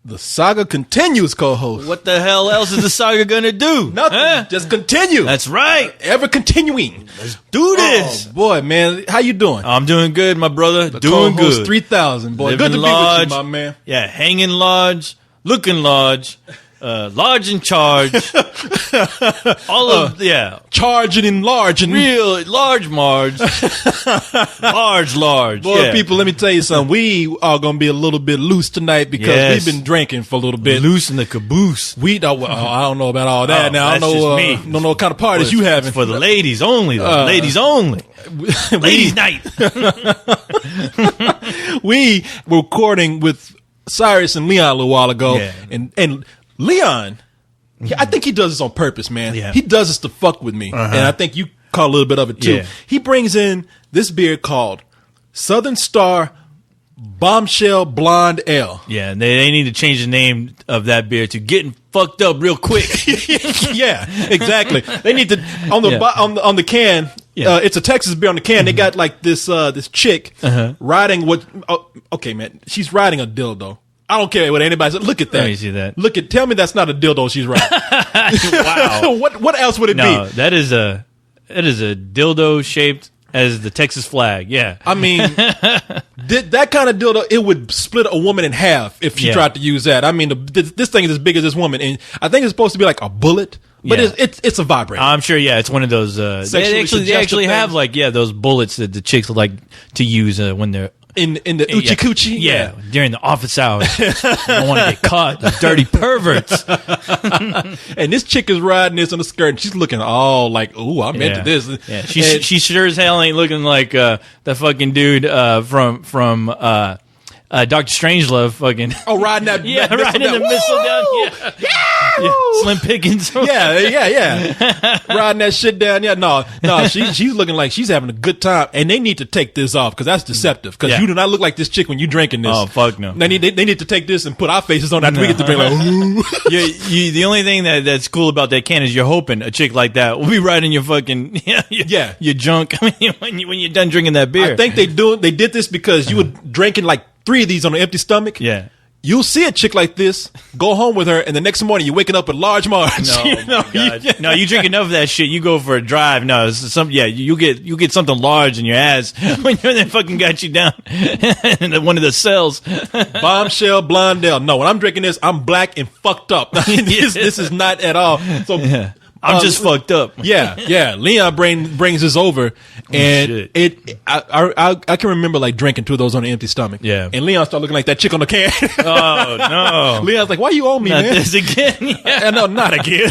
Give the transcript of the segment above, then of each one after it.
The saga continues, co-host. What the hell else is the saga gonna do? Nothing. Huh? Just continue. That's right. Ever continuing. Let's do this. Oh, boy, man. How you doing? I'm doing good, my brother. The doing co-host good. 3000, boy. Living Good to large, be with you, my man. Yeah, hanging large, looking large, large in charge. All of, Charging and large. Real large Marge. large. Boy, yeah. people, let me tell you something. We are going to be a little bit loose tonight because we've been drinking for a little bit. Loose in the caboose. I don't know about all that. Now, I that's don't just me. know what kind of parties you having. For the ladies only, though. Ladies only. Ladies night. We were recording with Cyrus and Leon a little while ago. Yeah. And Leon, I think he does this on purpose, man. Yeah. He does this to fuck with me. And I think you caught a little bit of it, too. Yeah. He brings in this beer called Southern Star Bombshell Blonde Ale. Yeah, they need to change the name of that beer to Getting Fucked Up Real Quick. Yeah, exactly. They need to on the can. Yeah. It's a Texas beer on the can. They got like this chick riding what? Oh, okay, man, she's riding a dildo. I don't care what anybody says. Look at that. Let me see that. Tell me that's not a dildo she's riding. Wow. What else would it No, be? that is a dildo shaped as the Texas flag. Yeah. I mean, that kind of dildo, it would split a woman in half if she tried to use that. I mean, this thing is as big as this woman, and I think it's supposed to be like a bullet, but it's a vibrator. I'm sure. Yeah, it's one of those. They actually have like those bullets that the chicks like to use when they're in the Uchi Coochie? Yeah, during the office hours. I don't want to get caught. The dirty perverts. And this chick is riding this on the skirt, and she's looking all like, ooh, I'm into this. Yeah, she sure as hell ain't looking like the fucking dude from Dr. Strangelove fucking. Oh, riding that. riding the missile down. Yeah. Slim Pickens. Yeah. Riding that shit down. Yeah, no, she's looking like she's having a good time, and they need to take this off because that's deceptive. Because you do not look like this chick when you drinking this. Oh, fuck no. They need to take this and put our faces on after we get to drink. Like, ooh. The only thing that's cool about that can is you're hoping a chick like that will be riding your fucking your junk when you're done drinking that beer. I think they did this because you were drinking like 3 of these on an empty stomach. Yeah. You'll see a chick like this, go home with her, and the next morning you're waking up with large Marge. No, my God. No, you drink enough of that shit, you go for a drive. No, you get something large in your ass when they fucking got you down in one of the cells. Bombshell Blonde Ale. No, when I'm drinking this, I'm black and fucked up. This is not at all. So. Yeah. I'm just fucked up. Yeah. Leon brings this over, and I can remember like drinking 2 of those on an empty stomach. Yeah. And Leon started looking like that chick on the can. Oh no. Leon's like, "Why you on me, not man?" This again? Yeah. No, not again.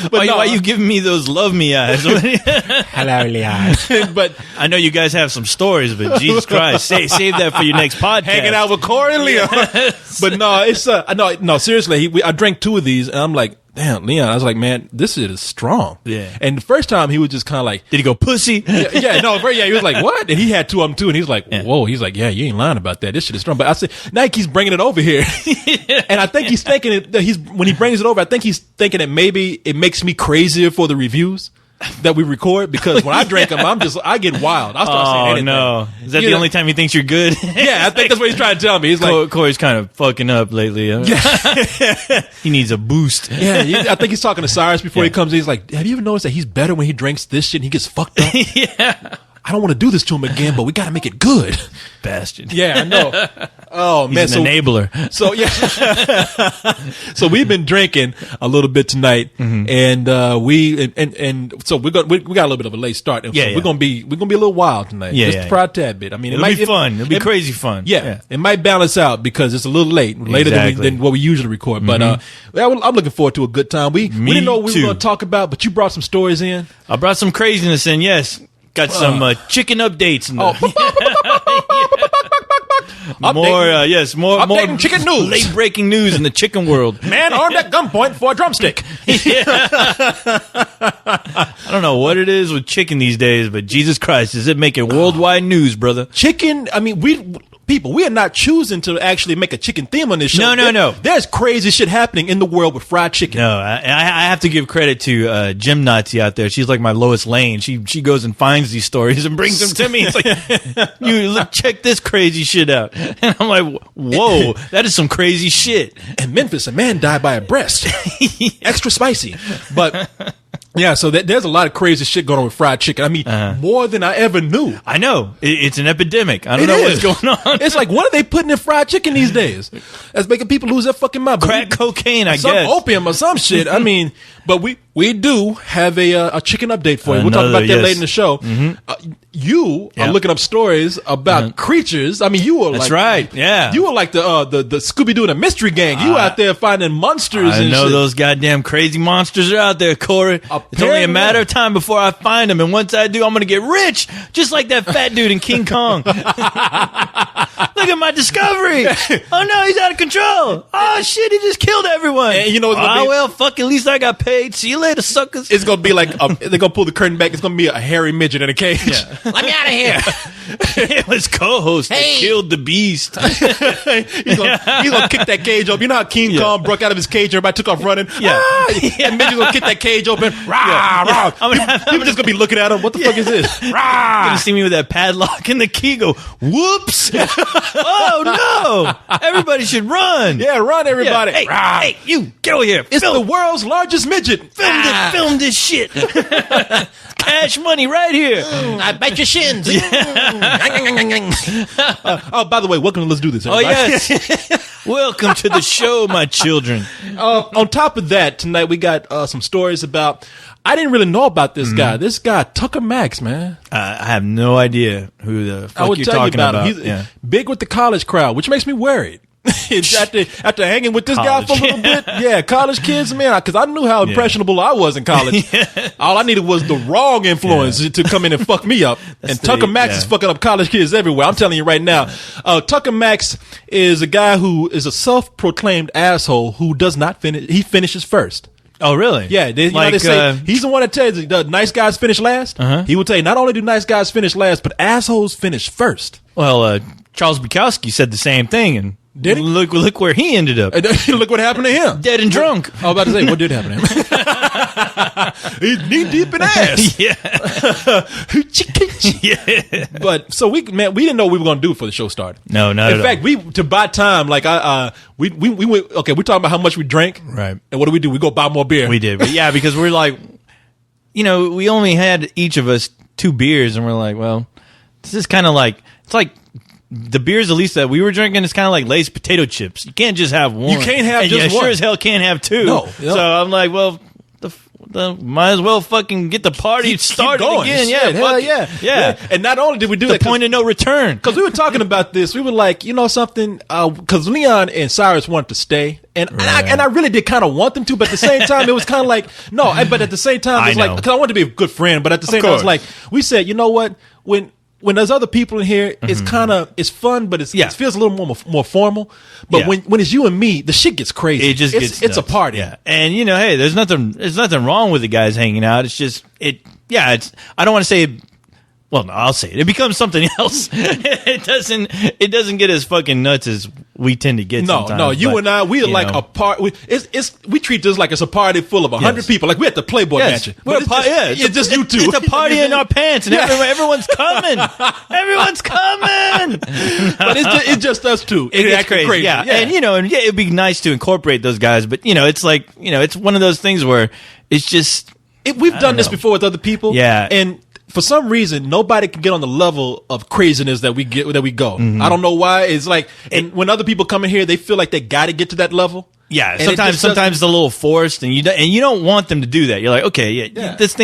But why you giving me those love me eyes? Hello, Leon. But I know you guys have some stories, but Jesus Christ, save that for your next podcast. Hanging out with Corey and Leon. Yes. But no, it's no, seriously. I drank 2 of these, and I'm like, damn, Leon. I was like, man, this shit is strong. Yeah. And the first time he was just kind of like, did he go pussy? He was like, what? And he had 2 of them too, and he was like, whoa. He's like, yeah, you ain't lying about that. This shit is strong. But I said, Nike's bringing it over here, and I think he's thinking when he brings it over, I think he's thinking that maybe it makes me crazier for the reviews that we record, because when I drink them, I get wild. I start saying anything. No. Is that the only time he thinks you're good? Yeah, I think that's what he's trying to tell me. He's like, Corey's kind of fucking up lately. He needs a boost. Yeah, I think he's talking to Cyrus before he comes in. He's like, have you ever noticed that he's better when he drinks this shit and he gets fucked up? Yeah. I don't want to do this to him again, but we got to make it good. Bastard. Yeah, I know. Oh, man. He's an enabler. So, yeah. So we've been drinking a little bit tonight, and so we got a little bit of a late start. And so we're gonna be a little wild tonight. Just for a tad bit. I mean, it'll be fun. It'll be crazy fun. Yeah. It might balance out because it's a little later than what we usually record. But I'm looking forward to a good time. We didn't know what we were going to talk about, but you brought some stories in. I brought some craziness in. Yes. Got some chicken updates. More chicken news. Late breaking news in the chicken world. Man armed at gunpoint for a drumstick. I don't know what it is with chicken these days, but Jesus Christ, is it making worldwide news, brother? Chicken, I mean, people, we are not choosing to actually make a chicken theme on this show. No. There's crazy shit happening in the world with fried chicken. No, I have to give credit to Jim Nazi out there. She's like my Lois Lane. She goes and finds these stories and brings them to me. It's like, check this crazy shit out. And I'm like, whoa, that is some crazy shit. In Memphis, a man died by a breast. Extra spicy. But yeah, so there's a lot of crazy shit going on with fried chicken. I mean, more than I ever knew. I know. It's an epidemic. I don't know what's going on. It's like, what are they putting in fried chicken these days? That's making people lose their fucking mind. Crack cocaine, I some guess. Opium or some shit. I mean, but we do have a chicken update for you. We'll talk about that later in the show. You are looking up stories about creatures. I mean, you were That's like, right. Yeah. You were like the Scooby Doo and the Mystery Gang. You were out there finding monsters. I and know shit. those goddamn crazy monsters are out there, Corey. It's only a matter of time before I find them, and once I do, I'm gonna get rich, just like that fat dude in King Kong. Look at my discovery. Oh no, he's out of control. Oh shit, he just killed everyone. And you know what's gonna be? Well, fuck, at least I got paid. See you later, suckers. It's gonna be like they're gonna pull the curtain back. It's gonna be a hairy midget in a cage. Yeah. Let me out of here. It was co-host that killed the beast. he's gonna kick that cage open. You know how King Kong broke out of his cage and everybody took off running? Yeah. And midget's gonna kick that cage open. Rah, rah. People just gonna be looking at him. What the fuck is this? You're Rah. gonna see me with that padlock and the key go, whoops. Oh no. Everybody should run. Yeah, run everybody. Hey, Rah. hey, you, get over here. It's the world's largest midget. Film this shit. Cash money right here. I bite your shins. Oh, by the way, welcome to Let's Do This. Oh, Everybody. yes. Welcome to the show, my children. On top of that, tonight we got some stories about. I didn't really know about this guy. This guy, Tucker Max, man. I have no idea who the fuck I would you're tell you talking about about. him. He's big with the college crowd, which makes me worried. after hanging with this guy for a little bit, college kids, man, because I knew how impressionable I was in college. All I needed was the wrong influence to come in and fuck me up. And Tucker Max is fucking up college kids everywhere. I'm telling you right now. Tucker Max is a guy who is a self-proclaimed asshole who does not finish. He finishes first. Oh, really? Yeah, you know they say he's the one that tells you the nice guys finish last. He would tell you not only do nice guys finish last, but assholes finish first. Well, Charles Bukowski said the same thing, and did he? Look where he ended up. Look what happened to him. Dead and drunk. I was about to say, what did happen to him? He's knee deep in ass. Yeah. But so we didn't know what we were going to do before the show started. No, not in at fact, all. to buy time, like we went, okay, we're talking about how much we drank. Right. And what do? We go buy more beer. We did. But yeah, because we're like, we only had each of us 2 beers, and we're like, well, this is kind of like, it's like, the beers, at least that we were drinking, is kind of like Lay's potato chips. You can't just have one. You can't have and just you one. Sure as hell can't have 2. No. So I'm like, well, might as well fucking get the party started going. again. Shit, hell yeah. And not only did we do the that, point of no return. Because we were talking about this, we were like, you know something, because Leon and Cyrus wanted to stay, and I really did kind of want them to, but at the same time, it was kind of like no, but at the same time, it was like because I wanted to be a good friend, but at the same time, it was like we said, you know what, when there's other people in here, it's it's fun, but it feels a little more formal. But when it's you and me, the shit gets crazy. It just gets it's a nuts. party. Yeah. And hey, there's nothing wrong with the guys hanging out. It's just I don't want to say well, no, I'll say it. It becomes something else. It doesn't get as fucking nuts as we tend to get sometimes. No, you and I, we are like a part. We treat this like it's a party full of 100 people. Like we're at the Playboy Mansion. We're it's just you two. It's a party in our pants, and everyone's coming. Everyone's coming. But it's just us two. It's crazy. Yeah. And it'd be nice to incorporate those guys, but it's like it's one of those things where it's just we've done this before with other people. Yeah. And for some reason, nobody can get on the level of craziness that we go. Mm-hmm. I don't know why. It's like, and when other people come in here, they feel like they got to get to that level. Yeah, and sometimes it's a little forced, and you don't want them to do that. You're like, okay, these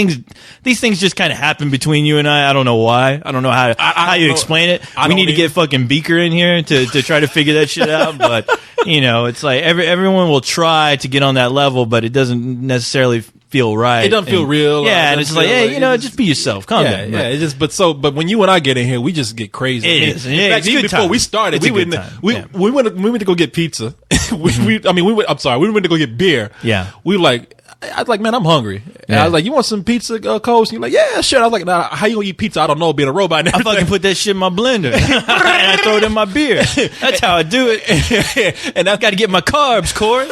things just kind of happen between you and I. I don't know why. I don't know how you explain it. We need to get fucking Beaker in here to try to figure that shit out. But it's like everyone will try to get on that level, but it doesn't necessarily feel right. It doesn't feel real. Yeah, and it's like, hey, just be yourself. Calm down. Yeah, it just but when you and I get in here, we just get crazy. It is. In fact, even before we started, we went to go get pizza. We went to go get beer. Yeah. We were like, I was like, man, I'm hungry. And I was like, you want some pizza, Coach? And you're like, yeah, sure. I was like, nah, how you gonna eat pizza? I don't know, being a robot. And I fucking put that shit in my blender and I throw it in my beer. That's how I do it. And I've got to get my carbs, Corey.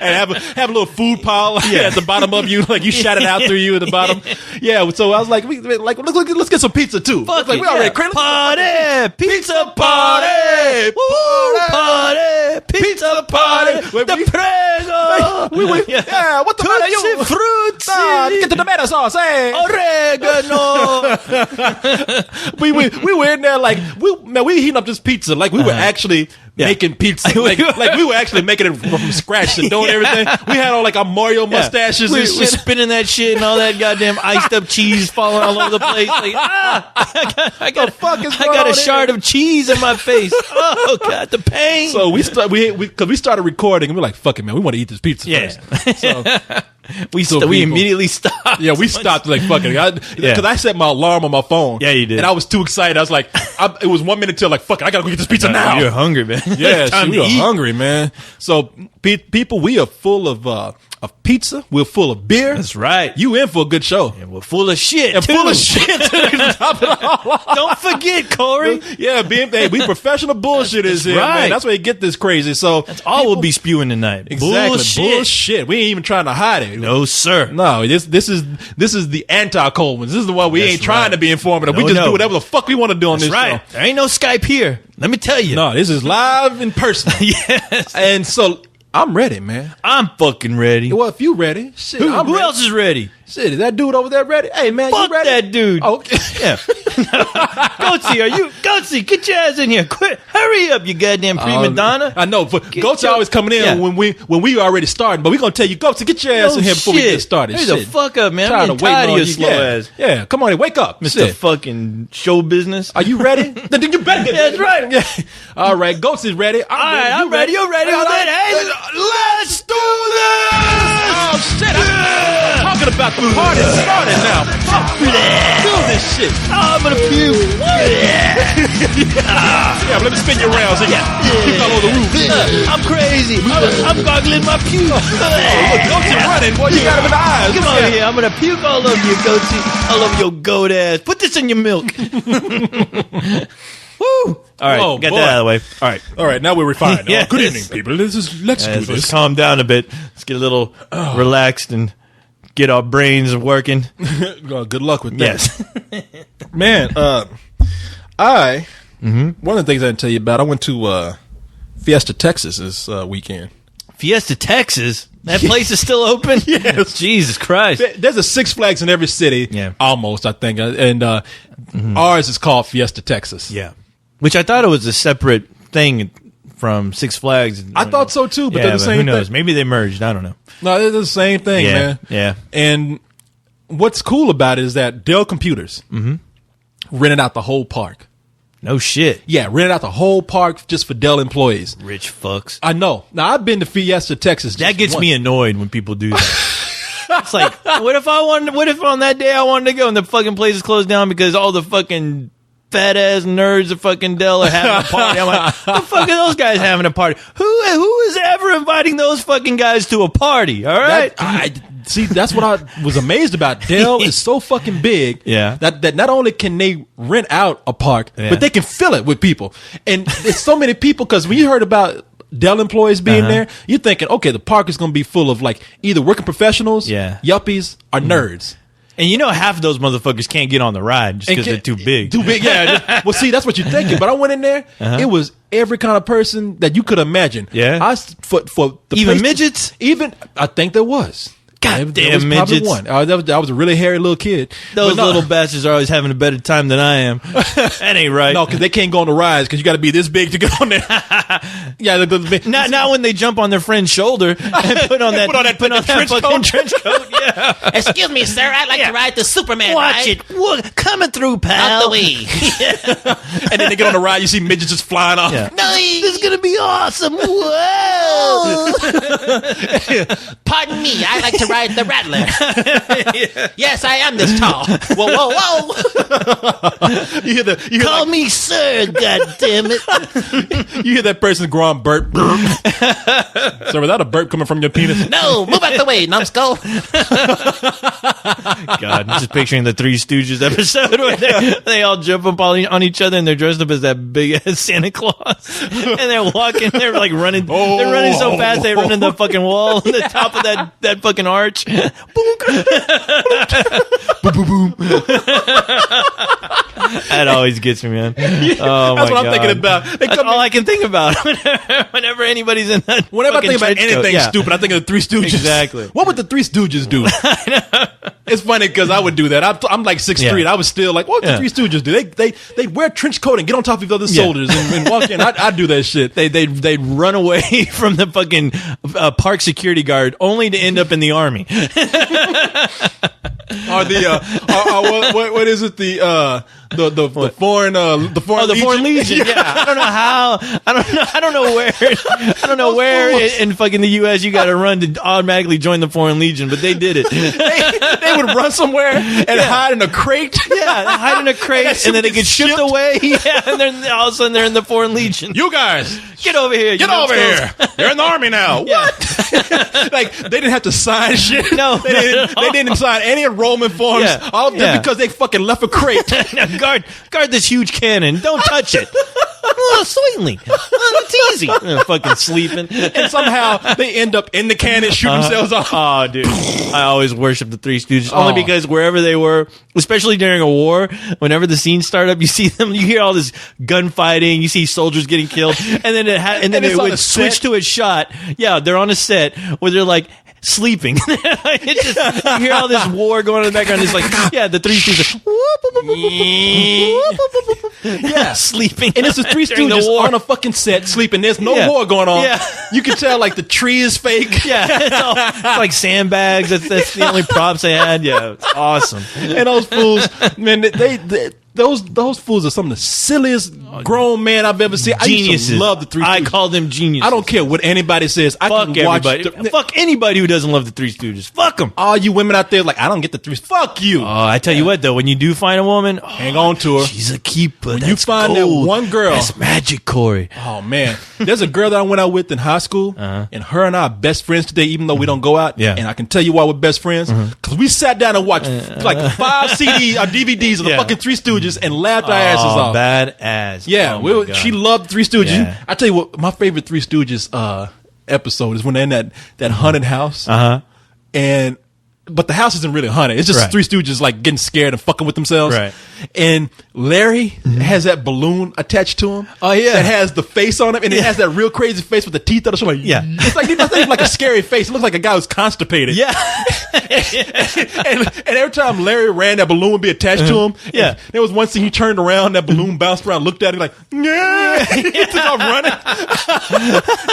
And have a little food pile at the bottom of you, like you shot it out through you at the bottom. Yeah, so I was like, let's get some pizza too. Fuck like, we already crazy. Party, pizza party, woo, party, pizza party, the prego. Yeah, what the matter? You frutti, get the tomato sauce, hey, oregano. we were in there like we heating up this pizza like we were actually making pizza, like we were actually making it from scratch, the dough and everything. We had all like our Mario mustaches and shit. We're spinning that shit and all that goddamn iced up cheese falling all over the place. Like, I got a shard of cheese in my face. Oh god, the pain. So we started recording and we're like, fuck it, man, we want to eat this pizza first. So we immediately stopped. Yeah, we stopped like fucking because I set my alarm on my phone. Yeah, you did. And I was too excited. I was like, it was 1 minute till like, fuck it, I gotta go get this pizza now. You're hungry, man. Yeah, we were hungry, man. So people, we are full of pizza. We're full of beer. That's right. You in for a good show. And we're full of shit. And too. full of shit. Don't forget, Corey. Yeah, we professional bullshitters here, right. man. That's where you get this crazy. So that's all we'll be spewing tonight. Exactly. Bullshit. We ain't even trying to hide it. No, sir. No, this is the anti-Coleman's. This is the one we ain't trying to be informative. We just do whatever the fuck we want to do on this show. There ain't no Skype here. Let me tell you. No, this is live in person. Yes. And so I'm ready, man. I'm fucking ready. Well, if you ready, shit. Who else is ready? Shit, is that dude over there ready? Hey, man, fuck you ready? That dude. Oh, okay. Yeah. Goatsy, get your ass in here. Quick, hurry up, you goddamn prima donna. I know, but Goatsy always coming in when we already starting. But we gonna tell you, Goatsy, get your ass in here before we get started. Hurry the fuck up, man. I'm tired of your slow ass. Yeah, come on, wake up, Mr. Fucking show business. Are you ready? Then you better get. That's right. Yeah. All right, Goatsy's ready. I'm ready. You're ready. Hey, let's do this. Oh shit! I'm talking about the party starting now. Do this shit. I'm gonna puke. Yeah, let me spin you around so you puke all over the roof. I'm crazy. I'm gargling my puke. Look, Goatsy running. Boy, you got him in the eyes. Come on here. I'm gonna puke all over you, Goatsy. All over your goat ass. Put this in your milk. Woo! All right, get that out of the way. All right, now we're refined. Yes. Good evening, people. Let's do this. Let's calm down a bit. Let's get a little relaxed and get our brains working. Good luck with that. Yes. Man, one of the things I didn't tell you about, I went to Fiesta, Texas this weekend. Fiesta, Texas? That place is still open? Yes. Jesus Christ. There's a Six Flags in every city. Yeah. Almost, I think. And ours is called Fiesta, Texas. Yeah. Which I thought it was a separate thing from Six Flags. I thought so too, but they're the same thing. Who knows? Maybe they merged. I don't know. No, they're the same thing, man. Yeah. And what's cool about it is that Dell Computers rented out the whole park. No shit. Yeah, rented out the whole park just for Dell employees. Rich fucks. I know. Now, I've been to Fiesta, Texas. That gets me annoyed when people do that. It's like, what if on that day I wanted to go and the fucking place is closed down because all the fucking fat ass nerds of fucking Dell are having a party? I'm like, the fuck are those guys having a party? Who is ever inviting those fucking guys to a party? All right. See, that's what I was amazed about. Dell is so fucking big that not only can they rent out a park, but they can fill it with people. And there's so many people, because when you heard about Dell employees being there, you're thinking, okay, the park is going to be full of like either working professionals, yuppies, or nerds. And you know half of those motherfuckers can't get on the ride just because they're too big. Too big, yeah. Well, see, that's what you're thinking. But I went in there, it was every kind of person that you could imagine. Yeah. For the even midgets? I think there was. Goddamn midgets. One. I was a really hairy little kid. Those little bastards are always having a better time than I am. That ain't right. No, because they can't go on the rides because you got to be this big to get on there. Yeah, not when they jump on their friend's shoulder and put on that trench coat. Yeah. Excuse me, sir. I'd like to ride the Superman Watch ride. it. Coming through, pal. Out the way. And then they get on the ride, you see midgets just flying off. Yeah. Nice. This is going to be awesome. Whoa. Pardon me. I'd like to to ride the Rattler. Yes, I am this tall. Whoa, whoa, whoa. Call me sir, goddammit. You hear that person's grown burp. So without a burp coming from your penis? No, move out the way, numbskull. God, I'm just picturing the Three Stooges episode where they all jump up on each other and they're dressed up as that big ass Santa Claus. And they're walking, they're like running. They're running so fast they run into the fucking wall on the top of that fucking arch. Boom, boom, boom. That always gets me, man. Oh, that's what God. I'm thinking about. That's all I can think about whenever anybody's in that. Whenever I think about anything stupid, I think of the Three Stooges. Exactly. What would the Three Stooges do? It's funny because I would do that. I'm like 6'3", and I was still like, what would the Three Stooges do? They'd wear a trench coat and get on top of each other's shoulders and walk in. I'd do that shit. They'd run away from the fucking park security guard only to end up in the army. Or what is it? The foreign Legion. Yeah, I don't know where in fucking the U.S. you got to run to automatically join the Foreign Legion, but they did it. they would run somewhere and hide in a crate. Yeah, hide in a crate, and then they get shipped away. Yeah, and then all of a sudden they're in the Foreign Legion. You guys, get over here! Get over here! You're in the army now. Yeah. What? Like they didn't have to sign shit. No, they didn't sign any enrollment forms. Yeah. All of them because they fucking left a crate. Now, guard this huge cannon. Don't touch it. Oh, sweetly. Oh, it's easy. Fucking sleeping. And somehow they end up in the cannon, shoot themselves off. Oh, dude. I always worship the Three Stooges. Only because wherever they were, especially during a war, whenever the scenes start up, you see them, you hear all this gunfighting, you see soldiers getting killed, and then it would switch to a shot. Yeah, they're on a set where they're like, sleeping. It's just, you hear all this war going on in the background. It's like, yeah, the Three Stooges. Yeah, sleeping. And it's the Three Stooges on a fucking set sleeping. There's no war going on. Yeah. You can tell like the tree is fake. Yeah, it's like sandbags. That's the only props they had. Yeah, it's awesome. And those fools, man, those fools are some of the silliest grown men I've ever seen. Geniuses. I used to love the Three Stooges. I call them geniuses. I don't care what anybody says. Fuck everybody. Fuck anybody who doesn't love the Three Stooges. Fuck them. All you women out there like, I don't get the Three. Fuck you. Oh, I tell you what though, when you do find a woman, hang on to her. She's a keeper. When you find gold. That one girl, that's magic, Corey. Oh man, there's a girl that I went out with in high school, and her and I are best friends today, even though we don't go out. Yeah. And I can tell you why we're best friends because we sat down and watched like 5 CDs or DVDs of the fucking Three Stooges and laughed our asses off. Badass. Yeah, she loved Three Stooges. Yeah. I tell you what, my favorite Three Stooges episode is when they're in that haunted house, but the house isn't really haunted. It's just Three Stooges like getting scared and fucking with themselves. Right. And Larry has that balloon attached to him. Oh yeah, that has the face on him, and it has that real crazy face with the teeth that are showing. Yeah, it's like a scary face. It looks like a guy who's constipated. Yeah. and every time Larry ran, that balloon would be attached to him. Yeah. There was one scene he turned around, that balloon bounced around, looked at him like, yeah. He took off running.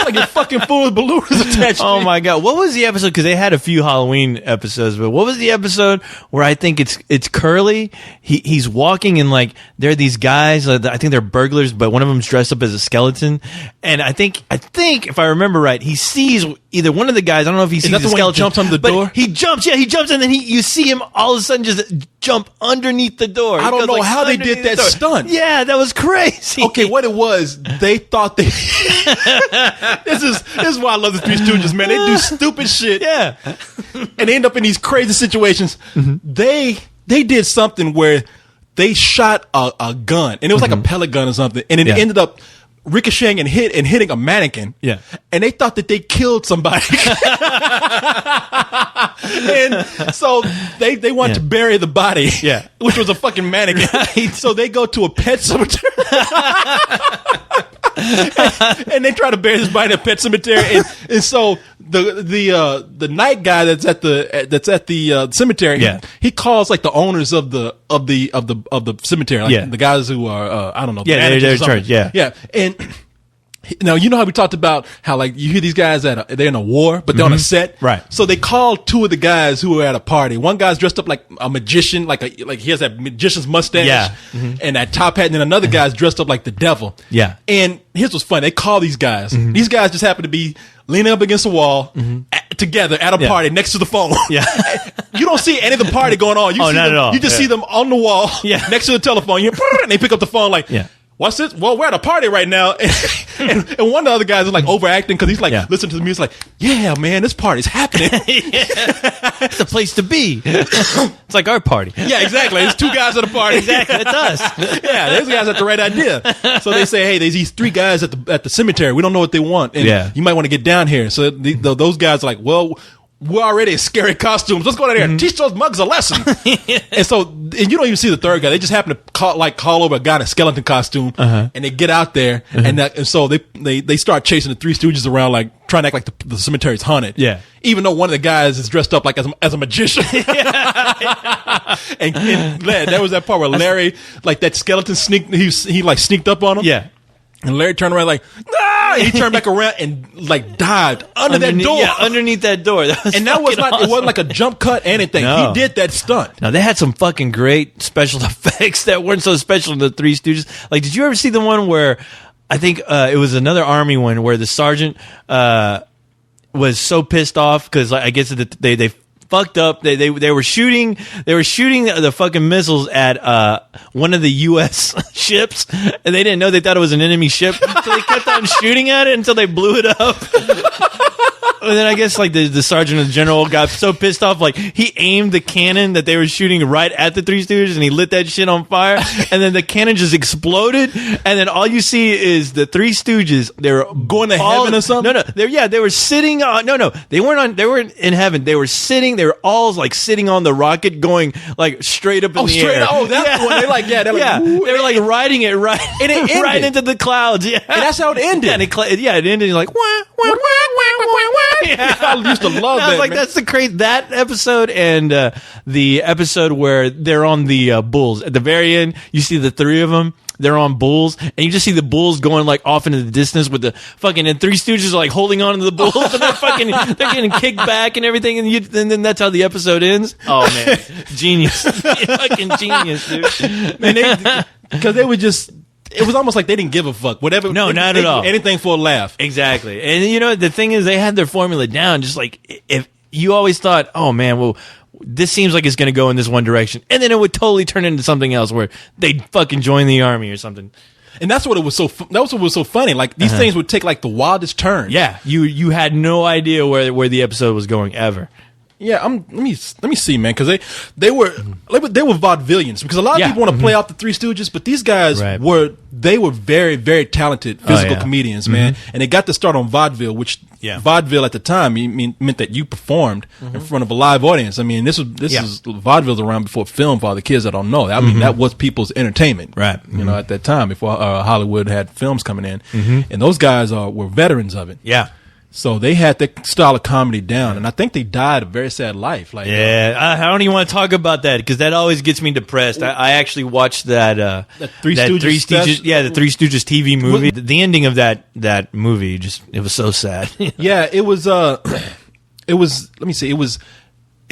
Like a fucking fool balloon is attached. Oh my god, what was the episode? Because they had a few Halloween episodes, but what was the episode where I think it's Curly? He's walking and like there are these guys. I think they're burglars, but one of them's dressed up as a skeleton. And I think if I remember right, he sees either one of the guys. I don't know if he sees the skeleton. He jumps on the door. He jumps. Yeah, he jumps, and then you see him all of a sudden just jump underneath the door. I don't know how they did that stunt. Yeah, that was crazy. Okay, what it was, they thought they. This is why I love the Three Stooges, man. They do stupid shit. Yeah, and they end up in these crazy situations. They did something where they shot a gun, and it was like a pellet gun or something, and it ended up ricocheting and hitting a mannequin. Yeah, and they thought that they killed somebody. And so they wanted to bury the body, which was a fucking mannequin. Right. So they go to a pet cemetery. And they try to bury this body in a pet cemetery, and so the night guy that's at the cemetery, he calls like the owners of the cemetery, like the guys who are I don't know, they're in charge, and Now, you know how we talked about how, like, you hear these guys they're in a war, but they're on a set? Right. So they called two of the guys who were at a party. One guy's dressed up like a magician, like he has that magician's mustache and that top hat, and then another guy's dressed up like the devil. Yeah. And here's what's funny. They call these guys. These guys just happen to be leaning up against a wall together at a party next to the phone. Yeah. You don't see any of the party going on. Not at all. You just see them on the wall next to the telephone. And they pick up the phone like, what's this? Well, we're at a party right now. And one of the other guys is like overacting because he's like listening to the music like, yeah, man, this party's happening. It's the place to be. It's like our party. Yeah, exactly. There's two guys at a party. Exactly. It's us. Yeah, those guys have the right idea. So they say, hey, there's these three guys at the cemetery. We don't know what they want. And you might want to get down here. So those guys are like, well, we're already in scary costumes. Let's go down there and teach those mugs a lesson. And so, and you don't even see the third guy. They just happen to call over a guy in a skeleton costume, and they get out there, and so they start chasing the Three Stooges around, like trying to act like the cemetery's haunted. Yeah. Even though one of the guys is dressed up like as a magician. and there was that part where Larry, like that skeleton he like sneaked up on him. Yeah. And Larry turned around like, ah! And he turned back around and like dived underneath that door. Yeah, underneath that door. That was awesome. It wasn't like a jump cut, anything. No. He did that stunt. Now, they had some fucking great special effects that weren't so special in the Three Stooges. Like, did you ever see the one where, I think it was another army one, where the sergeant was so pissed off because, like, I guess they fucked up. They were shooting the fucking missiles at one of the U.S. ships, and they didn't know. They thought it was an enemy ship, so they kept on shooting at it until they blew it up. And then I guess like the sergeant and general got so pissed off, like he aimed the cannon that they were shooting right at the Three Stooges, and he lit that shit on fire. And then the cannon just exploded, and then all you see is the Three Stooges. They were going to heaven or something. No, they were sitting on. No, they weren't in heaven. They were sitting. They were all like sitting on the rocket, going like straight up in the air. Oh, that's the one. They're like, they're like, they were like riding it right, and it ended. Right into the clouds. Yeah, and that's how it ended. Yeah, it ended like wah, wah, wah, wah, wah, wah. Yeah. I used to love that. I was like, man. that's the crazy that episode, and the episode where they're on the bulls at the very end. You see the three of them. They're on bulls, and you just see the bulls going like off into the distance with the fucking and Three Stooges are like holding on to the bulls, and they're getting kicked back and everything, and then that's how the episode ends. Oh man, genius, fucking genius, dude. Man, because they were just. It was almost like they didn't give a fuck. Whatever. No, not at all. Anything for a laugh. Exactly. And you know, the thing is, they had their formula down. Just like if you always thought, oh man, well, this seems like it's going to go in this one direction, and then it would totally turn into something else where they'd fucking join the army or something. And that's what it was so. That was what was so funny. Like these things would take like the wildest turns. Yeah, you had no idea where the episode was going ever. Yeah, let me see, man, because they were vaudevillians. Because a lot of people want to play out the Three Stooges, but these guys were very, very talented physical comedians, man, and they got to start on vaudeville, which vaudeville at the time meant that you performed in front of a live audience. I mean, this is vaudeville's around before film for all the kids that don't know. I mean, that was people's entertainment, right? You know, at that time before Hollywood had films coming in, and those guys were veterans of it. Yeah. So they had that style of comedy down, and I think they died a very sad life. Like, I don't even want to talk about that because that always gets me depressed. I actually watched that Three Stooges, the Three Stooges TV movie. The ending of that movie it was so sad. Yeah, it was. It was. Let me see. It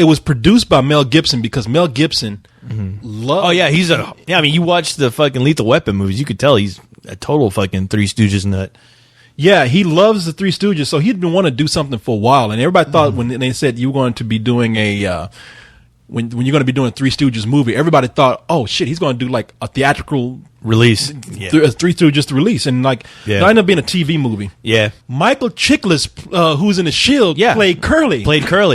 was produced by Mel Gibson because Mel Gibson loved. Oh yeah, I mean, you watch the fucking Lethal Weapon movies, you could tell he's a total fucking Three Stooges nut. Yeah, he loves the Three Stooges, so he'd been wanting to do something for a while. And everybody thought when they said you were going to be doing when you're going to be doing a Three Stooges movie, everybody thought, oh shit, he's going to do like a theatrical release, Three Stooges release, and like it ended up being a TV movie. Yeah, Michael Chiklis, who's in The Shield, played Curly.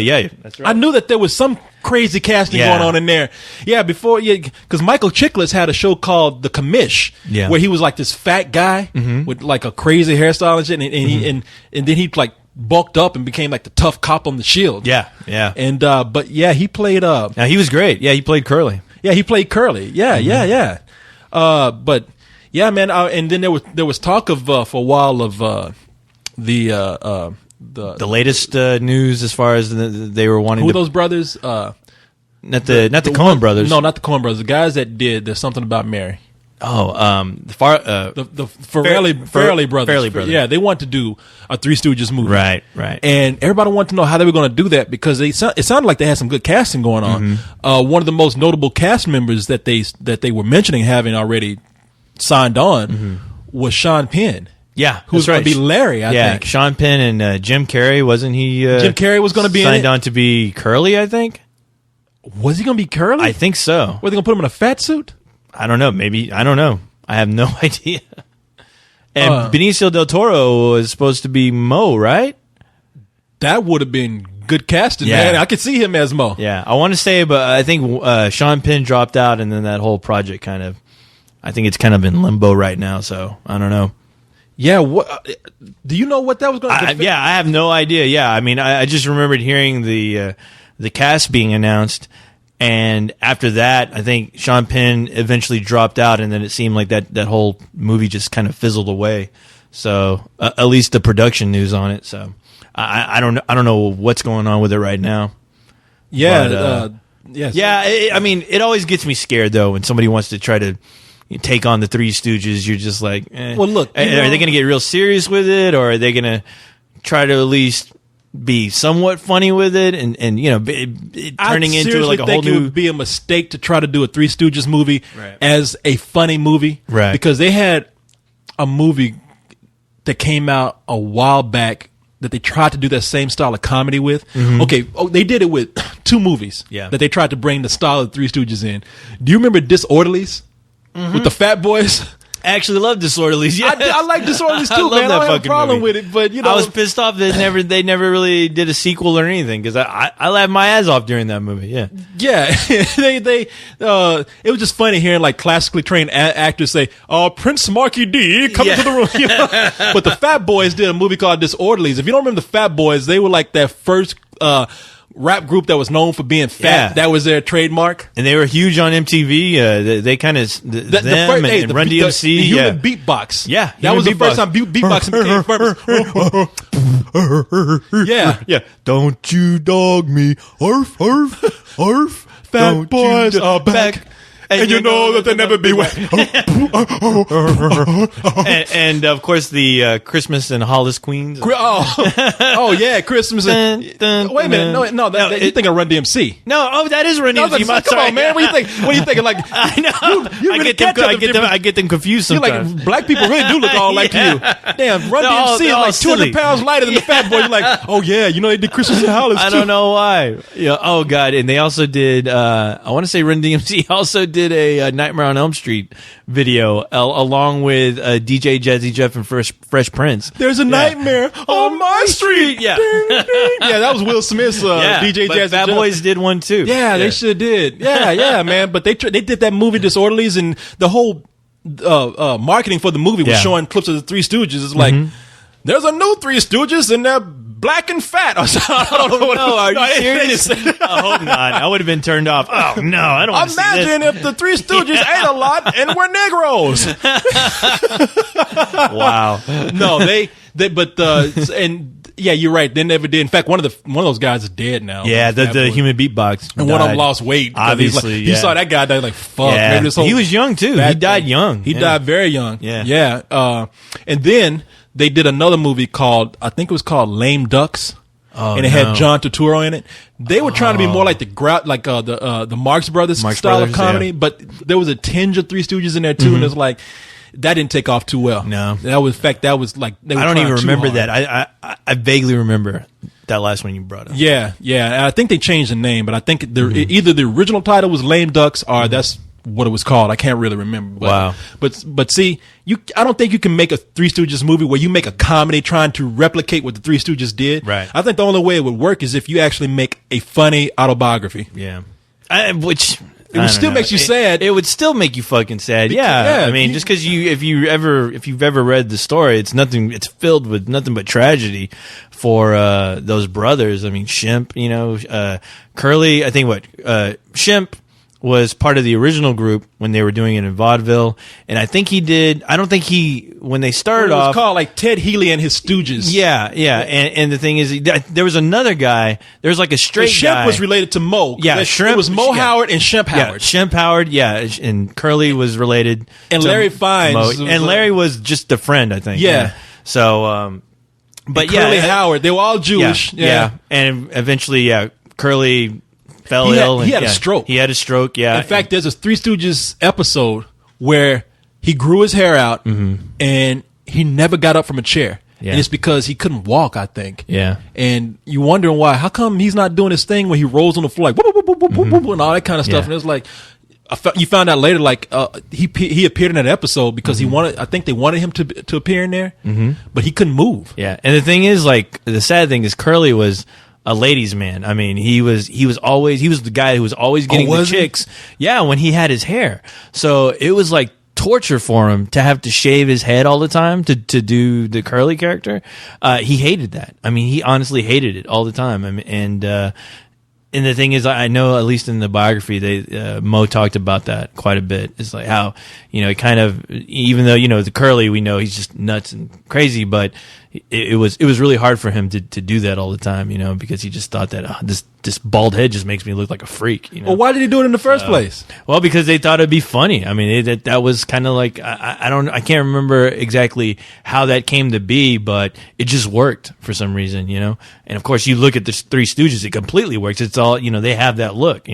Yeah, that's right. I knew that there was some crazy casting going on in there. Yeah, because Michael Chiklis had a show called The Commish, where he was like this fat guy with like a crazy hairstyle and shit, and then he like bulked up and became like the tough cop on The Shield. Yeah. And but he played. Now he was great. Yeah, he played Curly. Yeah, he played Curly. Yeah. But yeah, man. And then there was talk of for a while of the latest news as far as they were wanting. Who are those brothers? Not the Coen brothers. No, not the Coen brothers. The guys that did There's Something About Mary. The Farrelly brothers. Yeah, they want to do a Three Stooges movie. Right. And everybody wanted to know how they were going to do that because it sounded like they had some good casting going on. One of the most notable cast members that they were mentioning having already signed on was Sean Penn. Yeah, who's going to be Larry, I think. Sean Penn and Jim Carrey, wasn't he? Jim Carrey was going to be signed on to be Curly, I think. Was he going to be Curly? I think so. Were they going to put him in a fat suit? I don't know. Maybe. I don't know. I have no idea. And Benicio del Toro was supposed to be Mo, right? That would have been good casting, man. I could see him as Mo. Yeah, I want to say, but I think Sean Penn dropped out, and then that whole project I think it's kind of in limbo right now, so I don't know. Yeah, do you know what that was going to be? Yeah, I have no idea. Yeah, I mean, I just remembered hearing the cast being announced, and after that, I think Sean Penn eventually dropped out, and then it seemed like that whole movie just kind of fizzled away. So at least the production news on it. So I don't know what's going on with it right now. Yeah, but, yes. Yeah. I mean, it always gets me scared though when somebody wants to try to take on the Three Stooges. You're just like, well, look, are they going to get real serious with it, or are they going to try to at least be somewhat funny with it, and turning into like a whole new? It would be a mistake to try to do a Three Stooges movie as a funny movie, right? Because they had a movie that came out a while back that they tried to do that same style of comedy with. Okay, they did it with two movies that they tried to bring the style of the Three Stooges in. Do you remember Disorderlies? With the Fat Boys? I actually love Disorderlies. Yeah, I like Disorderlies too, man. I don't have a problem with it, but I was pissed off that they never really did a sequel or anything because I laughed my ass off during that movie. Yeah, it was just funny hearing like classically trained actors say, Prince Marky D come into the room. But the Fat Boys did a movie called Disorderlies. If you don't remember the Fat Boys, they were like that first rap group that was known for being fat. Yeah. That was their trademark, and they were huge on MTV. They kind of and Run DMC, the human beatbox. Yeah, that was the first time beatboxing became famous. Yeah. Don't you dog me, arf arf arf. Fat boys are back. And you know that they never be wet. and of course the Christmas and Hollis Queens. Oh yeah, Christmas. And, wait a minute, no, you think of Run DMC? No, that is Run DMC. Come on, man. What do you think? What are you thinking? Like I know. I get them confused sometimes. You're like, black people really do look all like you. Damn, Run DMC is like 200 pounds lighter than the Fat Boy. You're like, oh yeah, you know they did Christmas and Hollis too. I don't know why. Yeah. Oh god, and they also did. I want to say Run DMC also did a Nightmare on Elm Street video along with DJ Jazzy Jeff and Fresh Prince. There's a nightmare on my street. Yeah, ding, ding. Yeah, that was Will Smith's DJ Jazzy Bad Jeff. Boys did one too. Yeah, they sure did. Yeah, man. But they did that movie Disorderlies, and the whole marketing for the movie was showing clips of the Three Stooges. It's like there's a new Three Stooges, and they're black and fat. I don't know what. No, are you serious? I hope not. I would have been turned off. Oh no, I don't want to see this. Imagine if the Three Stooges ate a lot and were Negroes. Wow. No, and yeah, you're right. They never did. In fact, one of those guys is dead now. Yeah, the human beatbox, and one of them lost weight. Obviously, he saw that guy die like fuck. Yeah. Maybe this whole he was young too. He died young. He died very young. Yeah. And then they did another movie called, I think it was called Lame Ducks. And it had John Turturro in it. They were trying to be more like the Marx Brothers style of comedy, but there was a tinge of Three Stooges in there too, and it's like that didn't take off too well. No, that was like they were I don't even remember hard. that. I vaguely remember that last one you brought up. Yeah. And I think they changed the name, but I think either the original title was Lame Ducks or that's what it was called. I can't really remember. Wow. But see, I don't think you can make a Three Stooges movie where you make a comedy trying to replicate what the Three Stooges did. Right. I think the only way it would work is if you actually make a funny autobiography. Yeah. Which it still makes you sad. It would still make you fucking sad. Yeah. I mean, just because if you've ever read the story, it's filled with nothing but tragedy for those brothers. I mean, Shemp, Curly. I think Shemp, was part of the original group when they were doing it in vaudeville, and I think he did. I don't think when they started off. It was off called like Ted Healy and his Stooges. Yeah. And the thing is, there was another guy. There was like a straight Shemp guy. was related to Mo. Yeah, Shemp. It was Mo Howard and Shemp Howard. Yeah, Shemp Howard. Yeah, and Curly was related. And to Larry Fiennes. and Larry was just a friend, I think. Yeah. So, but and yeah, Curly Howard. They were all Jewish. Yeah. And eventually, Curly fell ill. He had a stroke. He had a stroke, yeah. In fact, there's a Three Stooges episode where he grew his hair out and he never got up from a chair. Yeah. And it's because he couldn't walk, I think. Yeah. And you wondering why. How come he's not doing his thing when he rolls on the floor like whoop, whoop, whoop, whoop, whoop, and all that kind of stuff. Yeah. And it's like, you found out later, like he appeared in that episode because I think they wanted him to appear in there, but he couldn't move. Yeah. And the thing is, like, the sad thing is Curly was a ladies' man. I mean, he was the guy who was always getting the chicks. Yeah, when he had his hair. So it was like torture for him to have to shave his head all the time to do the Curly character. He hated that. I mean, he honestly hated it all the time. I mean, and the thing is, I know at least in the biography, Mo talked about that quite a bit. It's like how, it kind of, even though, the Curly, we know he's just nuts and crazy, but it was really hard for him to do that all the time, because he just thought that this bald head just makes me look like a freak. Well, why did he do it in the first place? Well, because they thought it'd be funny. I mean, that was kind of like, I can't remember exactly how that came to be, but it just worked for some reason, And of course, you look at the Three Stooges, it completely works. It's all, they have that look,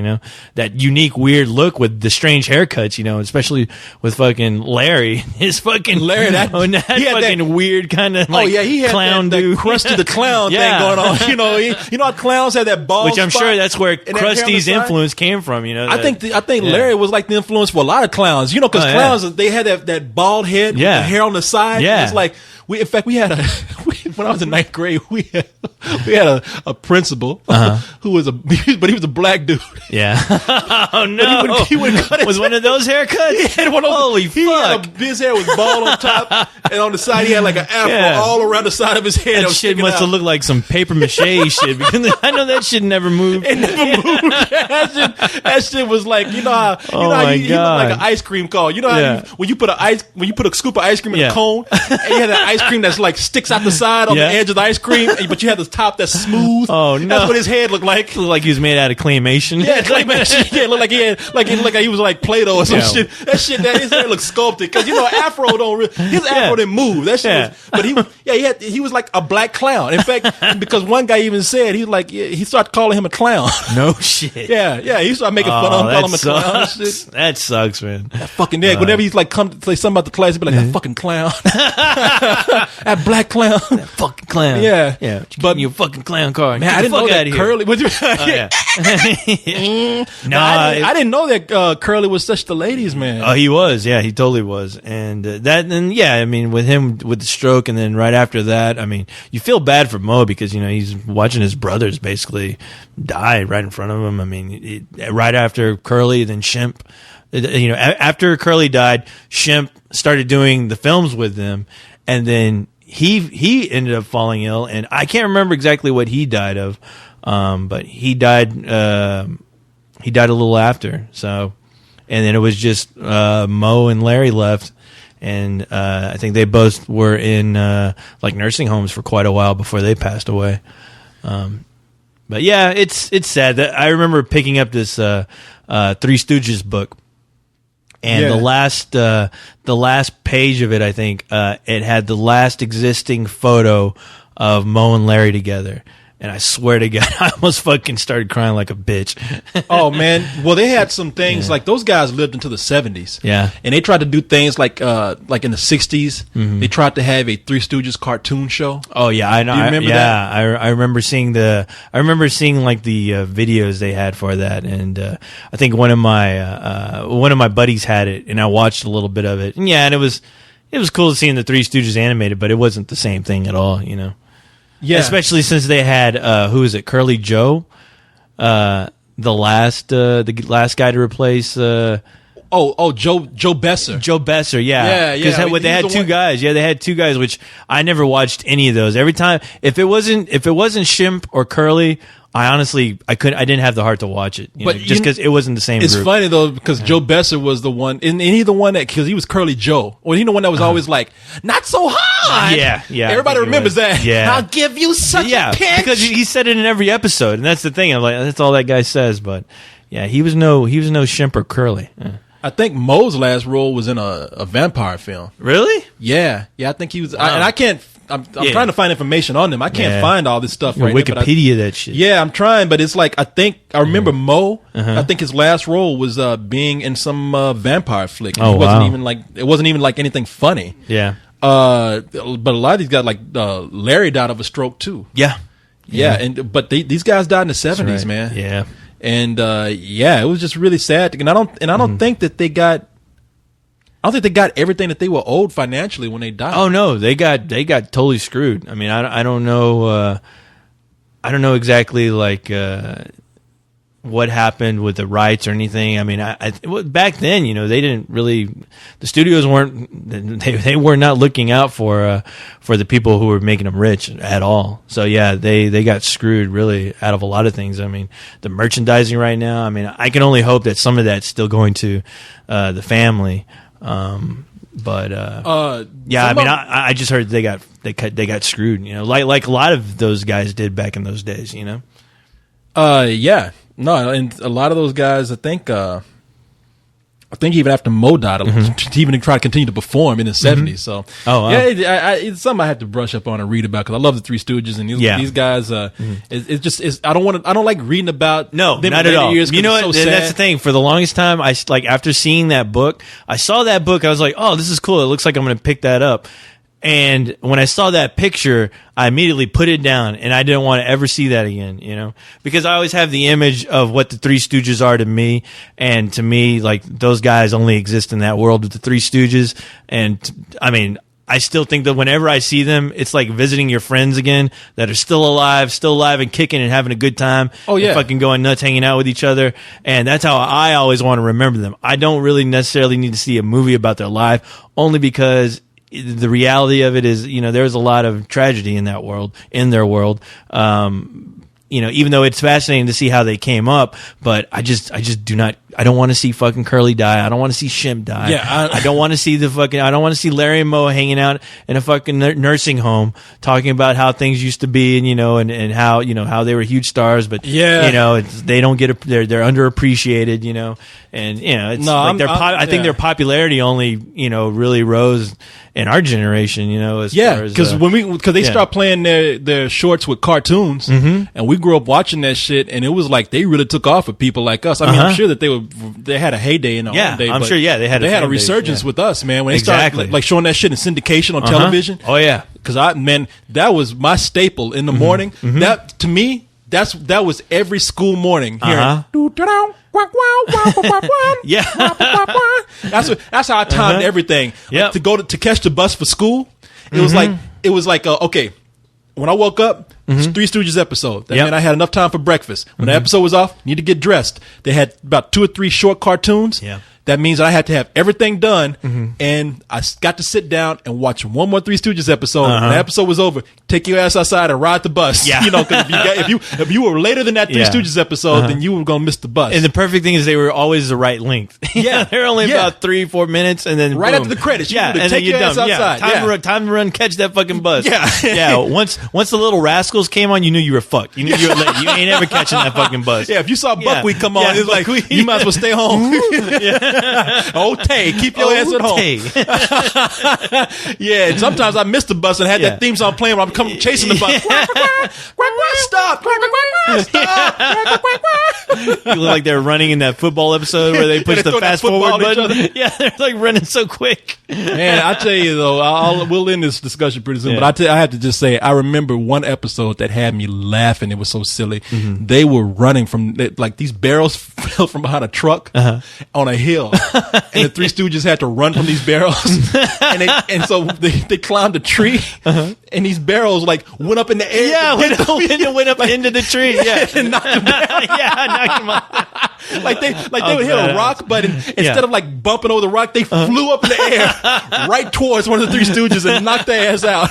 that unique, weird look with the strange haircuts, especially with fucking Larry. His fucking Larry, that fucking weird kind of like he had clown that dude. Krusty the Clown thing going on. You know how clowns have that bald Which I'm spot sure that's where and that hair on the Krusty's side? influence came from, I think Larry was like the influence for a lot of clowns, because clowns, they had that bald head with the hair on the side. Yeah. It's like, we had when I was in ninth grade, we had a principal who was but he was a black dude. Yeah. Oh no. He would cut his was one of those haircuts? He had one of those. Holy fuck. His hair was bald on top, and on the side he had like an afro all around the side of his head. That shit must have looked like some paper mache shit, because I know that shit never moved. It never moved. That shit was like, how you look like an ice cream cone. You know how when you put a scoop of ice cream in a cone, and you have that ice cream that's like sticks out the side on the edge of the ice cream, but you have the top that's smooth. Oh no, that's what his head looked like. It looked like he was made out of claymation. Yeah, claymation. Yeah, it looked like he was like Play-Doh or some shit. His hair looked sculpted because Afro his Afro didn't move. That shit was, but he was like a black clown. In fact, because one guy even said he started calling him a clown. No shit. Yeah, he started making fun of him, calling him a clown. And shit. That sucks, man. That fucking nigga. Whenever he's like come to say something about the class, he'd be like, that fucking clown. That black clown. That fucking clown. Yeah. But you a fucking clown car. Man, I didn't know that Curly. No, I didn't know that Curly was such the ladies' man. Oh, he was. Yeah, he totally was. And I mean, with him with the stroke, and then right after that, I mean, you feel bad for Mo because he's watching his brothers basically die right in front of him. I mean, right after Curly, then Shemp. After Curly died, Shemp started doing the films with them, and then he ended up falling ill, and I can't remember exactly what he died of, but he died a little after. So, and then it was just Mo and Larry left, and I think they both were in like nursing homes for quite a while before they passed away. But yeah, it's sad that I remember picking up this Three Stooges book. And the last page of it, I think, it had the last existing photo of Mo and Larry together. And I swear to God, I almost fucking started crying like a bitch. Oh, man. Well, they had some things, like those guys lived into the 70s. Yeah. And they tried to do things like in the 60s. Mm-hmm. They tried to have a Three Stooges cartoon show. Oh, yeah. I know. Do you remember that? I remember seeing like the videos they had for that. And I think one of my buddies had it, and I watched a little bit of it. And yeah, and it was cool seeing the Three Stooges animated, but it wasn't the same thing at all, Yeah, especially since they had who is it, Curly Joe, the last guy to replace. Joe Besser. Joe Besser, yeah, because they had two guys. Yeah, they had two guys, which I never watched any of those. Every time, if it wasn't Shemp or Curly I didn't have the heart to watch it, just because it wasn't the same. It's group. funny though because Joe Besser was the one, and he the one that because he was Curly Joe, or he the one that was always like not so hard. Yeah. Everybody remembers that. Yeah, I'll give you such a pinch because he said it in every episode, and that's the thing. I'm like, that's all that guy says, but yeah, he was no Shemp or Curly. Yeah. I think Moe's last role was in a vampire film. Really? Yeah. I think he was, Wow. and I can't. I'm trying to find information on them. I can't find all this stuff right Wikipedia that shit. Yeah, I'm trying, but it's like I remember Moe. I think his last role was being in some vampire flick. Oh, it wasn't even like anything funny. Yeah. But a lot of these guys, like Larry, died of a stroke too. Yeah. But these guys died in the 70s, right. man. Yeah. And it was just really sad. And I don't think that they got. I don't think they got everything that they were owed financially when they died. Oh no, they got totally screwed. I mean, I don't know. I don't know exactly like what happened with the rights or anything. I mean, back then, they didn't really. The studios weren't. They were not looking out for the people who were making them rich at all. So yeah, they got screwed really out of a lot of things. I mean, the merchandising right now. I mean, I can only hope that some of that's still going to the family. I just heard they got screwed, like a lot of those guys did back in those days, and a lot of those guys, I think even after Mo died, to even try to continue to perform in the 70s. So, it's something I have to brush up on and read about because I love the Three Stooges and these guys. I don't like reading about them not at all. Years that's the thing. For the longest time, after seeing that book, I saw that book. I was like, oh, this is cool. It looks like I'm going to pick that up. And when I saw that picture, I immediately put it down, and I didn't want to ever see that again, because I always have the image of what the Three Stooges are to me, and to me, like, those guys only exist in that world with the Three Stooges, and, I mean, I still think that whenever I see them, it's like visiting your friends again that are still alive and kicking and having a good time. Oh, yeah. And fucking going nuts, hanging out with each other. And that's how I always want to remember them. I don't really necessarily need to see a movie about their life, only because the reality of it is, there's a lot of tragedy in their world. Even though it's fascinating to see how they came up, but I don't want to see fucking Curly die. I don't want to see Shemp die. Yeah, I don't want to see I don't want to see Larry and Moe hanging out in a fucking nursing home talking about how things used to be and how, how they were huge stars, but they don't get, they're underappreciated, and, it's I think their popularity only, really rose in our generation, because they start playing their shorts with cartoons, and we grew up watching that shit, and it was like they really took off with people like us. I mean, I'm sure that they had a heyday in their own day. I'm sure. Yeah, they had a resurgence with us, man. When they started like showing that shit in syndication on television. Oh yeah, because that was my staple in the morning. That to me, that was every school morning. Hearing, yeah, that's how I timed everything. Yeah, to catch the bus for school. It was like okay. When I woke up, it's Three Stooges episode. That meant I had enough time for breakfast. When the episode was off, need to get dressed. They had about 2 or 3 short cartoons. Yeah. That means I had to have everything done, and I got to sit down and watch one more Three Stooges episode. When the episode was over, take your ass outside and ride the bus. Yeah. Because if you were later than that Three Stooges episode, then you were gonna miss the bus. And the perfect thing is they were always the right length. Yeah, they're only about 3-4 minutes, and then right after the credits, and then take you're your ass done. outside. Time to run, catch that fucking bus. Yeah. Once the Little Rascals came on, you knew you were fucked. You knew you were late. You ain't ever catching that fucking bus. Yeah, if you saw Buckwheat come on, it's like you might as well stay home. Oh, Tay, keep your ass at home. Yeah, and sometimes I missed the bus and had that theme song playing when I'm chasing the bus. Stop! You look like they're running in that football episode where they push the fast forward button. Yeah, they're like running so quick. Man, I tell you though, we'll end this discussion pretty soon. But I have to just say, I remember one episode that had me laughing. It was so silly. They were running from these barrels fell from behind a truck on a hill, and the Three Stooges had to run from these barrels, and so they climbed a tree, and these barrels went up in the air. Yeah, went up into the tree. Yeah, and knocked them down. Knocked them off. Like they would hit a rock, but instead of like bumping over the rock, they flew up in the air right towards one of the Three Stooges and knocked their ass out.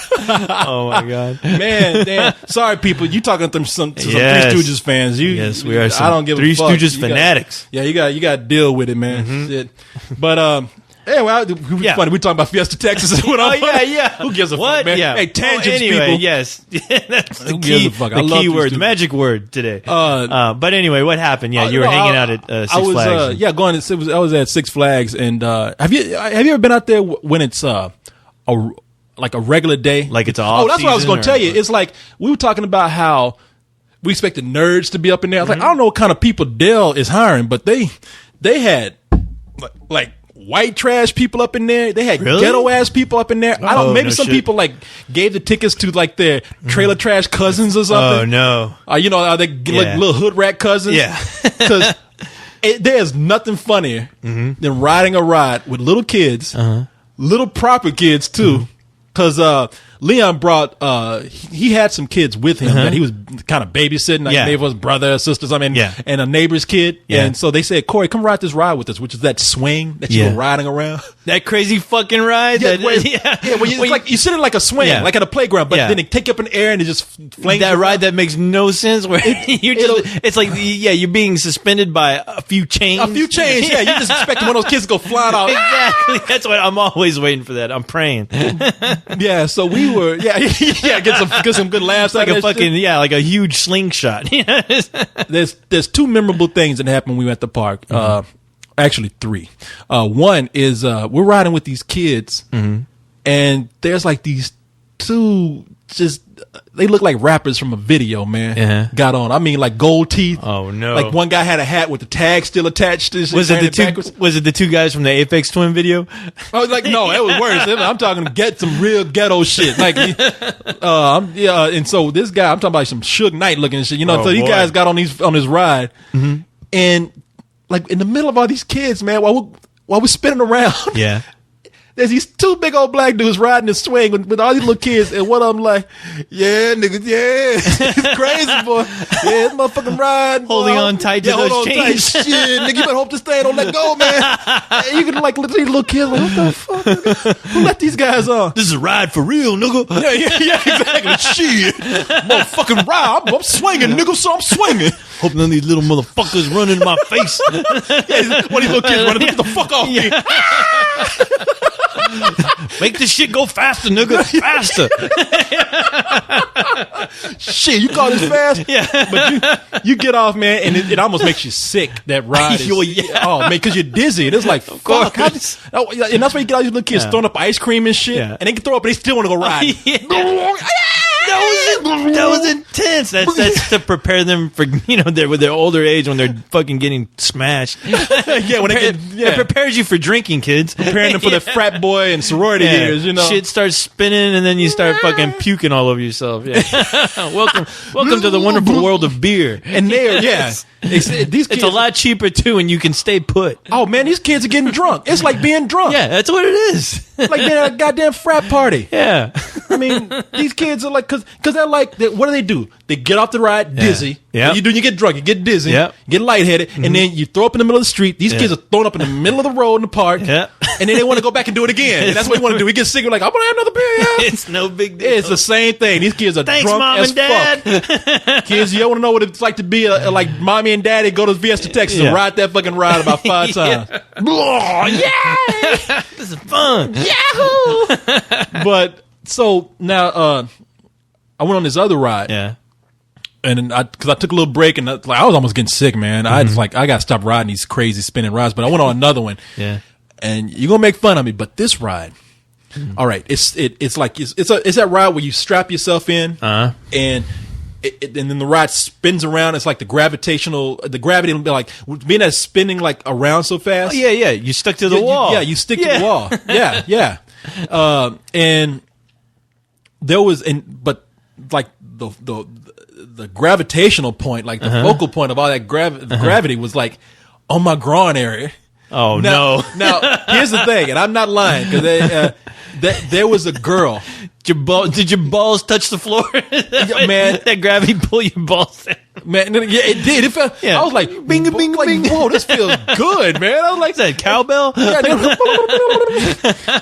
Oh my god, man, damn. Sorry, people. You talking to some Three Stooges fans? Yes, we are. Some I don't give Three a fuck. Stooges fanatics. You got to deal with it, man. Shit. But anyway, funny. We talking about Fiesta, Texas. Yeah. Who gives a what? fuck, man? Yeah. Hey, tangents, anyway, people. yes, that's the Who gives key. a fuck? The I love key these word, the dudes. magic word today. But anyway, what happened? Yeah, you were hanging out at Six Flags. Going. I was at Six Flags, and have you ever been out there when it's a regular day? Like it's off. Oh, that's what I was going to tell you. What? It's like we were talking about how we expected nerds to be up in there. I was like, I don't know what kind of people Dell is hiring, but they had like white trash people up in there. They had ghetto ass people up in there. I don't. Maybe some people like gave the tickets to like their trailer trash cousins or something. Oh no! Are they like little hood rat cousins? Yeah, because there's nothing funnier than riding a ride with little kids, little proper kids too. Because Leon brought, he had some kids with him that he was kind of babysitting, like maybe his brother or sister, something, and a neighbor's kid. Yeah. And so they said, Corey, come ride this ride with us, which is that swing that you were riding around. That crazy fucking ride? It's like you sit in like a swing, like at a playground, but then they take you up in the air and it just flames. That ride that makes no sense, where it's like, you're being suspended by a few chains. A few chains, you just expect one of those kids to go flying out. Exactly. That's what I'm always waiting for that. I'm praying. Yeah, so we were, get some good laughs. Like a fucking, like a huge slingshot. There's two memorable things that happened when we were at the park. Actually, three. One is we're riding with these kids, and there's like these two they look like rappers from a video, man. Got on. I mean, like gold teeth. Oh no! Like one guy had a hat with the tag still attached. Was it the two guys from the Aphex Twin video? I was like, no, it was worse. I'm talking get some real ghetto shit. Like, and so this guy, I'm talking about some Suge Knight looking shit. So these guys got on his ride, and like in the middle of all these kids, man, while we're spinning around, there's these two big old black dudes riding the swing with all these little kids, and one of them like, yeah, nigga, yeah, it's crazy, boy. Yeah, this motherfucking ride. Holding on tight to those chains. Shit, nigga, you better hope this thing don't let go, man. And you can like look at these little kids like, what the fuck, nigga? Who let these guys on? This is a ride for real, nigga. Yeah, exactly. Shit. Motherfucking ride. I'm swinging, nigga, so I'm swinging. Hope none of these little motherfuckers run in my face. One of these little kids running, get the fuck off me. Make this shit go faster, nigga. Faster. Shit, you call this fast? Yeah. But you get off, man, and it almost makes you sick, that ride. Oh, man, because you're dizzy. And it's like, fuck. And that's why you get all these little kids throwing up ice cream and shit. And they can throw up, but they still want to go ride. That was intense. That's to prepare them for with their older age when they're fucking getting smashed. It prepares you for drinking, kids. Preparing them for the frat boy and sorority years. Shit starts spinning and then you start fucking puking all over yourself. Yeah. welcome to the wonderful world of beer. And these kids, it's a lot cheaper too, and you can stay put. Oh man, these kids are getting drunk. It's like being drunk. Yeah, that's what it is. Like being at a goddamn frat party. Yeah. I mean, these kids are like, because they're like, what do? They get off the ride dizzy. Yeah. You get drunk, you get dizzy, you get lightheaded, and then you throw up in the middle of the street. These kids are thrown up in the middle of the road in the park, and then they want to go back and do it again. And that's what we want to do. We get sick, we're like, I'm going to have another beer, It's no big deal. It's the same thing. These kids are drunk Mom as and Dad. fuck. Kids, you want to know what it's like to be like mommy and daddy, go to Fiesta, Texas, and ride that fucking ride about 5 times. Yay! This is fun. Yahoo! But so now I went on this other ride. Yeah. And because I took a little break and I was almost getting sick, man. I was like, I got to stop riding these crazy spinning rides. But I went on another one. Yeah. And you're going to make fun of me, but this ride, all right, it's that ride where you strap yourself in and then the ride spins around. It's like the gravity will be like, being that spinning like around so fast. Oh, yeah. You stuck to the wall. You stick to the wall. Yeah. And there was, but like the gravitational point, like the focal point of all that gravity was like on my groin area. Oh, no. Now, here's the thing, and I'm not lying, because there was a girl. Did your balls touch the floor? Man. That gravity pull your balls down? Man, yeah, it did. It felt. Yeah. I was like, bing, bing, like, bing. Whoa, this feels good, man. I was like, that cowbell?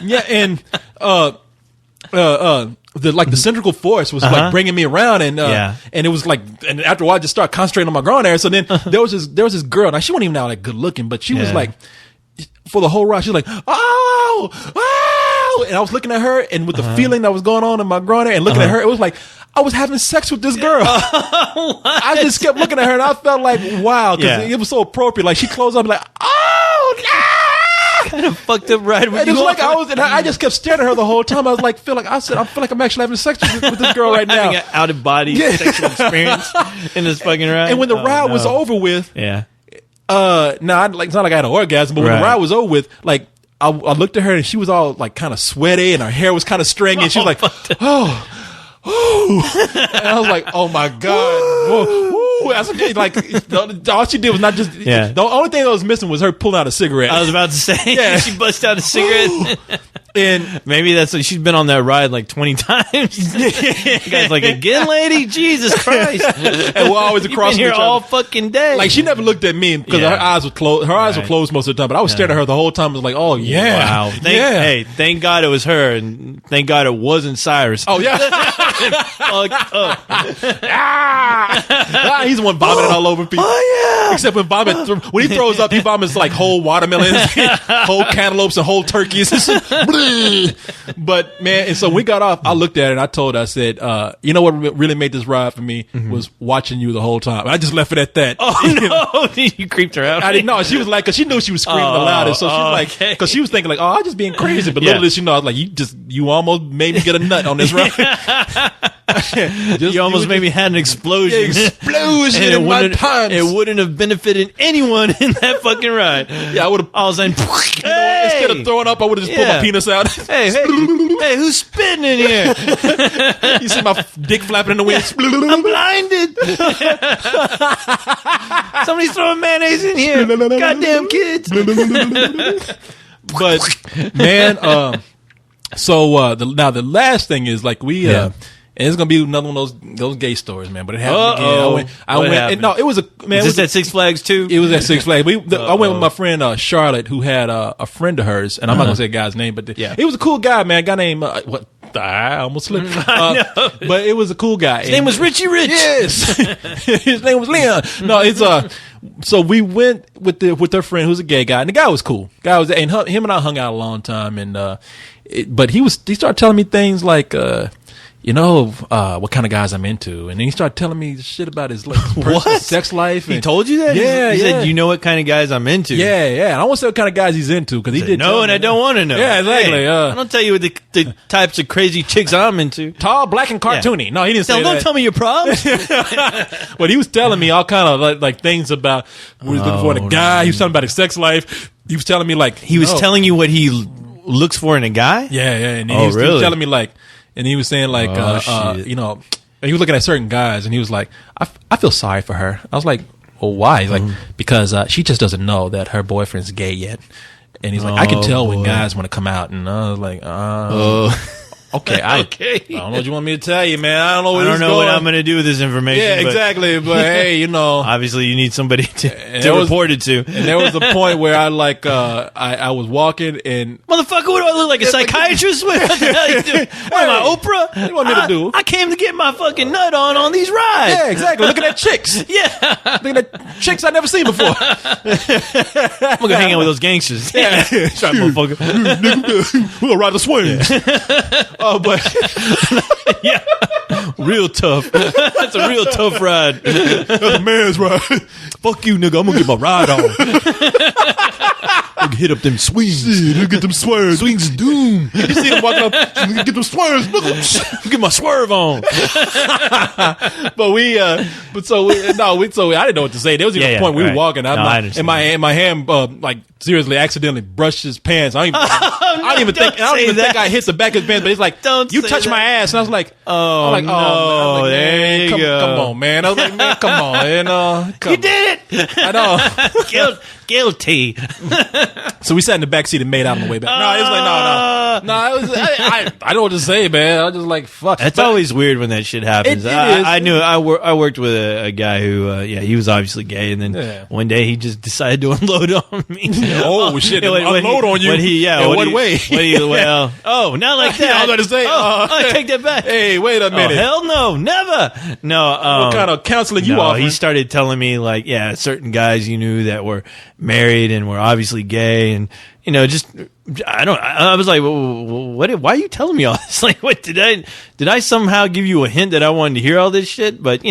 yeah, and the centrifugal force was like bringing me around, and and it was like, and after a while, I just started concentrating on my groin area. So then there was this girl. Now she wasn't even that like good looking, but she was like, for the whole ride, she was like, oh, and I was looking at her, and with the feeling that was going on in my groin area, and looking at her, it was like I was having sex with this girl. I just kept looking at her, and I felt like, wow, because it was so appropriate. Like she closed up, like, oh no. Kind of fucked up ride. And it was like I just kept staring at her the whole time. I was like, I feel like I'm actually having sex with this girl right now. Having an out of body sexual experience in this fucking ride. And when the ride was over with, it's not like I had an orgasm, but when the ride was over with, like I looked at her and she was all like kind of sweaty and her hair was kind of stringy, and she was like, oh. And I was like, oh my god. Whoa. I was like, all she did was not just the only thing that was missing was her pulling out a cigarette. I was about to say she busted out a cigarette. And maybe that's like she's been on that ride like 20 times. The guy's like, again, lady, Jesus Christ. And we're always across from each other all fucking day. Like she never looked at me because her eyes were closed. Her eyes were closed most of the time, but I was staring at her the whole time. I was like, oh yeah, wow. Hey, thank God it was her, and thank God it wasn't Cyrus. Oh yeah. He's the one vomiting all over people. Oh yeah. Except when he throws up, he vomits like whole watermelons, whole cantaloupes, and whole turkeys. But man, and so when we got off, I looked at her and I told her, I said, you know what really made this ride for me was watching you the whole time. And I just left it at that. Oh no. You creeped her out. I didn't know. She was like, because she knew she was screaming the loudest, so she was like, because she was thinking like, oh, I'm just being crazy. But little did she know, I was like, you almost made me get a nut on this ride. You almost maybe had an explosion. Explosion in my pants. It wouldn't have benefited anyone in that fucking ride. Yeah, I would have. I was like, instead of throwing up, I would have just pulled my penis out. Hey, who's spitting in here? You see my dick flapping in the wind. I'm blinded. Somebody's throwing mayonnaise in here. Goddamn kids. But man, so the last thing is like and it's gonna be another one of those gay stories, man. But it happened again. I went. And no, it was a man. Is this at Six Flags too? It was at Six Flags. I went with my friend Charlotte, who had a friend of hers, and I'm not gonna say a guy's name, but he was a cool guy, man. A guy named I almost slipped. But it was a cool guy. His name was Richie Rich. Yes, his name was Leon. No, it's So we went with their friend, who's a gay guy, and the guy was cool. And him and I hung out a long time, and but he started telling me things like. What kind of guys I'm into. And then he started telling me shit about his personal sex life. He told you that? Yeah, he said, you know what kind of guys I'm into. Yeah. And I won't say what kind of guys he's into because he did. No, and I don't want to know. Yeah, exactly. Hey, I don't tell you what the types of crazy chicks I'm into. Tall, black, and cartoony. Yeah. No, he didn't say that. Don't tell me your problems. But he was telling me all kind of like things about what he's looking for in a guy. He was telling about his sex life. He was telling me like he was telling you what he looks for in a guy. Yeah. And he was telling me like. And he was saying like, he was looking at certain guys, and he was like, I feel sorry for her. I was like, well, why? He's like, because she just doesn't know that her boyfriend's gay yet. And he's like, I can tell when guys want to come out. And I was like, okay, I don't know what you want me to tell you, man. I don't know what I'm going to do with this information. Yeah, exactly. But hey, obviously you need somebody to report it to. And there was a point where I I was walking and motherfucker, what do I look like, a psychiatrist? What the hell you doing? What am I, Oprah? What do you want me to do? I came to get my fucking nut on these rides. Yeah, exactly. Looking at chicks. Yeah, looking at chicks I've never seen before. I'm gonna hang out with those gangsters. Yeah, try, motherfucker. We're gonna ride the swings. But yeah, real tough. That's a real tough ride. That's a man's ride. Fuck you, nigga. I'm gonna get my ride on. Hit up them swings. Yeah, get them swerves. Swings of doom. You see them walking up. Get them swerves. Get my swerve on. But I didn't know what to say. There was even a point we were walking. And my hand like seriously accidentally brushed his pants. I don't even think I hit the back of his pants. But it's like, you touched my ass, and I was like, oh, there you go. Come on, man. I was like, man, come on, you did it. I know. Guilty. So we sat in the back seat and made out on the way back. No, it was like no. It was I don't know what to say, man. I was just like fuck. That's always weird when that shit happens. It is. I worked with a guy who he was obviously gay, and then one day he just decided to unload on me. Oh shit! Unload on you? In what way? Not like that. I was going to say. I take that back. Hey, wait a minute. Hell no, never. No. What kind of counseling you offering? He started telling me like, certain guys you knew that were married and were obviously gay, and just I was like, what? Why are you telling me all this? Like, what did I somehow give you a hint that I wanted to hear all this shit? But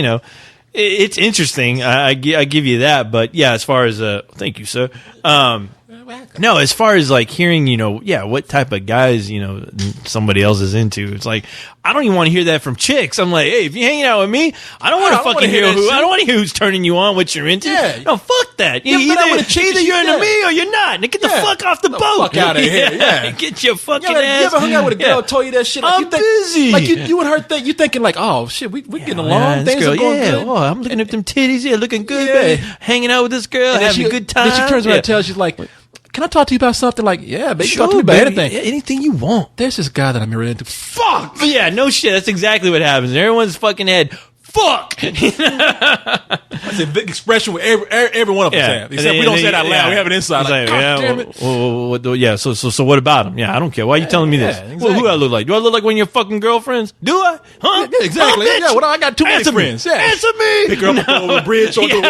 it's interesting. I give you that. But yeah, as far as thank you, sir. No, as far as like hearing, what type of guys, somebody else is into, it's like, I don't even want to hear that from chicks. I'm like, hey, if you're hanging out with me, I don't want to fucking hear I don't want to hear who's turning you on, what you're into. Yeah. No, fuck that. Either you're into me or you're not. Now get the fuck off the boat. Fuck out of here. Yeah. Get your fucking You ass. ever hung out with a girl who told you that shit? Like, I'm busy. Like you and her think, you thinking like, oh shit, we getting along. Things are going good. Oh, I'm looking at them titties. Yeah, looking good, baby. Hanging out with this girl, having a good time. Then she turns around and tells you like, can I talk to you about something? Like, yeah, baby, sure, talk to me about anything. Yeah, anything you want. There's this guy that I'm really into. Fuck! Yeah, no shit. That's exactly what happens. Everyone's fucking head. Fuck! That's a big expression with every one of us have. Except we don't say it out loud. We have it inside. Like, God damn it. So what about him? Yeah, I don't care. Why are you telling me this? Exactly. Well, who do I look like? Do I look like one of your fucking girlfriends? Do I? Huh? Yeah, exactly. Oh, I got too many friends. Yeah. Answer me! Pick her up over the bridge, throw her the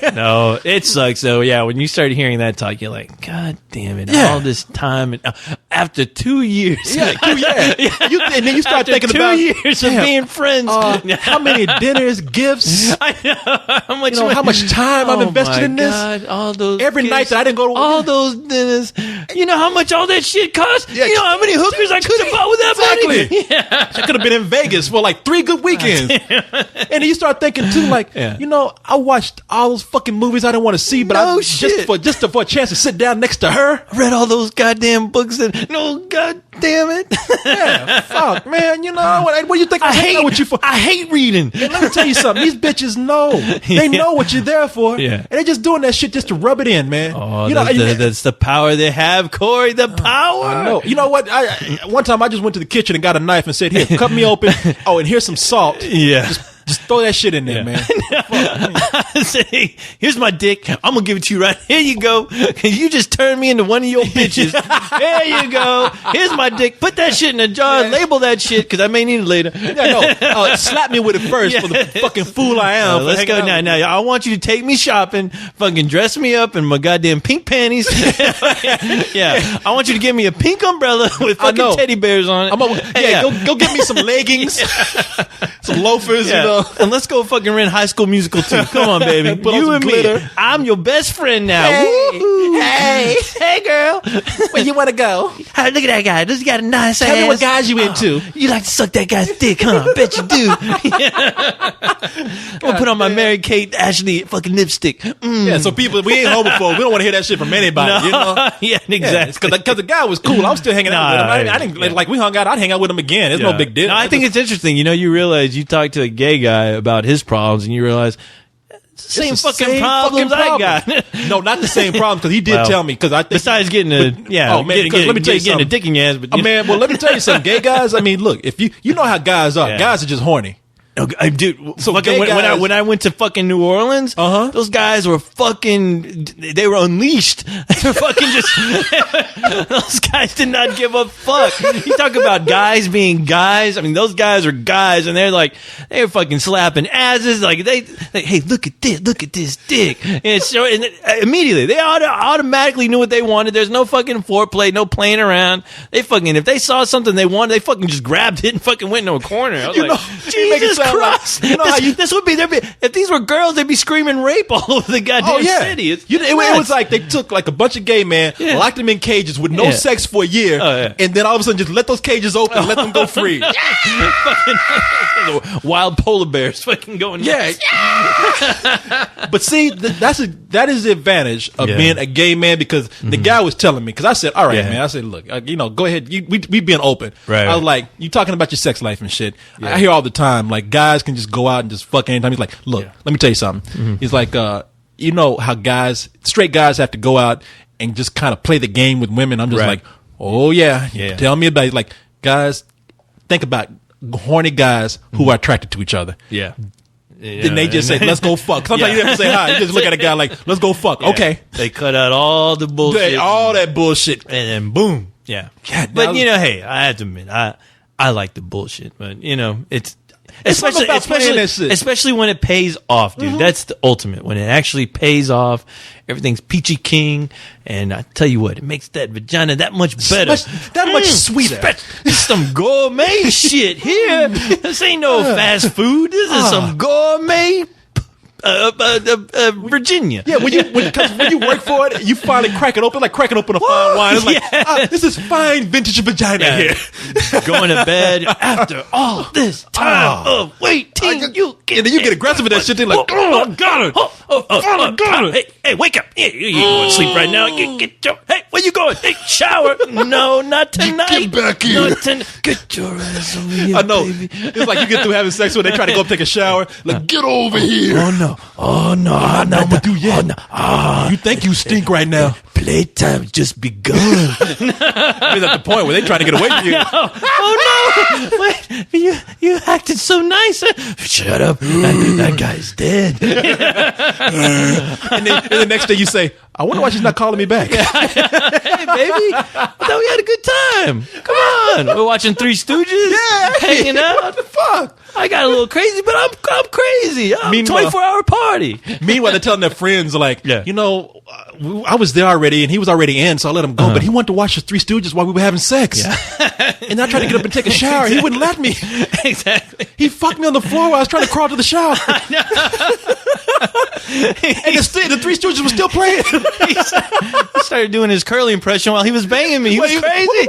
water. No, it sucks though. Yeah, when you start hearing that talk, you're like, God damn it. All this time. And, after 2 years. Yeah. And then you start thinking about 2 years of being friends. How many dinners, gifts? I know. How much time I've invested in this? God, all those every gifts, night that I didn't go to work. All those dinners. You know how much all that shit cost? Yeah, you know how many hookers I could have bought with that money? Yeah. I could have been in Vegas for like 3 good weekends. And then you start thinking too, like, I watched all those fucking movies I didn't want to see, but just for a chance to sit down next to her. I read all those goddamn books and god damn it. Yeah, fuck, man. What do you think I'm hanging out with you for? I hate reading. And let me tell you something. These bitches know. They know what you're there for. Yeah. And they're just doing that shit just to rub it in, man. Oh, that's the power they have, Corey. The power. I know. You know what? One time I just went to the kitchen and got a knife and said, here, cut me open. Oh, and here's some salt. Yeah. Just throw that shit in there, man. Say, here's my dick. I'm going to give it to you right. Here you go. You just turned me into one of your bitches. There you go. Here's my dick. Put that shit in a jar. Label that shit because I may need it later. Slap me with it first for the fucking fool I am. Let's go now. Now, I want you to take me shopping, fucking dress me up in my goddamn pink panties. Yeah. I want you to give me a pink umbrella with fucking teddy bears on it. Go get me some leggings, some loafers, And let's go fucking rent High School Musical too. Come on, baby. Put you and glitter. Me. I'm your best friend now. Hey, girl. Where you want to go? Hey, look at that guy. This got a nice ass. Tell me what guys you into. You like to suck that guy's dick, huh? Bet you do. I'm gonna put on my Mary Kate Ashley fucking lipstick. Yeah, so people, we ain't homophobes. We don't want to hear that shit from anybody. Yeah, exactly. Because the guy was cool. I was still hanging out with him. I didn't like we hung out. I'd hang out with him again. It's no big deal. No, I think it's interesting. You realize you talk to a gay guy about his problems, and you realize same fucking problems I got. No, not the same problems because he did tell me. Because I think besides getting a let me tell you getting a dick in your ass. But man, well, let me tell you something. Gay guys. I mean, look, if you know how guys are. Guys are just horny. Dude, so when I went to fucking New Orleans, those guys were they were unleashed. They were fucking just, those guys did not give a fuck. You talk about guys being guys. I mean, those guys are guys, and they're fucking slapping asses. Like hey, look at this dick. And so, immediately, they automatically knew what they wanted. There's no fucking foreplay, no playing around. If they saw something they wanted, they fucking just grabbed it and fucking went into a corner. I was like, Jesus Christ. Like, this would be if these were girls, they'd be screaming rape all over the goddamn city. It was like they took like a bunch of gay men, locked them in cages with no sex for a year, and then all of a sudden just let those cages open and let them go free. Wild polar bears fucking going nuts. But see, that is the advantage of being a gay man because the guy was telling me, because I said, all right, man, I said, look, go ahead, we being open. Right. I was like, you talking about your sex life and shit. I hear all the time, like, guys can just go out and just fuck anytime. He's like, look, let me tell you something. He's like, you know how straight guys have to go out and just kind of play the game with women. I'm just like, oh yeah. Tell me about it. Like, guys, think about horny guys who are attracted to each other. Yeah. Then they just say, let's go fuck. Sometimes you don't have to say hi. You just look at a guy like, let's go fuck. Okay. They cut out all the bullshit. All that bullshit. And then boom. Yeah. God, but, you know, hey, I have to admit, I like the bullshit. But, you know, it's especially when it pays off, dude. That's the ultimate. When it actually pays off, everything's peachy keen. And I tell you what, it makes that vagina that much better. That much sweeter. This is some gourmet shit here. This ain't no fast food. This is some gourmet Virginia. Yeah, when you work for it, you finally crack it open, like cracking open a fine wine. It's like, this is fine vintage vagina here. Going to bed after all this time of waiting. And then you get aggressive with that shit. They're like, I got it. Hey, wake up. You ain't going to sleep right now. Hey, where you going? Hey, shower. No, not tonight. Get back here. Get your ass over here, I know. baby. It's like you get through having sex when they try to go up take a shower. Like, Get over here. Oh no! I'm not with you yet. You think you stink right now. Playtime just begun. I mean, at the point where they trying to get away from you. Oh no! Wait, you acted so nice. Shut up! That guy's dead. And then the next day you say, I wonder why she's not calling me back. Hey, baby, I thought we had a good time. Come on, we're watching Three Stooges, hanging out. What the fuck? I got a little crazy, but I'm crazy. I'm a Meanwhile- 24-hour party. Meanwhile, they're telling their friends, like, Yeah. you know, I was there already and he was already in, so I let him go. But he wanted to watch the Three Stooges while we were having sex. And I tried to get up and take a shower. He wouldn't let me. Exactly. He fucked me on the floor while I was trying to crawl to the shower. And the Three Stooges were still playing. He started doing his Curly impression while he was banging me. He was crazy.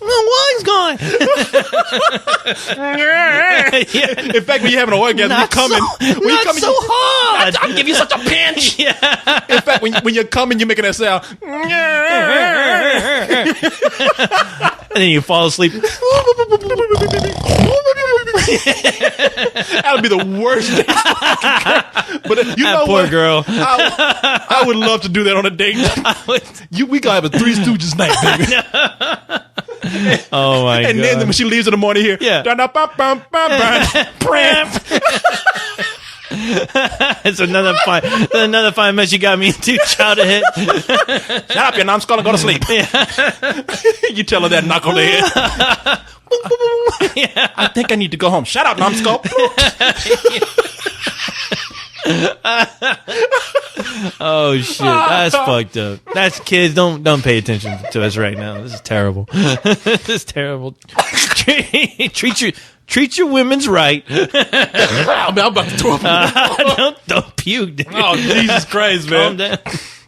Wine's gone. In fact, when you're having an orgasm, you're coming. Not so hard. I'll give you such a pinch. In fact, when you're coming, you're making that sound. And then you fall asleep. That would be the worst day. But you know Poor what? girl. I would love to do that on a date. We gotta have a Three Stooges night, baby. Oh my god! And then when she leaves in the morning here, It's another fine mess you got me into, child ahead. Shut up, your numbskull, and go to sleep. You tell her that, knock on the head. I think I need to go home. Shut up, numbskull. Oh shit, that's fucked up. That's kids. Don't pay attention to us right now. This is terrible. This is terrible. Treat your women's right. I'm about to throw up. Don't puke. Dude. Oh, Jesus Christ, man. Calm down.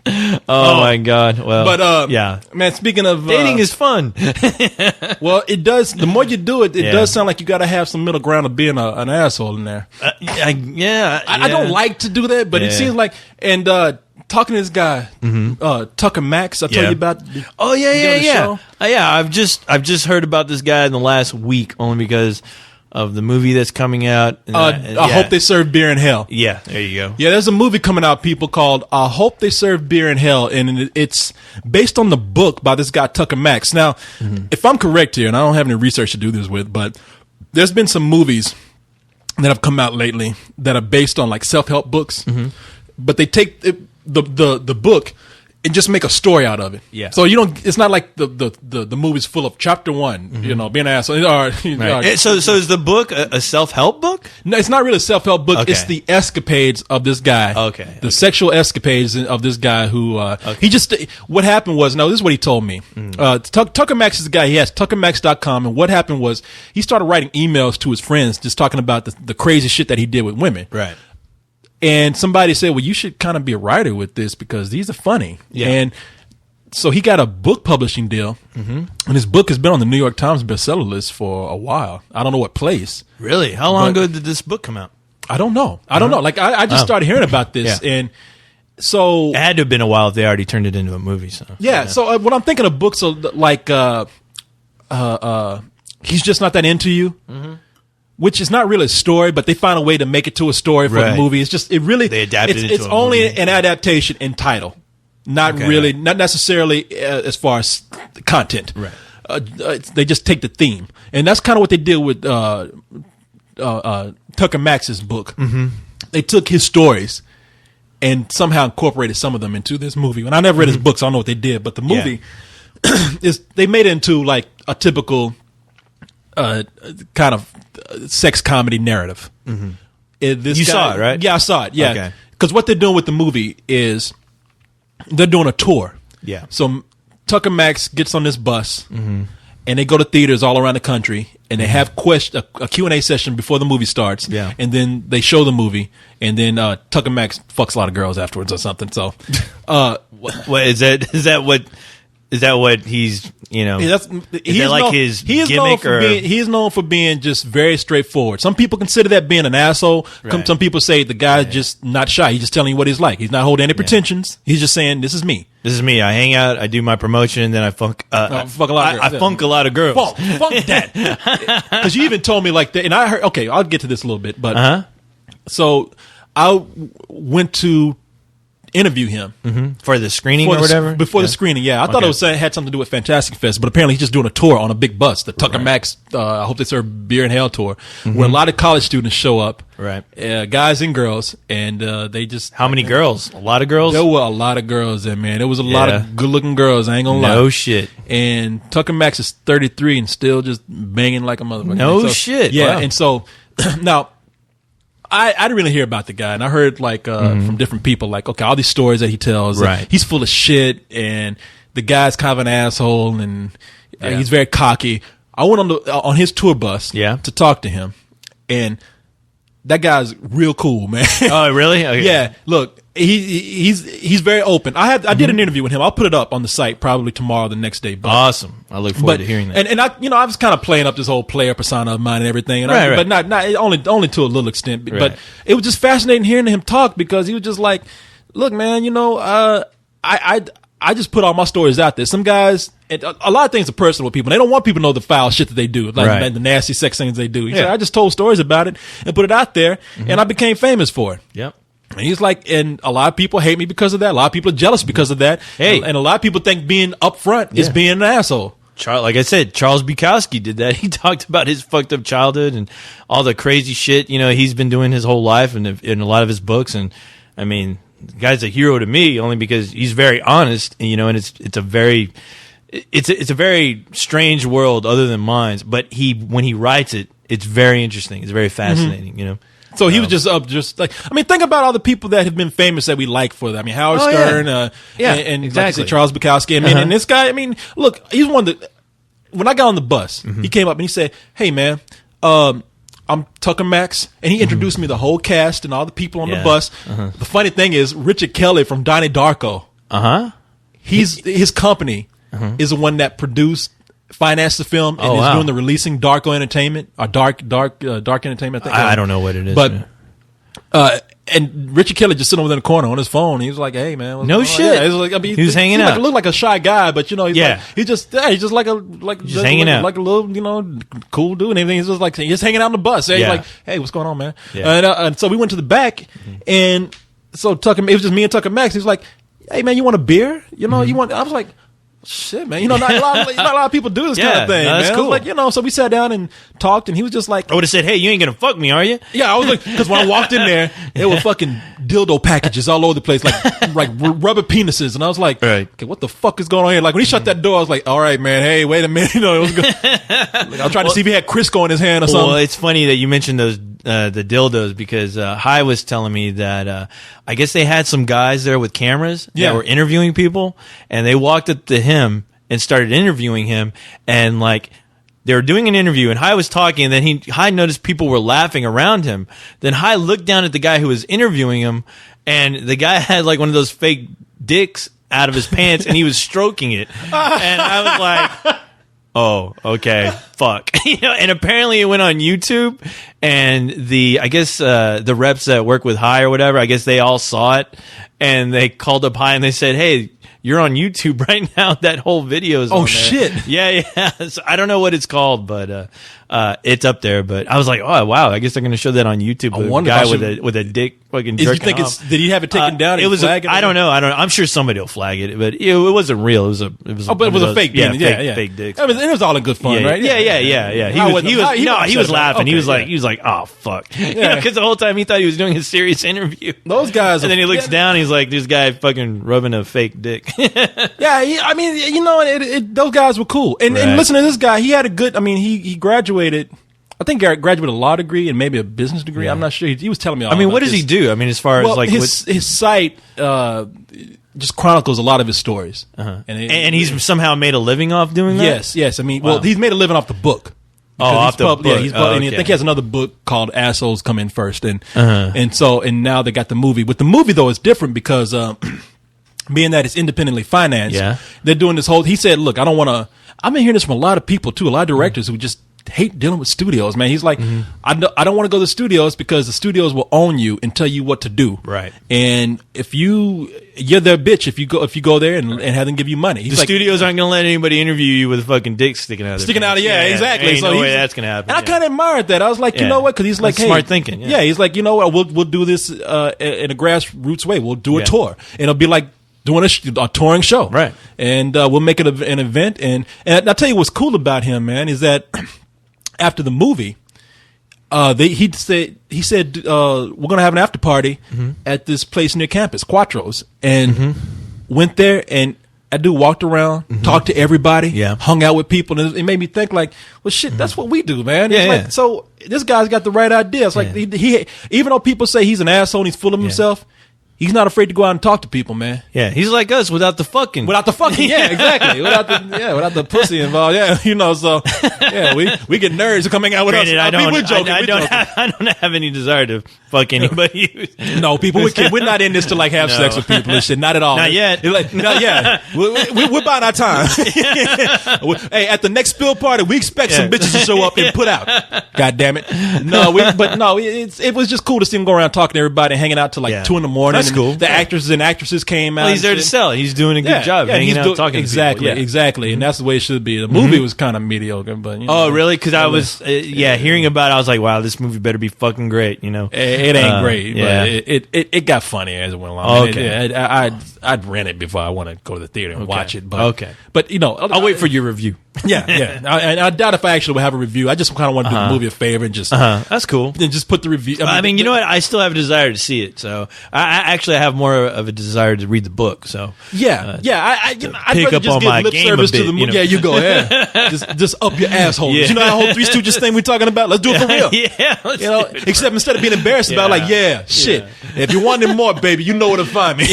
Oh my god. Well, But yeah, man. Speaking of dating is fun. well, it does. The more you do it, it does sound like you got to have some middle ground of being an asshole in there. I don't like to do that, but it seems like. And talking to this guy, Tucker Max, I told you about. Oh yeah. Show. I've just heard about this guy in the last week, only because of the movie that's coming out. I Hope They Serve Beer in Hell. Yeah, there you go. Yeah, there's a movie coming out, people, called I Hope They Serve Beer in Hell, and it's based on the book by this guy, Tucker Max. Now, if I'm correct here, and I don't have any research to do this with, but there's been some movies that have come out lately that are based on, like, self-help books, but they take the book and just make a story out of it. Yeah. So you don't. It's not like the movie's full of chapter one. You know, being an asshole. Right. So is the book a self-help book? No, it's not really a self-help book. Okay. It's the escapades of this guy. Okay. The sexual escapades of this guy who he just. What happened was, no, this is what he told me. Tucker Max is the guy. He has tuckermax.com, and what happened was he started writing emails to his friends, just talking about the crazy shit that he did with women. Right. And somebody said, well, you should kind of be a writer with this because these are funny. Yeah. And so he got a book publishing deal. And his book has been on the New York Times bestseller list for a while. I don't know what place. Really? How long ago did this book come out? I don't know. I don't know. Like, I just started hearing about this. Yeah. And so. It had to have been a while if they already turned it into a movie. So Yeah. So when I'm thinking of books like he's just not that into you. Which is not really a story, but they find a way to make it to a story for the movie. It's just they adapted it. It's only an adaptation in title, not necessarily as far as the content. Right. They just take the theme, and that's kind of what they did with Tucker Max's book. They took his stories and somehow incorporated some of them into this movie. And I never read his books, so I don't know what they did, but the movie they made it into like a typical kind of sex comedy narrative. You saw it, right? Yeah, I saw it. Yeah, because what they're doing with the movie is they're doing a tour. Yeah. So Tucker Max gets on this bus, and they go to theaters all around the country, and they have a Q&A session before the movie starts. Yeah. And then they show the movie, and then Tucker Max fucks a lot of girls afterwards or something. So, what is that? Is that what he's, you know? He's known for being just very straightforward. Some people consider that being an asshole. Right. Some people say the guy's just not shy. He's just telling you what he's like. He's not holding any pretensions. He's just saying, "This is me. This is me. I hang out. I do my promotion, then I funk. I funk a lot of girls. Funk that." Because you even told me like that, and I heard. Okay, I'll get to this a little bit, but so I went to interview him for the screening or whatever before the screening. Yeah, I thought it had something to do with Fantastic Fest, but apparently he's just doing a tour on a big bus, the Tucker Max. I hope they serve beer in hell tour, where a lot of college students show up, guys and girls, and they just how many girls? A lot of girls. There were a lot of girls there, man. There was a lot of good looking girls. I ain't gonna lie. No shit. And Tucker Max is 33 and still just banging like a motherfucker. No shit. Yeah, wow. and so now. I didn't really hear about the guy, and I heard like from different people, like, okay, all these stories that he tells, he's full of shit, and the guy's kind of an asshole, and he's very cocky. I went on his tour bus to talk to him, and that guy's real cool, man. Oh, really? Okay. Yeah. Look, he's very open. I did an interview with him. I'll put it up on the site probably tomorrow, or the next day. But, awesome. I look forward to hearing that. And I was kind of playing up this whole player persona of mine and everything, but not only to a little extent. But it was just fascinating hearing him talk, because he was just like, "Look, man, I just put all my stories out there. Some guys, a lot of things are personal with people. They don't want people to know the foul shit that they do, like the nasty sex things they do. He said, I just told stories about it and put it out there, and I became famous for it." Yep. And he's like, and a lot of people hate me because of that. A lot of people are jealous because of that. Hey. And a lot of people think being upfront is being an asshole. Like I said, Charles Bukowski did that. He talked about his fucked up childhood and all the crazy shit, he's been doing his whole life and in a lot of his books. And I mean, the guy's a hero to me only because he's very honest, and and it's a very strange world other than mine. But when he writes it, it's very interesting. It's very fascinating, So he was just like, I mean, think about all the people that have been famous that we like for that. I mean, Howard Stern, and exactly. Like I said, Charles Bukowski. I mean, and this guy, I mean, look, he's one that, when I got on the bus, he came up and he said, "Hey, man, I'm Tucker Max," and he introduced me to the whole cast and all the people on the bus. The funny thing is, Richard Kelly from Donnie Darko, his company is the one that financed the film and is doing the releasing Darko Entertainment or Dark Entertainment. I think. I don't know what it is, but and Richard Kelly just sitting over there in the corner on his phone. He was like, "Hey, man, no shit." Yeah, like, I mean, he was hanging out. He looked like a shy guy, but he's just hanging out, like a little cool dude and everything. He's just like just hanging out on the bus. He's like, "Hey, what's going on, man?" And so we went to the back, and so it was just me and Tucker Max. He was like, "Hey, man, you want a beer? You want?" I was like, "Shit, man, not a lot of people do this kind of thing." No, that's man. cool. Like, so we sat down and talked, and he was just like, I would have said, "Hey, you ain't gonna fuck me, are you?" Yeah, I was like, because when I walked in there were fucking dildo packages all over the place, like rubber penises, and I was like, "Okay, what the fuck is going on here?" Like when he shut that door, I was like, "All right, man, hey, wait a minute," it was good. Like, I was trying to see if he had Crisco in his hand or something. Well, it's funny that you mentioned those the dildos, because Hai was telling me that I guess they had some guys there with cameras that were interviewing people, and they walked up to him and started interviewing him, and like they were doing an interview, and Hai was talking, and then Hai noticed people were laughing around him. Then Hai looked down at the guy who was interviewing him, and the guy had like one of those fake dicks out of his pants, and he was stroking it, and I was like, "Oh, okay, fuck." And apparently it went on YouTube, and I guess the reps that work with Hai or whatever, I guess they all saw it, and they called up Hai and they said, "Hey, you're on YouTube right now. That whole video is. Oh, on there. shit. Yeah. So I don't know what it's called, but it's up there. But I was like, oh wow, I guess they're going to show that on YouTube. A guy with a dick fucking jerking off. Did he have it taken down? It was. I don't know. I'm sure somebody will flag it, but it wasn't real. It was a fake. Fake dick. I mean, it was all in good fun, right? Yeah. He was laughing. Okay, he was like, oh fuck, because the whole time he thought he was doing a serious interview. Those guys, and then he looks down. He's like, this guy fucking rubbing a fake dick. I mean, those guys were cool. And listen to this guy. He had a good. I mean, he graduated. I think he graduated a law degree and maybe a business degree. I'm not sure. He was telling me all about what does he do? I mean, as far as like his site just chronicles a lot of his stories. And he's somehow made a living off doing that? Yes. I mean, he's made a living off the book. Off the book. Yeah, I think he has another book called Assholes Come In First. And now they got the movie. With the movie, though, it's different because being that it's independently financed, they're doing this whole... He said, look, I've been hearing this from a lot of people, too, a lot of directors who just hate dealing with studios, man. He's like, I don't want to go to the studios because the studios will own you and tell you what to do. Right. And if you're their bitch if you go there and have them give you money. The studios aren't going to let anybody interview you with a fucking dick sticking out of their exactly. Ain't no way that's going to happen. And I kind of admired that. I was like, you know what? Because he's like, that's smart thinking. Yeah, he's like, you know what? We'll do this in a grassroots way. We'll do a tour. And it'll be like doing a touring show. Right. And we'll make it an event. And I'll tell you what's cool about him, man, is that after the movie, he said we're gonna have an after party at this place near campus, Quattro's, and went there, and that dude walked around, talked to everybody, hung out with people, and it made me think like, well, shit, that's what we do, man. Like, so this guy's got the right idea. It's like he even though people say he's an asshole and he's full of himself, he's not afraid to go out and talk to people, man. Yeah, he's like us without the fucking. Yeah, exactly. without the pussy involved. Yeah, so we get nerds coming out with us. I don't have any desire to fuck anybody. No, people, we're not in this to like have sex with people and shit. Not at all. Not yet. Not yet. We're buying our time. Hey, at the next spill party, we expect some bitches to show up and put out. God damn it. It was just cool to see him go around talking to everybody, hanging out till like 2 a.m. That's cool. The actresses and actresses came out. Well, he's there to sell it. He's doing a good job hanging out, talking to people. Exactly. And that's the way it should be. The movie was kind of mediocre, but really? Because I was hearing about it, I was like, wow, this movie better be fucking great. It ain't great, but it got funnier as it went along. Okay. I'd rent it before I want to go to the theater and watch it. But I'll wait for your review. I doubt if I actually will have a review. I just kind of want to do the movie a favor and just that's cool. And just put the review. I mean, you know what? I still have a desire to see it. So I actually have more of a desire to read the book. So I'd pick rather up just on give my lip game service a bit. to the movie. Yeah, you go. Yeah, just up your asshole. Yeah. You know that whole Three Stooges thing we're talking about? Let's do it for real. Except instead of being embarrassed about it, like, shit. If you want more, baby, you know where to find me.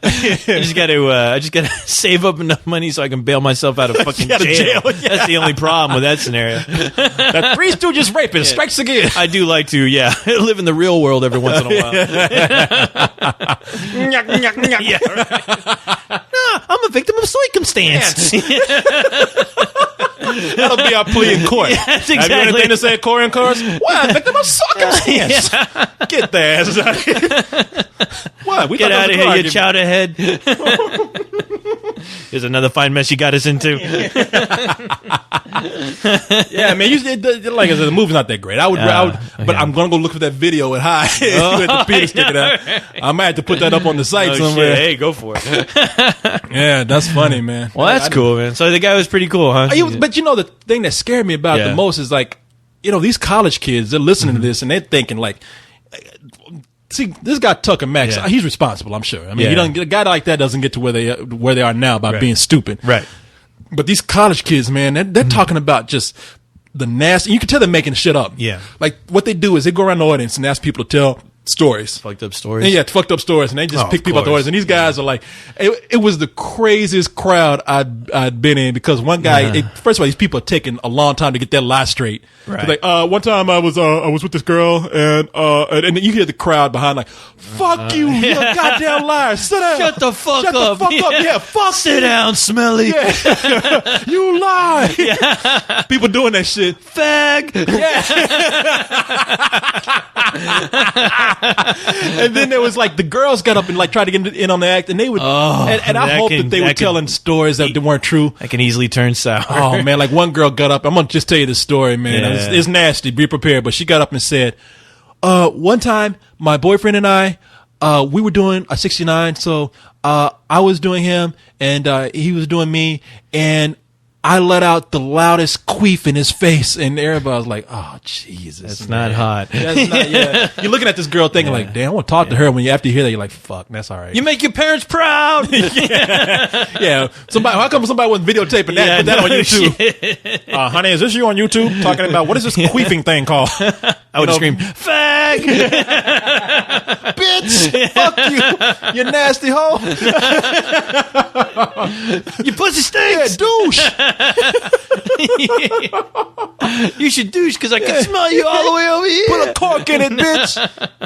I just got to save up enough money so I can bail myself out of fucking jail. That's the only problem with that scenario. That Three Stooges rapist strikes again. I do like to, live in the real world every once in a while. I'm a victim of circumstance. That'll be our plea in court. That's exactly. Have you anything to say at court in court? Well, I'm a victim of circumstance. Get their asses out of here. What? Get out of here, you chowder head. Here's another fine mess you got us into. Yeah, man. Like I said, the movie's not that great. But I'm gonna go look for that video at High with the penis sticking out. I might have to put that up on the site somewhere. Shit. Hey, go for it. Yeah, that's funny, man. Well, that's cool, man. So the guy was pretty cool, huh? But the thing that scared me about the most is like, these college kids, they're listening to this and they're thinking like, see, this guy Tucker Max, he's responsible, I'm sure. I mean, a guy like that doesn't get to where they are now by being stupid. Right. But these college kids, man, they're talking about just the nasty. You can tell they're making shit up. Yeah. Like what they do is they go around the audience and ask people to tell stories. Fucked up stories. Yeah, fucked up stories. And they just pick people out the audience. And these guys are like, it was the craziest crowd I'd been in because one guy, first of all, these people are taking a long time to get their lie straight. Right. Like, one time I was with this girl and then you hear the crowd behind like, fuck you, you're a goddamn liar. Sit down. Shut the fuck up. Shut the fuck up. Yeah, fuck Sit down, smelly. Yeah. You lie. Yeah. People doing that shit. Fag. Yeah. And then there was like the girls got up and like tried to get in on the act, and they would. And I hope that they were telling stories that weren't true. That can easily turn sour. Oh man, like one girl got up. I'm gonna just tell you this story, man. Yeah. It's nasty. Be prepared. But she got up and said, one time my boyfriend and I, we were doing a 69. So I was doing him, and he was doing me, and I let out the loudest queef in his face, and everybody was like, "Oh, Jesus, that's not hot." That's not, yeah. You're looking at this girl thinking like, "Damn, I want to talk to her." When after you hear that, you're like, "Fuck, that's all right." You make your parents proud. Yeah. Somebody, how come somebody wasn't videotaping that? Put that on YouTube. Honey, is this you on YouTube talking about what is this queefing thing called? I would scream, "Fag, bitch! Fuck you, you nasty hoe! You pussy stinks, douche." You should douche because I can smell you all the way over here. Put a cork in it, bitch.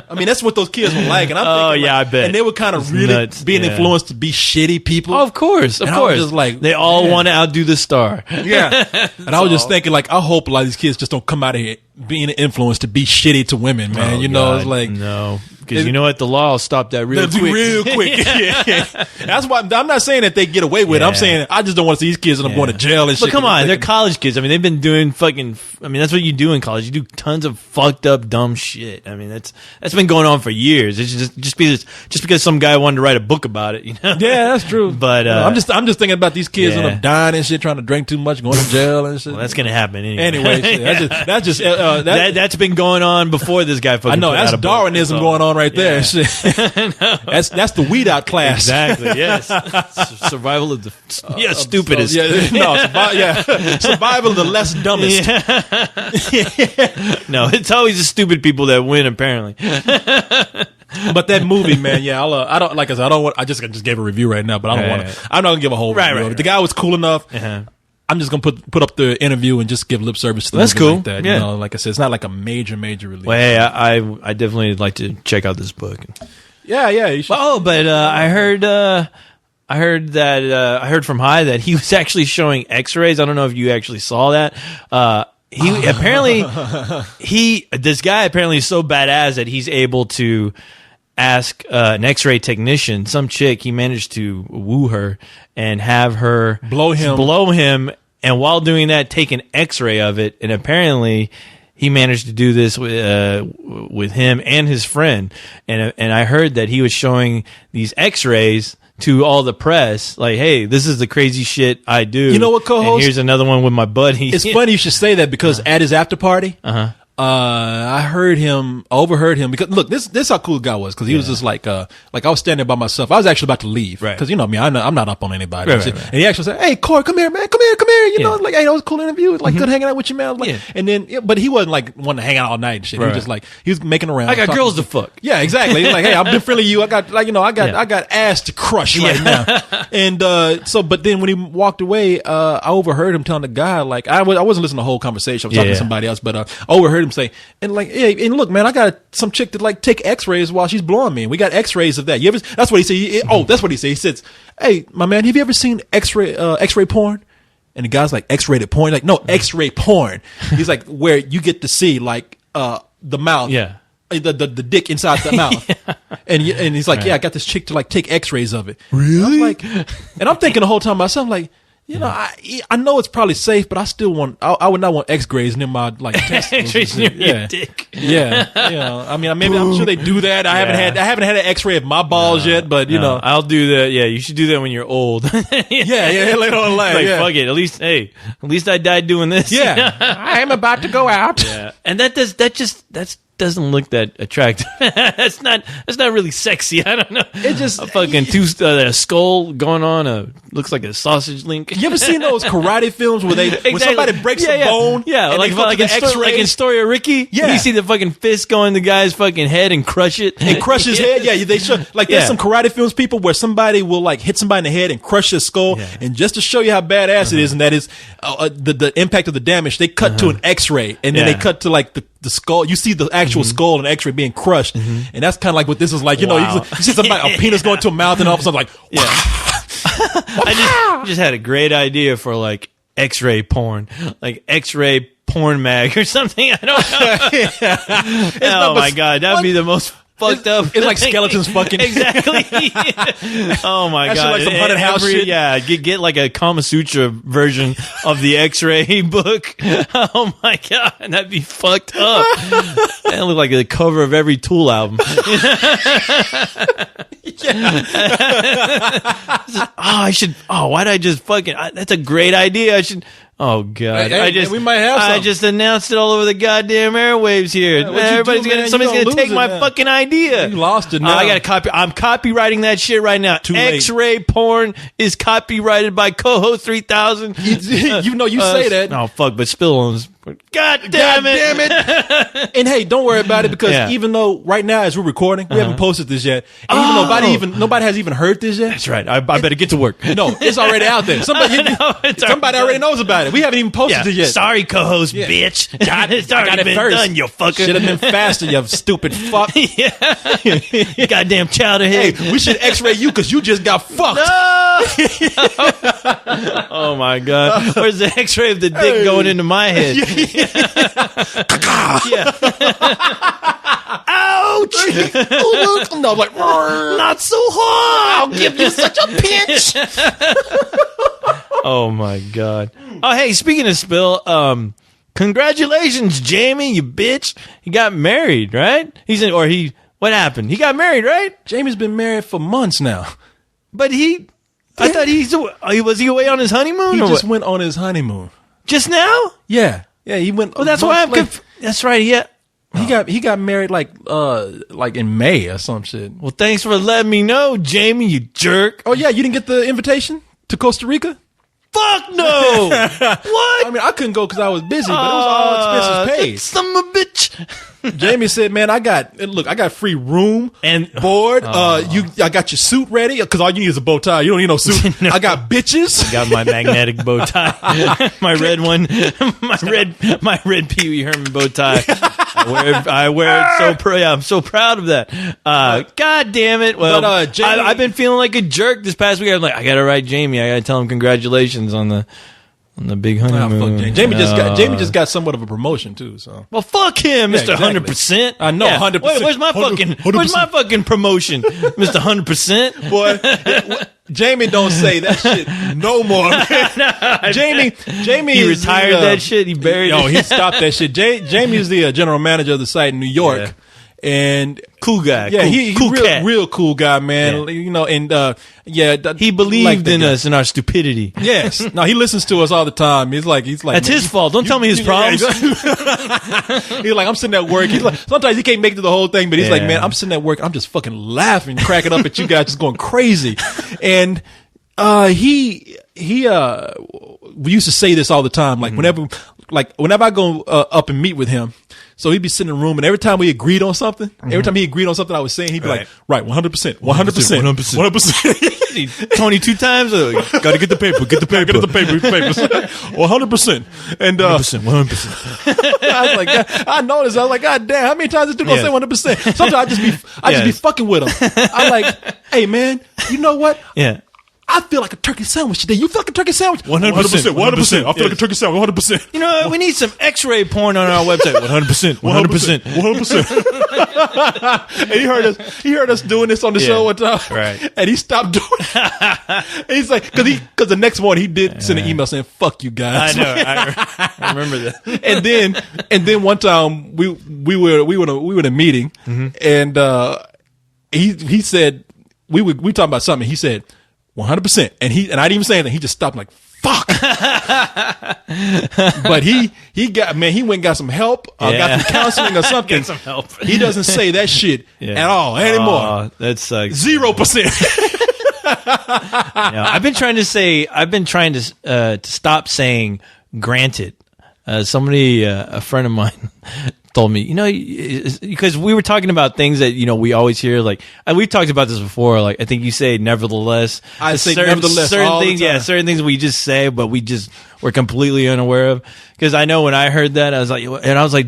I mean, that's what those kids were like. And I'm thinking, I bet. And they were kind of really nuts. being influenced to be shitty people. Oh, of course, of and course. I was just like, they all want to outdo the star. Yeah. And I was just thinking, like, I hope a lot of these kids just don't come out of here being influenced to be shitty to women, man. Oh, you know, God, it's like no. Because you know what? The law will stop that real quick. Real quick. Yeah. That's why I'm not saying that they get away with it. I'm saying I just don't want to see these kids and I'm going to jail and shit. But come on, they're college kids. I mean, they've been doing fucking. I mean, that's what you do in college. You do tons of fucked up, dumb shit. I mean, that's been going on for years. It's just because some guy wanted to write a book about it. You know? Yeah, that's true. But I'm just thinking about these kids end up dying and shit, trying to drink too much, going to jail and shit. Well, that's gonna happen anyway. Anyway, shit, that's been going on before this guy fucking. I know that's Darwinism going on right there. Shit. That's the weed out class. Exactly. Yes. Survival of the stupidest. Survival of the less dumbest. No, it's always the stupid people that win. Apparently. But that movie, man, I don't like I said, I don't want. I just gave a review right now, but I don't want to. I'm not gonna give a whole review. Right. The guy was cool enough. I'm just gonna put up the interview and just give lip service to the That's cool. like that. Yeah. You know, like I said, it's not like a major release. Well, hey, I definitely like to check out this book. Yeah, you should. But I heard from High that he was actually showing X-rays. I don't know if you actually saw that. He apparently this guy apparently is so badass that he's able to ask an X-ray technician, some chick, he managed to woo her and have her blow him, and while doing that, take an X-ray of it. And apparently, he managed to do this with him and his friend. And I heard that he was showing these X-rays to all the press, like, hey, this is the crazy shit I do. You know what, co-host? And here's another one with my buddy. It's funny you should say that because at his after party, I overheard him because look, this how cool the guy was because he was just like I was standing by myself. I was actually about to leave because you know me, I'm not up on anybody. Right. And he actually said, "Hey, Corey, come here, man, come here." You know, like, hey, that was a cool interview. Like, good hanging out with you, man. Like, and then, but he wasn't like wanting to hang out all night and shit. He was just like he was making around. I got girls to fuck. Yeah, exactly. He's like, hey, I've been friendly you. I got I got ass to crush right now. And but then when he walked away, I overheard him telling the guy like I wasn't listening to the whole conversation. I was talking to somebody else, but I overheard him say and like. Hey, and look, man, I got some chick that like take X-rays while she's blowing me. And we got X-rays of that. That's what he said. That's what he said. He says, "Hey, my man, have you ever seen X-ray porn?" And the guy's like, "X-rated porn?" Like, no, X-ray porn. He's like, where you get to see like the mouth, the dick inside the mouth. And he's like, I got this chick to like take X-rays of it. Really? And I'm thinking the whole time myself, like. You know, I know it's probably safe, but I still want. I would not want X-rays near my like testicles. X-rays near your dick. Yeah. You know, I mean, maybe I'm sure they do that. I haven't had an X-ray of my balls yet, but you know, I'll do that. Yeah, you should do that when you're old. yeah, later on in life. Like, fuck it. At least I died doing this. Yeah, I am about to go out. Yeah, and that doesn't look that attractive. That's not really sexy. I don't know. It just a fucking a skull going on. Looks like a sausage link. You ever seen those karate films where when somebody breaks a bone? Yeah, like in Story of Ricky. Yeah, you see the fucking fist go in the guy's fucking head and crush it and crush his head. Yeah, they show like there's some karate films people where somebody will like hit somebody in the head and crush his skull, and just to show you how badass it is, and that is the impact of the damage. They cut to an X-ray, and then they cut to like the skull. You see the actual skull and X-ray being crushed, and that's kind of like what this is like. You know, you see somebody a penis going to a mouth, and all of a sudden like, I just had a great idea for like X-ray porn, like X-ray porn mag or something. I don't know. Oh my god, that'd be the most fucked up. It's like skeletons fucking. Exactly. Oh my That shit god! like some haunted house shit. Yeah, get like a Kama Sutra version of the X-ray book. Oh my god, that'd be fucked up. That look like the cover of every Tool album. I should. Oh, why'd I just fucking? That's a great idea. I should. Oh god! Hey, we might have some. I just announced it all over the goddamn airwaves here. Somebody's gonna take my fucking idea. You lost it now. I got to copy. I'm copywriting that shit right now. Too late. X-ray porn is copyrighted by Coho 3000. You know you say that. Oh fuck! But Spillcom. God damn it! And hey, don't worry about it because even though right now as we're recording, we haven't posted this yet, and even nobody has even heard this yet. That's right. I better get to work. No, it's already out there. Somebody already knows about it. We haven't even posted it yet. Sorry, co-host, bitch. It's already been first. done, you fucker. Should have been faster, you stupid fuck. Yeah. Goddamn chowderhead. Hey, we should X-ray you because you just got fucked. No! Oh my god. Where's the X-ray of the dick going into my head? Yeah. Ouch! No, I'm like, Not so hard. I'll give you such a pinch. Oh my god. Oh hey, speaking of Spill, congratulations, Jamie, you bitch. He got married, right? What happened? He got married, right? Jamie's been married for months now. But I thought was he away on his honeymoon? He or just what? went on his honeymoon. Just now? Yeah, he went. Well, that's why I'm that's right. Yeah. He got married like in May or some shit. Well, thanks for letting me know, Jamie, you jerk. Oh yeah, you didn't get the invitation to Costa Rica? Fuck no! What? I mean, I couldn't go because I was busy, but it was all expenses paid. Son of a bitch. Jamie said, "Man, I got free room and board. I got your suit ready because all you need is a bow tie. You don't need no suit. No. I got bitches. I got my magnetic bow tie, my red one, my red Pee Wee Herman bow tie. I wear it so proud. Yeah, I'm so proud of that. God damn it! Well, but, Jamie, I've been feeling like a jerk this past week. I'm like, I gotta write Jamie. I gotta tell him congratulations on the big honeymoon. Jamie just got somewhat of a promotion too. So well, fuck him, Mr. 100%. I know 100%. Where's my fucking promotion, Mr. 100%? Boy, Jamie don't say that shit no more. Jamie, he retired that shit. He buried. No, he stopped that shit. Jamie is the general manager of the site in New York. Yeah. And cool guy, yeah, he's cool real cool guy, man. Yeah. You know, and he believed in us and our stupidity. Yes, no, he listens to us all the time. He's like, that's his fault. Don't tell me his problems. He's like, I'm sitting at work. He's like, sometimes he can't make it to the whole thing, but he's like, man, I'm sitting at work. I'm just fucking laughing, cracking up at you guys, just going crazy. And we used to say this all the time, like whenever I go up and meet with him. So he'd be sitting in the room, and every time we agreed on something, every time he agreed on something I was saying, he'd be like, right, 100%, 100%. Tony 2 times, gotta get the paper, get the papers, 100%. And, 100%. I was like, I noticed, I was like, God damn, how many times is this dude gonna say 100%? Sometimes I just be fucking with him. I'm like, hey man, you know what? Yeah. I feel like a turkey sandwich today. You feel like a turkey sandwich? 100%. I feel like a turkey sandwich. 100%. You know, we need some X-ray porn on our website. 100%. 100%. And he heard us doing this on the show one time. Right. And he stopped doing it. And he's like, because the next one he did send an email saying, "Fuck you guys." I know. I remember that. And then one time we were in a meeting, and he said we talking about something. He said 100%, and I didn't even say anything. He just stopped like, fuck. But he went and got some help, got some counseling or something. Get some help. He doesn't say that shit at all anymore. That sucks. 0%. I've been trying to stop saying granted. Somebody, a friend of mine told me, because we were talking about things that, we always hear, like, and we've talked about this before, like, I think you say nevertheless. I say nevertheless certain all things, the time. yeah, certain things we just say, but we're completely unaware of. Because I know when I heard that, I was like,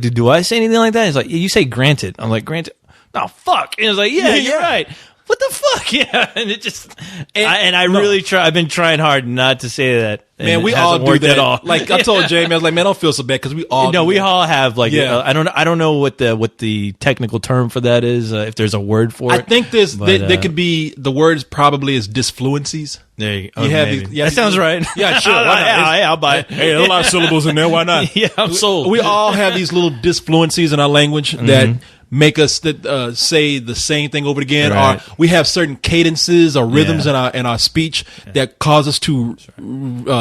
do I say anything like that? He's like, you say granted. I'm like, granted? Oh, fuck. And I was like, yeah, you're right. What the fuck? Yeah. And it just, I've been trying hard not to say that Man, we all do that. Like I told Jamie, I was like, man, I don't feel so bad because we all. No, we all have like. Yeah. I don't know what the technical term for that is. If there's a word for it. I think there could be the words probably is disfluencies. There you go. That sounds right. Yeah, sure. Why not? I'll buy it. Hey, there's a lot of syllables in there. Why not? Yeah, I'm sold. We all have these little disfluencies in our language that make us say the same thing over again, or we have certain cadences or rhythms in our speech that cause us to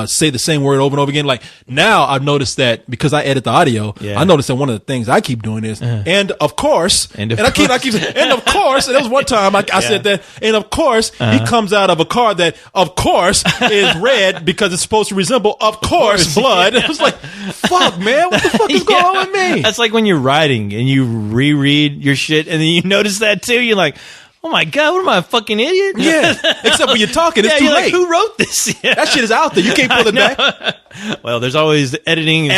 say the same word over and over again. Like now, I've noticed that because I edit the audio, I noticed that one of the things I keep doing is, and of course, and I keep saying, and of course, and there was one time I said that, and of course, he comes out of a car that, of course, is red because it's supposed to resemble, of course, blood. I was like, fuck, man, what the fuck is going on with me? That's like when you're writing and you reread your shit and then you notice that too. You're like, oh my God, what am I, a fucking idiot? Yeah. Except when you're talking, it's too late. Like, who wrote this? Yeah. That shit is out there. You can't pull it back. Well, there's always the editing.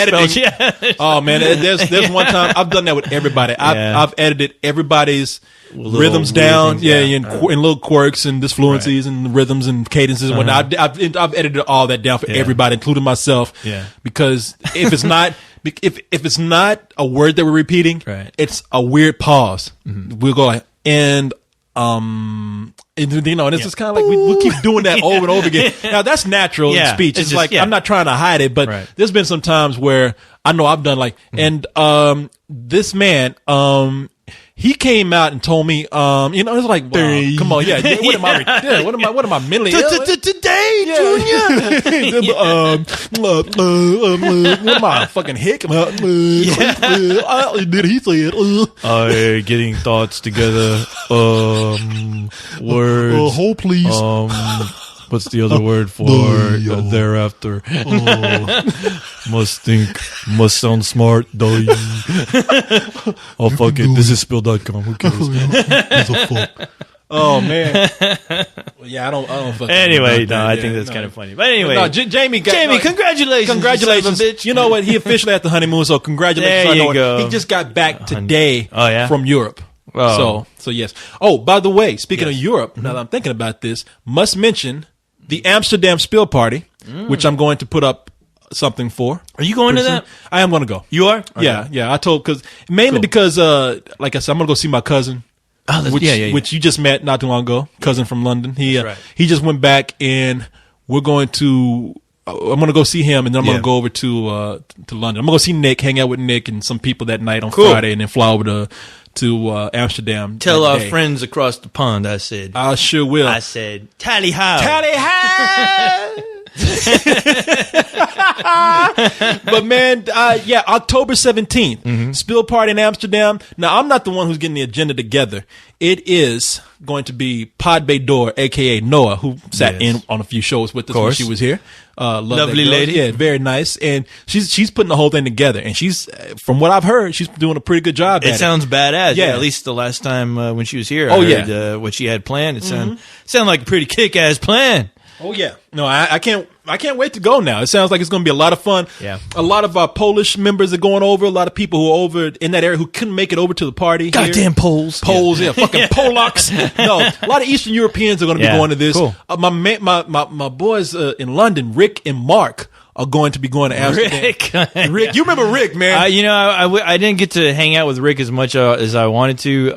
Oh man, there's one time I've done that with everybody. I've edited everybody's rhythms down, and little quirks and disfluencies and rhythms and cadences and whatnot. I've edited all that down for everybody, including myself. Yeah, because if it's not. If it's not a word that we're repeating, it's a weird pause. We'll go like, and it's just kind of like we'll keep doing that over and over again. Now that's natural in speech. It's just, like I'm not trying to hide it, but there's been some times where I know I've done like, and this man, he came out and told me, it's like, wow, come on, what am I mentally ill? Today, Junior. What am I, fucking hick? Did he say it? Getting thoughts together. Words. Hold please. What's the other word for thereafter? Must sound smart. Oh, fuck it. This is Spill.com. Who cares? Oh, man. Yeah, I don't fucking Anyway, no, I think that's kind of funny. But anyway. No, Jamie, congratulations. Congratulations. Bitch. You know what? He officially at the honeymoon, so congratulations. There you go. He just got back today from Europe. Oh. So yes. Oh, by the way, speaking of Europe, now that I'm thinking about this, must mention the Amsterdam Spill Party, which I'm going to put up something for. Are you going to that? I am going to go. You are? Okay. Yeah. I told because like I said, I'm going to go see my cousin. Which you just met not too long ago, cousin from London. He just went back, and we're going to. I'm going to go see him, and then I'm going to go over to London. I'm going to go see Nick, hang out with Nick and some people that night on Friday, and then fly over to Amsterdam. Tell our friends across the pond, I said. I sure will. I said, tally ho. Tally ho! But man, October 17th, Spill Party in Amsterdam. Now, I'm not the one who's getting the agenda together. It is going to be Pod Bay Door, a.k.a. Noah, who sat in on a few shows with us when she was here. Lovely lady. Yeah, very nice. And she's putting the whole thing together. And she's, from what I've heard, she's doing a pretty good job at it. It sounds badass. Yeah. At least the last time when she was here, I heard what she had planned. It sounded like a pretty kick-ass plan. Oh yeah, no, I can't wait to go now. It sounds like it's going to be a lot of fun. Yeah, a lot of our Polish members are going over. A lot of people who are over in that area who couldn't make it over to the party. Goddamn Poles, fucking Polacks. No, a lot of Eastern Europeans are going to be going to this. Cool. My boys in London, Rick and Mark, are going to be going to Amsterdam. Rick, you remember Rick, man? I didn't get to hang out with Rick as much as I wanted to,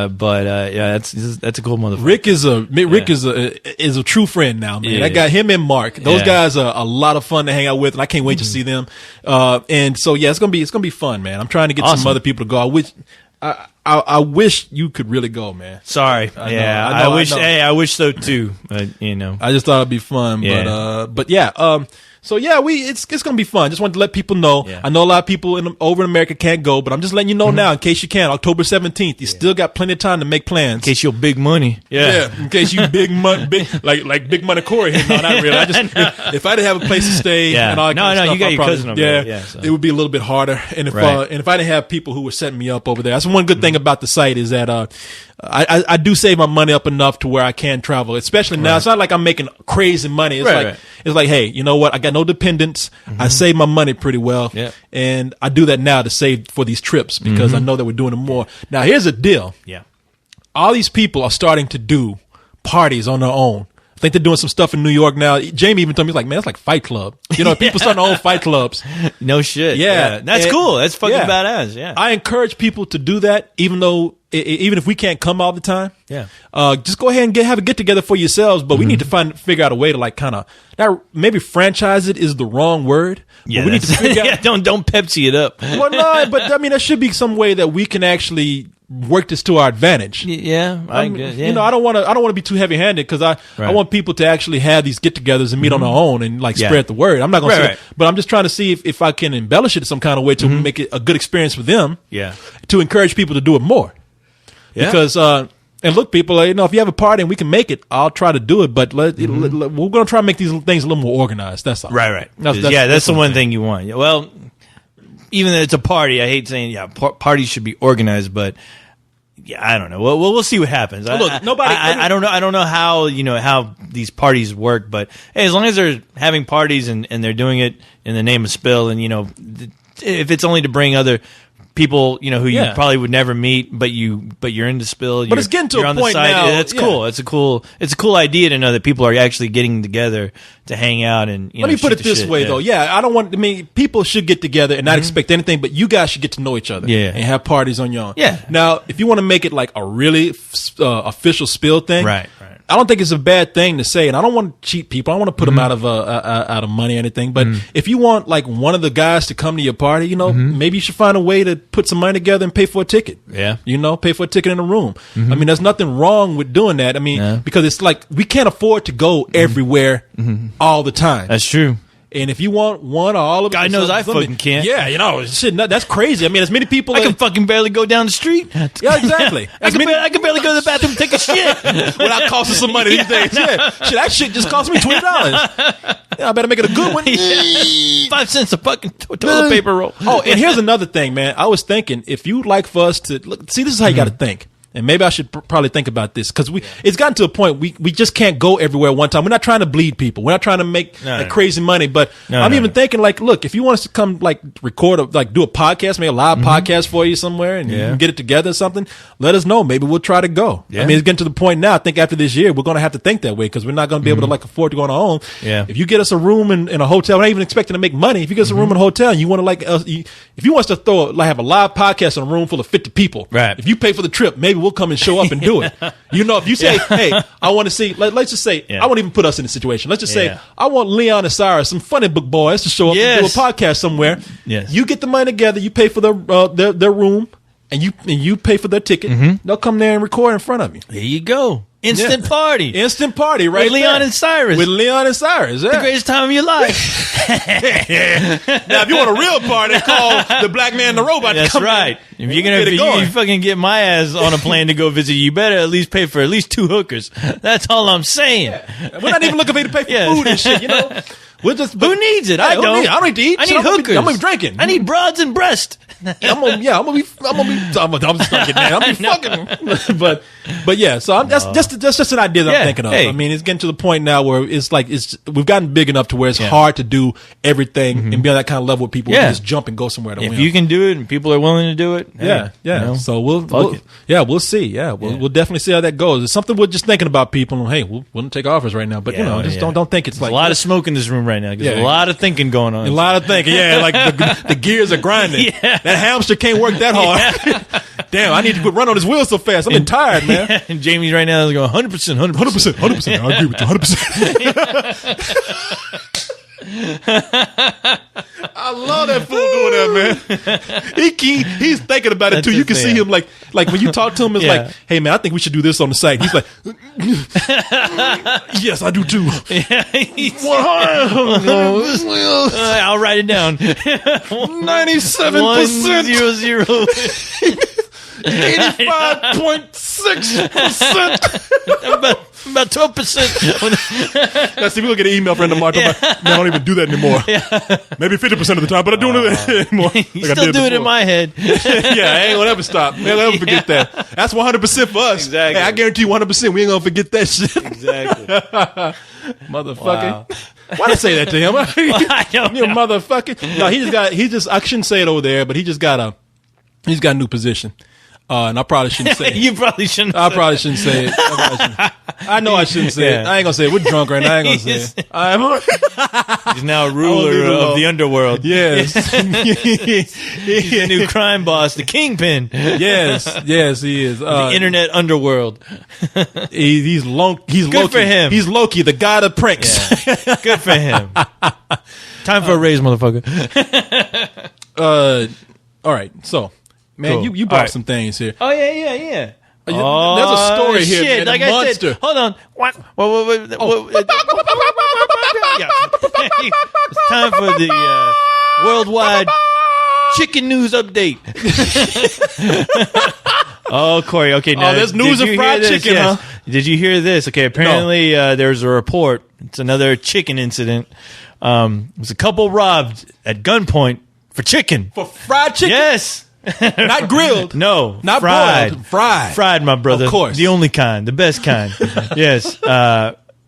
but that's a cool motherfucker. Rick is a true friend now, man. I got him and Mark. Those guys are a lot of fun to hang out with, and I can't wait to see them. And so it's gonna be fun, man. I'm trying to get some other people to go. I wish you could really go, man. Sorry. I wish so too. I just thought it'd be fun, but yeah. So yeah, it's gonna be fun. Just wanted to let people know. Yeah. I know a lot of people over in America can't go, but I'm just letting you know now in case you can. October 17th, you still got plenty of time to make plans. In case you're big money, in case you big money, like big money Corey. No, not really. If I didn't have a place to stay, and all that kind of stuff, you got your cousin over there. So. It would be a little bit harder. And if I didn't have people who were setting me up over there, that's one good thing about the site is that I do save my money up enough to where I can travel, especially now. It's not like I'm making crazy money. It's like, hey, you know what? I got no dependents. I save my money pretty well. Yep. And I do that now to save for these trips because I know that we're doing them more. Now, here's the deal. Yeah. All these people are starting to do parties on their own. think they're doing some stuff in New York now. Jamie even told me, he's like, man, it's like Fight Club. You know, people starting to own fight clubs. No shit. Yeah. That's cool. That's fucking badass. Yeah. I encourage people to do that, even if we can't come all the time. Yeah. Just go ahead and have a get together for yourselves, but we need to figure out a way to like kind of, now maybe franchise it is the wrong word. Yeah. But we need to figure out. Don't Pepsi it up. Well, no, but I mean, there should be some way that we can actually work this to our advantage. Yeah, I guess. Yeah. You know, I don't want to be too heavy handed because I want people to actually have these get-togethers and meet on their own and like spread the word. I'm not going to say that, but I'm just trying to see if I can embellish it in some kind of way to make it a good experience for them. Yeah, to encourage people to do it more. Yeah. Because and look, people, you know, if you have a party and we can make it, I'll try to do it. But we're going to try to make these things a little more organized. That's all. Right. That's the one thing you want. Well, even though it's a party, I hate saying parties should be organized, but. Yeah, I don't know. Well, we'll see what happens. Look, nobody. I don't know. I don't know how these parties work, but hey, as long as they're having parties and they're doing it in the name of Spill, and if it's only to bring other people, who you probably would never meet, but you're into Spill. But it's getting to a point now. That's cool. It's a cool idea to know that people are actually getting together to hang out and. Let me put it this way, though. Yeah, I don't want. I mean, people should get together and not expect anything, but you guys should get to know each other. Yeah. And have parties on your own. Yeah. Now, if you want to make it like a really official Spill thing, right. I don't think it's a bad thing to say, and I don't want to cheat people. I don't want to put them out of money or anything. But if you want like one of the guys to come to your party, maybe you should find a way to put some money together and pay for a ticket. Yeah, pay for a ticket in a room. I mean, there's nothing wrong with doing that. I mean, because it's like we can't afford to go everywhere all the time. That's true. And if you want one or all of it, God knows I fucking can't. Yeah, shit, that's crazy. I mean, as many people. I can fucking barely go down the street. Yeah, exactly. I can barely go to the bathroom and take a shit without costing some money these days. Yeah, shit, that shit just cost me $20. Yeah, I better make it a good one. 5 cents a fucking toilet paper roll. Oh, and here's another thing, man. I was thinking, if you'd like for us to look, see, this is how you got to think. And maybe I should probably think about this because it's gotten to a point we just can't go everywhere one time. We're not trying to bleed people. We're not trying to make crazy money. But I'm even thinking like, look, if you want us to come like record do a podcast, make a live podcast for you somewhere and you can get it together or something, let us know. Maybe we'll try to go. Yeah. I mean, it's getting to the point now. I think after this year, we're going to have to think that way because we're not going to be able to like afford to go on our own. Yeah. If you get us a room in a hotel, we're not even expecting to make money. If you get us a room in a hotel and you want to if you want us to have a live podcast in a room full of 50 people, right. If you pay for the trip, maybe we'll come and show up and do it. If you say, hey, I want to see, let's just say, I won't even put us in the situation. Let's just say, I want Leon and Cyrus, some funny book boys, to show up and do a podcast somewhere. Yes. You get the money together, you pay for their room, and you pay for their ticket. They'll come there and record in front of you. There you go. Instant party. Instant party, right? With Leon and Cyrus. With Leon and Cyrus, yeah. The greatest time of your life. Now, if you want a real party, call the Black Man and the Robot. That's right. If you're gonna you fucking get my ass on a plane to go visit you, better at least pay for at least 2 hookers. That's all I'm saying. Yeah. We're not even looking for you to pay for food and shit, We'll just, who needs it? I don't. I don't need to eat. I need hookers. I'm gonna be drinking. I need broads and breast. I'm just not getting mad. I'm fucking. But yeah. So that's just an idea that I'm thinking of. I mean, it's getting to the point now where it's like we've gotten big enough to where it's hard to do everything and be on that kind of level with people. Yeah. Just jump and go somewhere to win. If you can do it and people are willing to do it, So we'll see. Yeah, we'll definitely see how that goes. It's something we're just thinking about. People, hey, we wouldn't take offers right now, but don't think it's There's like a lot of smoke in this room right now. There's a lot of thinking going on. A lot of thinking. Yeah, like the gears are grinding. That hamster can't work that hard. Damn, I need to quit running on his wheels so fast. I'm tired, man. And Jamie's right now is going 100%, 100%. I agree with you 100%. I love that fool doing that, man. He's thinking about it too. You can see him like when you talk to him, it's like, hey man, I think we should do this on the site. He's like, yes, I do too. I'll write it down. 97%. 85.6%. About 12%. Now, see, we'll get an email from Mark. Man, I don't even do that anymore. Maybe 50% of the time, but I don't do it anymore. You still do it in my head. Yeah, I ain't gonna ever stop. I ain't gonna ever forget that. That's 100% for us. Exactly. Hey, I guarantee you 100%. We ain't gonna forget that shit. Exactly. Motherfucker. Wow. Why did I say that to him? I don't know. Motherfucker. No, I shouldn't say it over there, but he's got a new position. And I probably shouldn't say it. You probably shouldn't. I probably shouldn't say it. I know I shouldn't say it. I ain't gonna say it. We're drunk right now. I ain't gonna say it. He's now a ruler of the underworld. Yes. He's the new crime boss, the kingpin. Yes, he is. The internet underworld. He's Loki. Good for him. He's Loki, the god of pranks. Yeah. Good for him. Time for a raise, motherfucker. All right, so. Man, Cool. you brought some things here. Oh, yeah. Oh, there's a story here, shit. man. Like A I monster. said, hold on. It's time for the worldwide chicken news update. Oh, Corey. Okay, now there's news of fried chicken, Yes. huh? Did you hear this? Okay, apparently there's a report. It's another chicken incident. It was a couple robbed at gunpoint for chicken. For fried chicken? Yes. Not grilled. No, Not fried. boiled. Fried, my brother. Of course. The only kind, the best kind. Yes.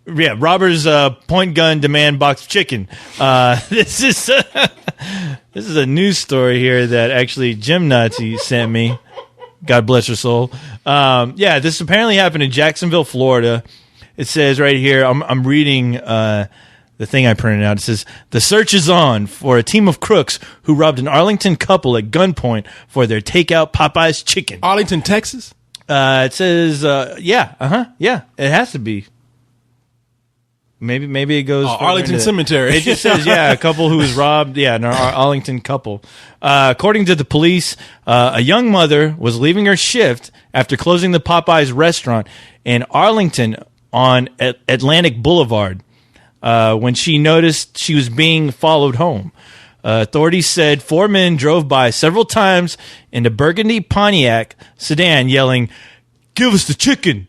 Robbers point gun demand box of chicken. This is a news story here that actually Jim Nazi sent me. God bless her soul. This apparently happened in Jacksonville, Florida. It says right here, I'm reading the thing I printed out. It says, the search is on for a team of crooks who robbed an Arlington couple at gunpoint for their takeout Popeye's chicken. Arlington, Texas? It says, yeah, it has to be. Maybe it goes. Arlington Cemetery. It just says, a couple who was robbed. Yeah, an Arlington couple. According to the police, a young mother was leaving her shift after closing the Popeyes restaurant in Arlington on Atlantic Boulevard. When she noticed she was being followed home. Authorities said 4 men drove by several times in a burgundy Pontiac sedan yelling, "Give us the chicken,"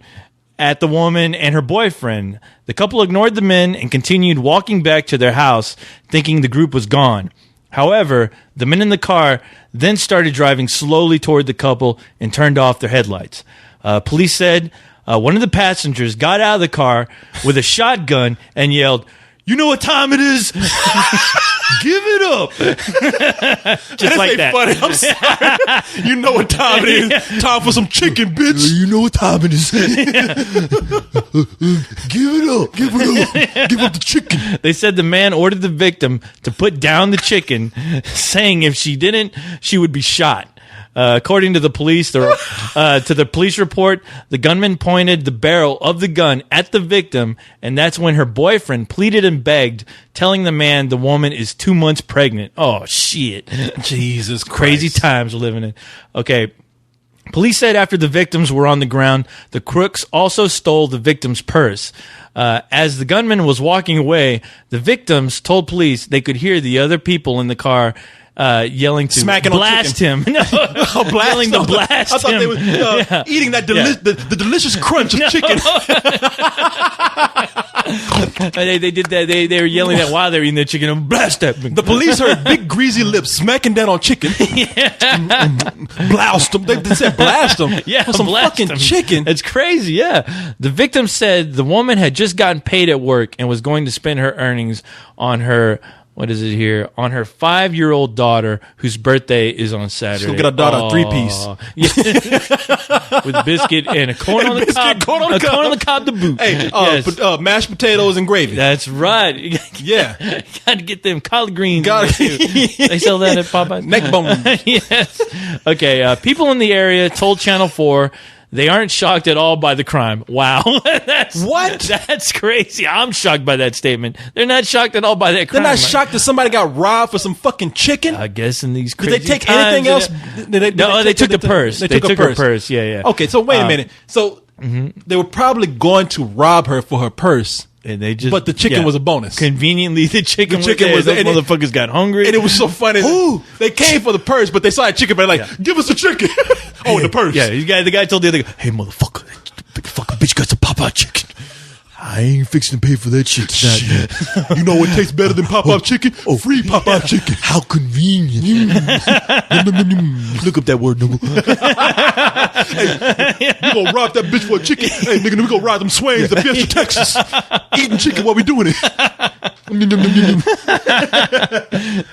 at the woman and her boyfriend. The couple ignored the men and continued walking back to their house, thinking the group was gone. However, the men in the car then started driving slowly toward the couple and turned off their headlights. Police said one of the passengers got out of the car with a shotgun and yelled, "You know what time it is? Give it up." Just like that. Funny. I'm sorry. You know what time it is. Time for some chicken, bitch. You know what time it is. Give it up. Give it up. Give up the chicken. They said the man ordered the victim to put down the chicken, saying if she didn't, she would be shot. According to the police, to the police report, the gunman pointed the barrel of the gun at the victim, and that's when her boyfriend pleaded and begged, telling the man the woman is 2 months pregnant. Oh, shit. Jesus Christ. Crazy times we're living in. Okay. Police said after the victims were on the ground, the crooks also stole the victim's purse. As the gunman was walking away, the victims told police they could hear the other people in the car yelling to smacking blast him. No, yelling to blast him. I thought they were eating that the delicious crunch of chicken. They did that. They were yelling that while they were eating the chicken. And blast that. The police heard big greasy lips smacking down on chicken. Blast them. They said blast them. Yeah, for some fucking chicken. It's crazy. Yeah. The victim said the woman had just gotten paid at work and was going to spend her earnings on her. What is it here? On her 5-year-old daughter, whose birthday is on Saturday. She'll get her daughter a 3-piece. Yeah. With biscuit and a corn on the cob. Corn on the cob to boot. Hey, Yes. Mashed potatoes and gravy. That's right. Yeah. Got to get them collard greens. Got They sell that at Popeyes. Neck bone. Yes. Okay. People in the area told Channel 4 they aren't shocked at all by the crime. Wow. That's crazy. I'm shocked by that statement. They're not shocked at all by that crime. They're not shocked that somebody got robbed for some fucking chicken? I guess in these crazy Did they take times, anything else? They took the purse. They took her purse. Yeah. Okay, so wait a minute. So they were probably going to rob her for her purse. And they just, but the chicken was a bonus. Conveniently, the chicken was there. Those motherfuckers got hungry. And it was so funny. They came for the purse, but they saw a chicken, but they're like, give us the chicken. The purse. Yeah, the guy told the other guy, "Hey, motherfucker, the fucking bitch got some Popeye chicken." I ain't fixing to pay for that shit tonight. You know what tastes better than Popeye chicken? Free Popeye chicken. How convenient. Look up that word number. Hey, we gonna rob that bitch for a chicken. Hey, nigga, we gonna ride them swains to Fiesta, Texas. Eating chicken while we doing it. Okay,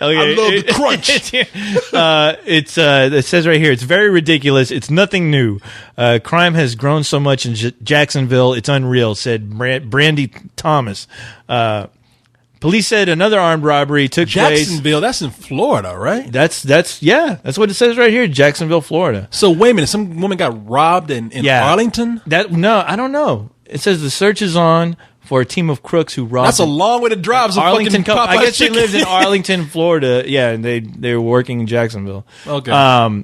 I love the crunch. It says right here, it's very ridiculous. It's nothing new. Crime has grown so much in Jacksonville, it's unreal, said Brandy Thomas. Police said another armed robbery took place. Jacksonville, that's in Florida, right? That's what it says right here, Jacksonville, Florida. So wait a minute, some woman got robbed in Arlington? No, I don't know. It says the search is on for a team of crooks who robbed. That's a long way to drive. Some Arlington, fucking I guess chicken. they lived in Arlington, Florida. Yeah, and they were working in Jacksonville. Okay.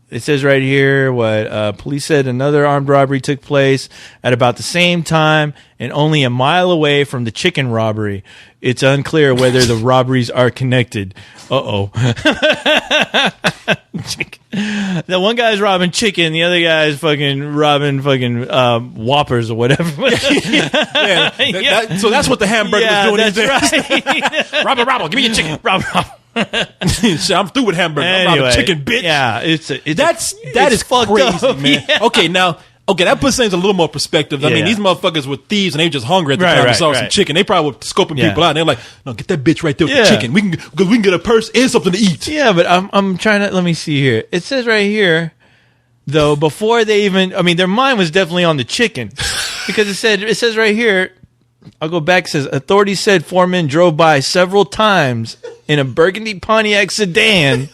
It says right here what police said another armed robbery took place at about the same time and only a mile away from the chicken robbery. It's unclear whether the robberies are connected. Uh-oh. The one guy's robbing chicken, the other guy's fucking robbing fucking Whoppers or whatever. So that's what the hamburger was doing. That's right. Robber, give me your chicken. Robber. Shit, I'm through with hamburger. Anyway, I'm robbing chicken, bitch. Yeah, that is fucked crazy, up, man. Yeah. Okay, that puts things in a little more perspective. I mean, these motherfuckers were thieves and they were just hungry at the time. They saw some chicken. They probably were scoping people out. And they're like, "No, get that bitch right there with the chicken. We can get a purse and something to eat." Yeah, but I'm trying to let me see here. It says right here, though, before they even, I mean, their mind was definitely on the chicken because it says right here. I'll go back. It says authorities said 4 men drove by several times in a burgundy Pontiac sedan.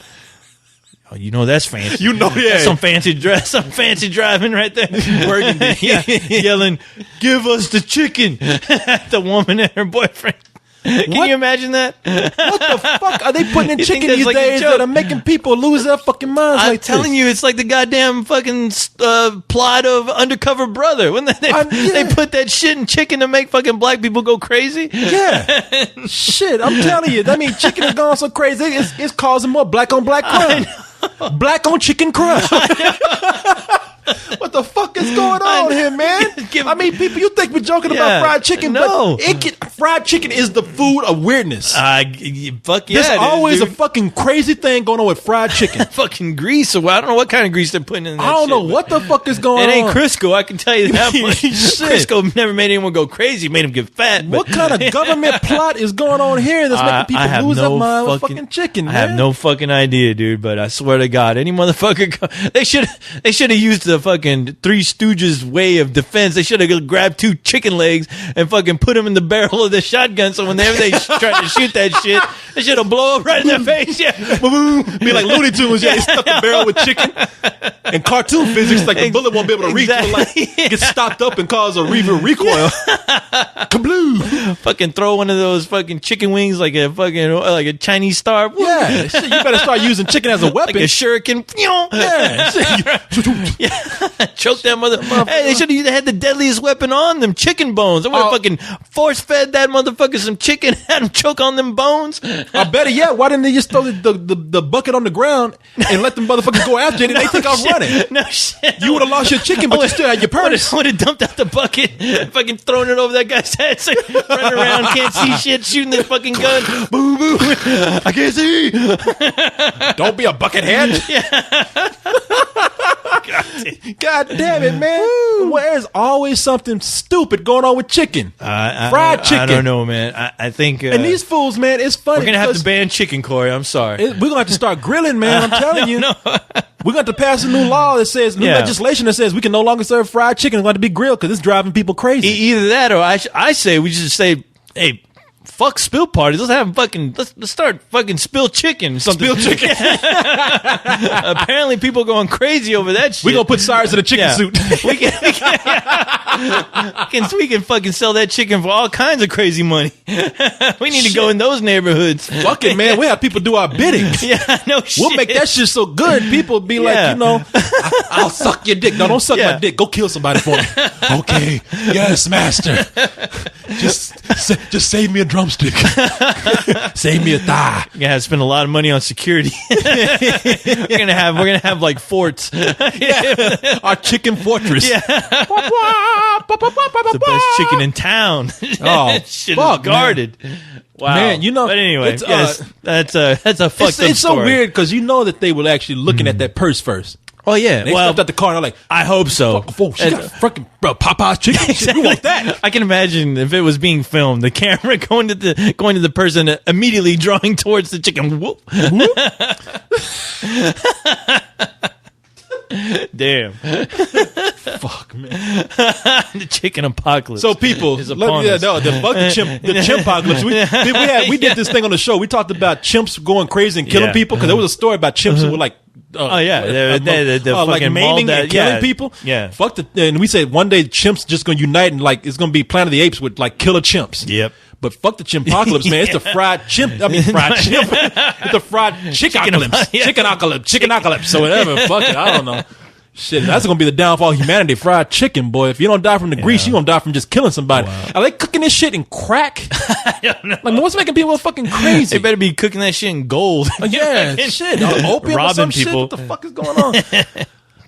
Oh, you know that's fancy. That's some fancy driving right there. Burgundy, yelling, "Give us the chicken!" The woman and her boyfriend. Can you imagine that? What the fuck are they putting in chicken these days that are making people lose their fucking minds? I'm telling you, it's like the goddamn fucking plot of Undercover Brother. When they put that shit in chicken to make fucking black people go crazy. Yeah, shit. I'm telling you. I mean, chicken has gone so crazy. It's causing more black on black crime. Black on chicken crime. What the fuck is going on here, man? I mean, people, you think we're joking about fried chicken, but fried chicken is the food of weirdness. Fuck yeah. There's always a fucking crazy thing going on with fried chicken. Fucking grease. I don't know what kind of grease they're putting in that I don't know what the fuck is going on. It ain't Crisco, I can tell you that much. Crisco never made anyone go crazy, made them get fat. What kind of government plot is going on here that's making people lose their mind with fucking chicken, man? I have no fucking idea, dude, but I swear to God, any motherfucker, they should have used the fucking Three Stooges way of defense. They should have grabbed 2 chicken legs and fucking put them in the barrel of the shotgun. So whenever they try to shoot that shit, they should have blow up right in their face. Yeah, be like Looney Tunes. Yeah, they stuff the barrel with chicken. And cartoon physics, like the bullet won't be able to reach. It like get stopped up and cause a recoil. Kabloo! Fucking throw one of those fucking chicken wings like a Chinese star. Yeah, shit, you better start using chicken as a weapon. Like a shuriken. Yeah. Choke that motherfucker. Hey, they should have had the deadliest weapon on them, chicken bones. They would have fucking force fed that motherfucker some chicken, had him choke on them bones. Better yet, why didn't they just throw the bucket on the ground and let them motherfuckers go after it and they take off running? No shit. You would have lost your chicken, but you still had your purse. I would have dumped out the bucket, fucking thrown it over that guy's head, so running around, can't see shit, shooting the fucking gun. Boom, boom. I can't see. Don't be a bucket head. God damn it, man. There's always something stupid going on with chicken. Fried chicken. I don't know, man. I think... and these fools, man, it's funny. We're going to have to ban chicken, Corey. I'm sorry. We're going to have to start grilling, man. I'm telling you. No. We're going to have to pass a new law that says, new legislation that says we can no longer serve fried chicken. It's going to be grilled because it's driving people crazy. Either that or I say we just say, hey... Fuck spill parties. Let's start fucking spill chicken. Spill chicken. Apparently people going crazy over that shit. We're going to put Cyrus in a chicken suit. we can fucking sell that chicken for all kinds of crazy money. We need to go in those neighborhoods. Fuck it, man. We have people do our bidding. We'll make that shit so good. People be like, I'll suck your dick. No, don't suck my dick. Go kill somebody for me. Okay. Yes, master. Just save me a drumstick. Save me a thigh. You're gonna have to spend a lot of money on security. we're gonna have like forts. Our chicken fortress. the best chicken in town. Oh, shit fuck, is guarded. Wow, man, you know. But anyway, it's, that's a fucked up it's so story. weird because you know that they were actually looking at that purse first. Oh yeah, They stepped out the car and they're like, I hope so. "Oh, she got fucking Popeye's chicken. Shit, we want that." I can imagine if it was being filmed, the camera going to the person immediately drawing towards the chicken. Whoop. Damn. Fuck, man. The chicken apocalypse. So people, is upon us. fuck the chimp apocalypse. We did this thing on the show. We talked about chimps going crazy and killing people because there was a story about chimps who were like, the like fucking maiming mauled and killing people. Yeah. Fuck and we said one day chimps just gonna unite and like it's gonna be Planet of the Apes with like killer chimps. Yep. But fuck the chimpocalypse, man. It's the fried chimp. I mean, fried chimp. It's the fried chickenapocalypse. Chickenapocalypse. So whatever. Fuck it. I don't know. Shit, that's gonna be the downfall of humanity. Fried chicken, boy. If you don't die from the grease, you gonna die from just killing somebody. Wow. Are they cooking this shit in crack? I don't know. Like, what's making people fucking crazy? They better be cooking that shit in gold. Yeah, shit. Opium or some shit. What the fuck is going on?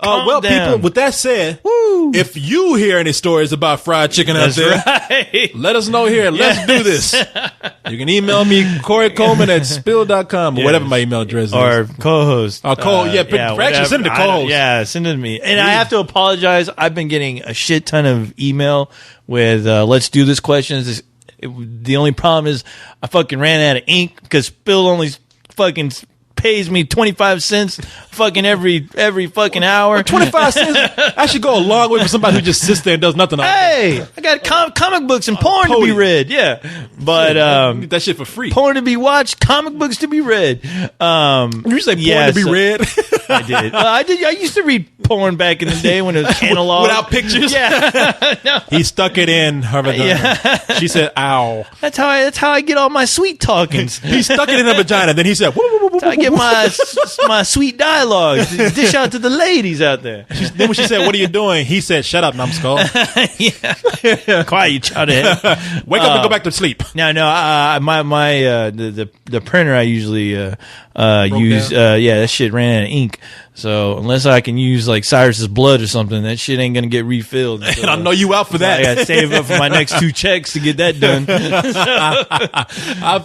Well, down. people, with that said, if you hear any stories about fried chicken out there, let us know here. Let's do this. You can email me, Corey Coleman at spill.com or whatever my email address is. Or co-host. Actually send it to co-host. Send it to me. And I have to apologize. I've been getting a shit ton of email with let's do this questions. The only problem is I fucking ran out of ink because Spill only fucking pays me 25 cents fucking every fucking hour. 25 cents? I should go a long way for somebody who just sits there and does nothing. Hey, I got comic books and porn to be read. Yeah. But you get that shit for free. Porn to be watched, comic books to be read. You say porn to be read? I did. I used to read porn back in the day when it was analog. Without pictures? Yeah. No. He stuck it in her vagina. Yeah. She said, ow. That's how I get all my sweet talkings. He stuck it in her vagina. Then he said, I get my sweet dialogue. Dish out to the ladies out there. Then when she said, "What are you doing?" He said, "Shut up, numbskull." Yeah, quiet, you chowderhead. Wake up and go back to sleep. No. The printer I usually use. That shit ran out of ink. So unless I can use like Cyrus's blood or something, that shit ain't gonna get refilled. So, and I know you out for that. I gotta save up for my next 2 checks to get that done.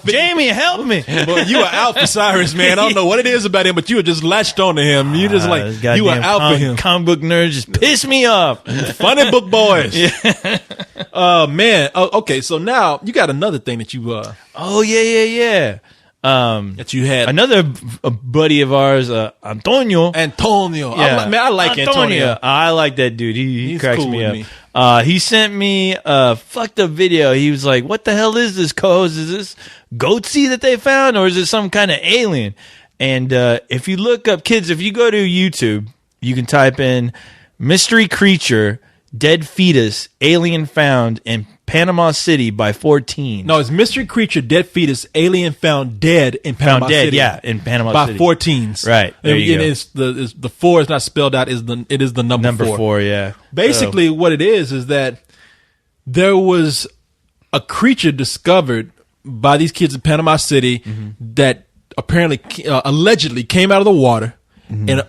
Jamie, help me. Boy, you are out for Cyrus, man. I don't know what it is about him, but you are just latched on to him. You just you are out for him. Comic book nerds just piss me off. Funny book boys. Yeah. Man. Okay, so now you got another thing that you. Oh yeah. That you had another buddy of ours, Antonio. Yeah. I like Antonio. I like that dude. He cracks cool me with up. He sent me a fucked up video. He was like, "What the hell is this, co-host? Is this goatsy that they found, or is it some kind of alien?" And if you look up, kids, if you go to YouTube, you can type in "mystery creature, dead fetus, alien found in Panama City by 14. No, it's mystery creature, dead fetus, alien found dead in Panama City. Yeah, in Panama by City. By 14s. Right. There you go. The 4 is not spelled out. It is the number 4. 4, yeah. Basically, what it is that there was a creature discovered by these kids in Panama City that apparently, allegedly came out of the water and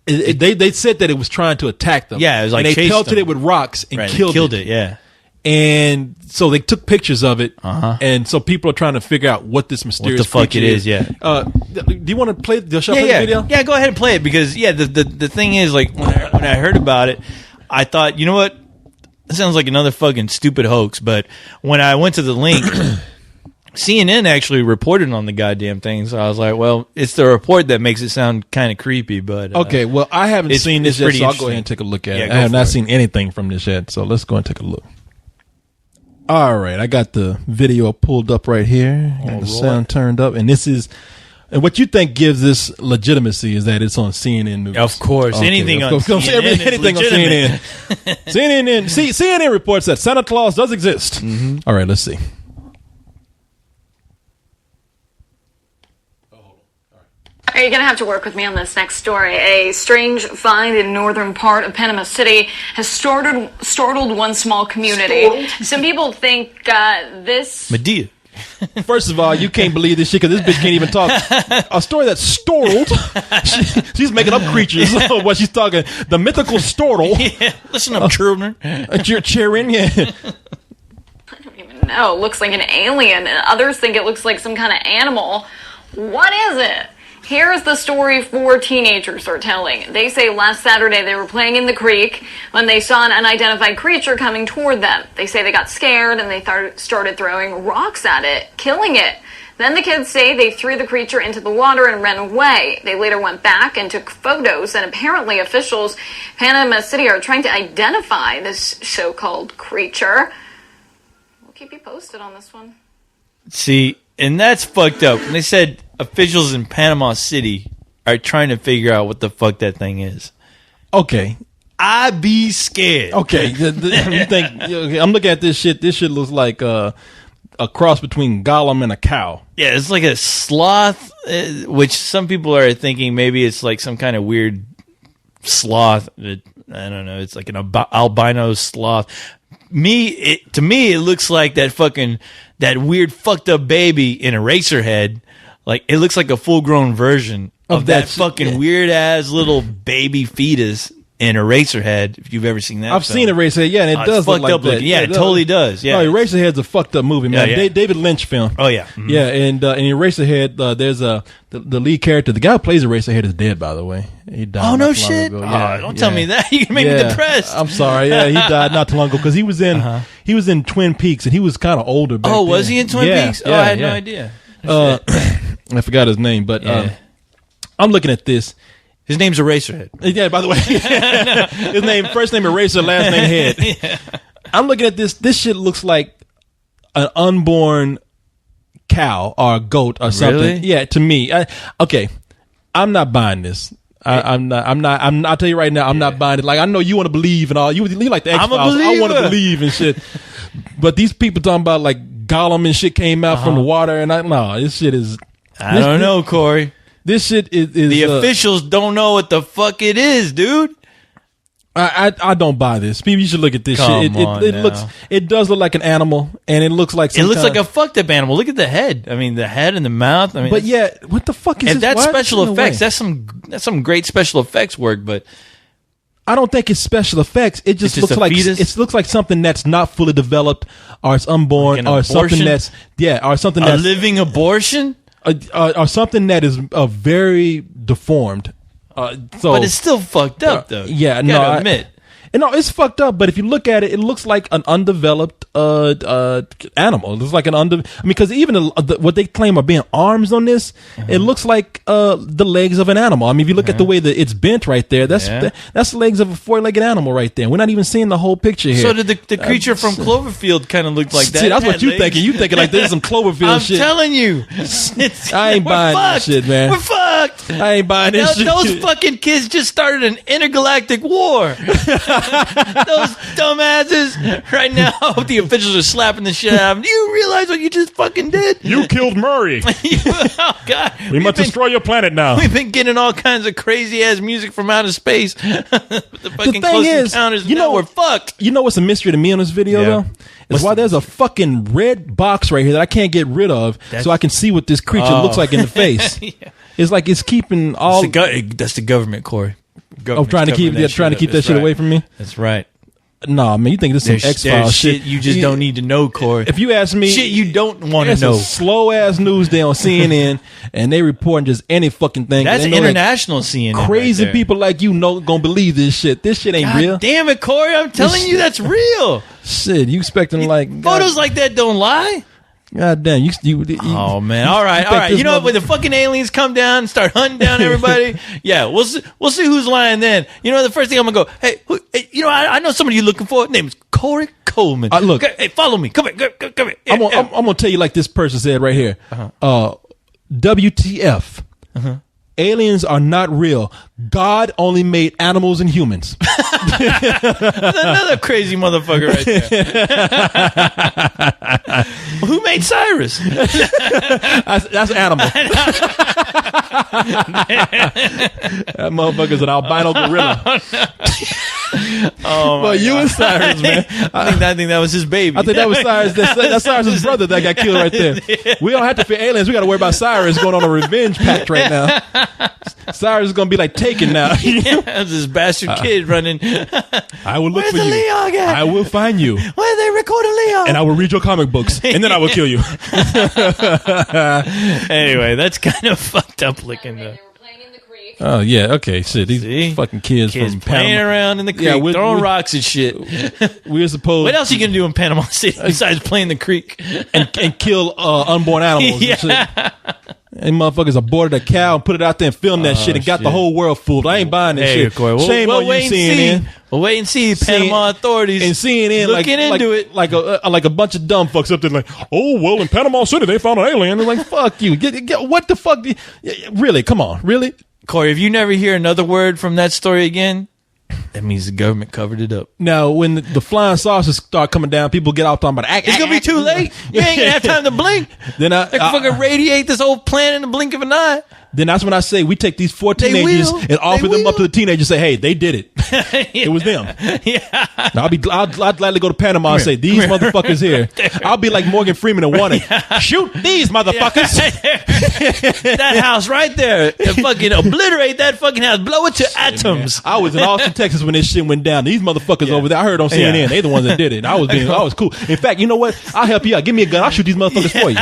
they said that it was trying to attack them. Yeah, it was like, and they pelted it with rocks and killed it. Yeah. And so they took pictures of it, and so people are trying to figure out what this mysterious fuck it is. Yeah. Do you want to play the show? Play the video? Yeah, go ahead and play it because the thing is, like, when I heard about it, I thought, you know what, that sounds like another fucking stupid hoax. But when I went to the link, CNN actually reported on the goddamn thing, so I was like, well, it's the report that makes it sound kind of creepy. But okay, well, I haven't seen this yet, so I'll go ahead and take a look at it. I have not seen anything from this yet, so let's go and take a look. All right, I got the video pulled up right here, and the sound turned up, and this is, and what you think gives this legitimacy is that it's on CNN News. Of course, okay, anything on CNN. Anything on CNN. CNN reports that Santa Claus does exist. All right, let's see. You're going to have to work with me on this next story. A strange find in northern part of Panama City has startled one small community. Some people think this... Medea. First of all, you can't believe this shit because this bitch can't even talk. A story that's stortled. She's making up creatures. What she's talking. The mythical stortle. Yeah. Listen up, children. You're cheering, yeah. I don't even know. It looks like an alien, and others think it looks like some kind of animal. What is it? Here's the story 4 teenagers are telling. They say last Saturday they were playing in the creek when they saw an unidentified creature coming toward them. They say they got scared and they started throwing rocks at it, killing it. Then the kids say they threw the creature into the water and ran away. They later went back and took photos, and apparently officials in Panama City are trying to identify this so-called creature. We'll keep you posted on this one. See, and that's fucked up. And they said officials in Panama City are trying to figure out what the fuck that thing is. Okay. I be scared. Okay. You think, okay, I'm looking at this shit. This shit looks like a cross between Gollum and a cow. Yeah, it's like a sloth, which some people are thinking maybe it's like some kind of weird sloth. I don't know. It's like an albino sloth. To me, it looks like that weird fucked up baby in Eraserhead. Like, it looks like a full grown version of that fucking weird ass little baby fetus in Eraserhead. If you've ever seen that, I've seen Eraserhead. Yeah, and it does look fucked like up that. looking. Yeah, it totally does. Yeah, no, Eraserhead's a fucked up movie, man. Yeah. David Lynch film. Oh yeah, mm-hmm. Yeah, and in Eraserhead, there's the lead character. The guy who plays Eraserhead is dead, by the way. He died. Oh no not too long shit! ago. Yeah, Don't tell me that. You make me depressed. I'm sorry. Yeah, he died not too long ago because he was in Twin Peaks and he was kind of older. Back then. Was he in Twin Peaks? I had no idea. I forgot his name, but I'm looking at this. His name's Eraserhead. Yeah, by the way. His first name Eraser, last name Head. Yeah. I'm looking at this. This shit looks like an unborn cow or a goat or something. Really? Yeah, to me. Okay. I'm not buying this. I'll tell you right now, I'm not buying it. Like, I know you want to believe and all. You like the X-Files. I want to believe and shit. But these people talking about like Gollum and shit came out from the water and this shit is. I don't know, Corey. This shit is the officials don't know what the fuck it is, dude. I don't buy this. People, you should look at this shit. It does look like an animal, and it looks like like a fucked up animal. Look at the head. I mean, the head and the mouth. I mean, but yeah, what the fuck is this? That's special effects. That's some great special effects work, but I don't think it's special effects. It just looks like it looks like something that's not fully developed, or it's unborn, like or something that's or something that's a living abortion. Or something that is very deformed. But it's still fucked up, though. Yeah, you gotta admit. No, it's fucked up. But if you look at it, it looks like an undeveloped animal. It looks like because even what they claim are being arms on this, it looks like the legs of an animal. I mean, if you look at the way that it's bent right there, that's the legs of a 4-legged animal right there. We're not even seeing the whole picture here. So did the creature from Cloverfield kind of look like that? See, that's what you're thinking. You thinking like there's some Cloverfield shit. I'm telling you, I ain't buying this shit, man. We're fucked. I ain't buying this shit. Those fucking kids just started an intergalactic war. Those dumbasses right now. The officials are slapping the shit out of them. Do you realize what you just fucking did? You killed Murray. Oh God, we must destroy your planet now. We've been getting all kinds of crazy ass music from outer space. The fucking Close Encounters. We're fucked. You know what's a mystery to me on this video though? Is why there's a fucking red box right here that I can't get rid of, so I can see what this creature looks like in the face. It's like it's keeping all. That's the government, Corey. Trying to keep that shit away from me. That's right. Nah, man, you think this is some X-Files shit? You just don't need to know, Corey. If you ask me, shit you don't want to know. Slow ass news day on CNN, and they reporting just any fucking thing. That's international CNN. Crazy people like you gonna believe this shit. This shit ain't real. Damn it, Corey! I'm telling you, that's real. Shit, you expecting like photos like that don't lie. God damn, you oh man! All right. You know what? When the fucking aliens come down and start hunting down everybody, we'll see who's lying then. You know, the first thing I'm gonna go, hey, I know somebody you're looking for. His name is Corey Coleman. Look, hey, follow me. Come here. I'm gonna tell you like this person said right here. WTF? Aliens are not real. God only made animals and humans. Another crazy motherfucker right there. Who made Cyrus? That's Animal. That motherfucker's an albino gorilla. Oh, well, you and Cyrus, man. I think that was his baby. I think that was Cyrus. That's Cyrus's brother that got killed right there. We don't have to fear aliens. We got to worry about Cyrus going on a revenge pact right now. Cyrus is going to be like Taken now. That's this bastard kid running. I will look Where's for the you. Leon guy? I will find you. Where they recording Leon? And I will read your comic books. And then I will kill you. Anyway, that's kind of fucked up looking. They were playing in the creek. Oh, yeah. Okay. Shit. These fucking kids from playing Panama. around in the creek, throwing rocks and shit. We're supposed. What else are you going to do in Panama City besides play in the creek? and kill unborn animals and shit. And motherfuckers aborted a cow and put it out there and filmed that shit and got the whole world fooled. I ain't buying this shit. Corey, Shame on you, CNN. We'll wait and see. Panama authorities and CNN looking into it like a bunch of dumb fucks up there like, oh well, in Panama City they found an alien. They're like, fuck you. Get what the fuck? Really? Come on, really? Corey, if you never hear another word from that story again, that means the government covered it up. Now, when the flying saucers start coming down, people get off talking about it's gonna be too late. You ain't gonna have time to blink. Then they can fucking radiate this whole planet in the blink of an eye. Then that's when I say we take these 4 teenagers and offer them up to the teenagers and say, hey, they did it. It was them. Yeah. I'll gladly go to Panama and say, these motherfuckers here. I'll be like Morgan Freeman and Warning. Shoot these motherfuckers. That house right there. Fucking obliterate that fucking house. Blow it to atoms. Man. I was in Austin, Texas when this shit went down. These motherfuckers over there, I heard on CNN. They the ones that did it. I was cool. In fact, you know what? I'll help you out. Give me a gun. I'll shoot these motherfuckers for you.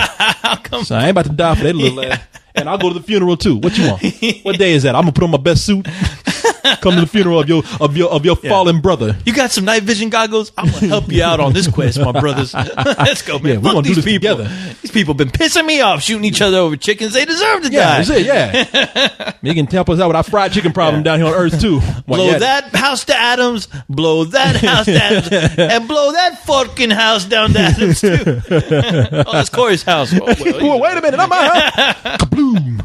So I ain't about to die for that little ass. And I'll go to the funeral too. What you want? What day is that? I'm gonna put on my best suit. Come to the funeral of your fallen brother. You got some night vision goggles? I'm gonna help you out on this quest, my brothers. Let's go, man. Yeah, we're gonna do this people together. These people been pissing me off, shooting each other over chickens. They deserve to die. That's it. Yeah. You can help us out with our fried chicken problem down here on Earth too. Blow that house to atoms. Blow that house to atoms, and blow that fucking house down to atoms too. Oh, that's Corey's house. Oh, well, wait a minute, not my house. Kabloom.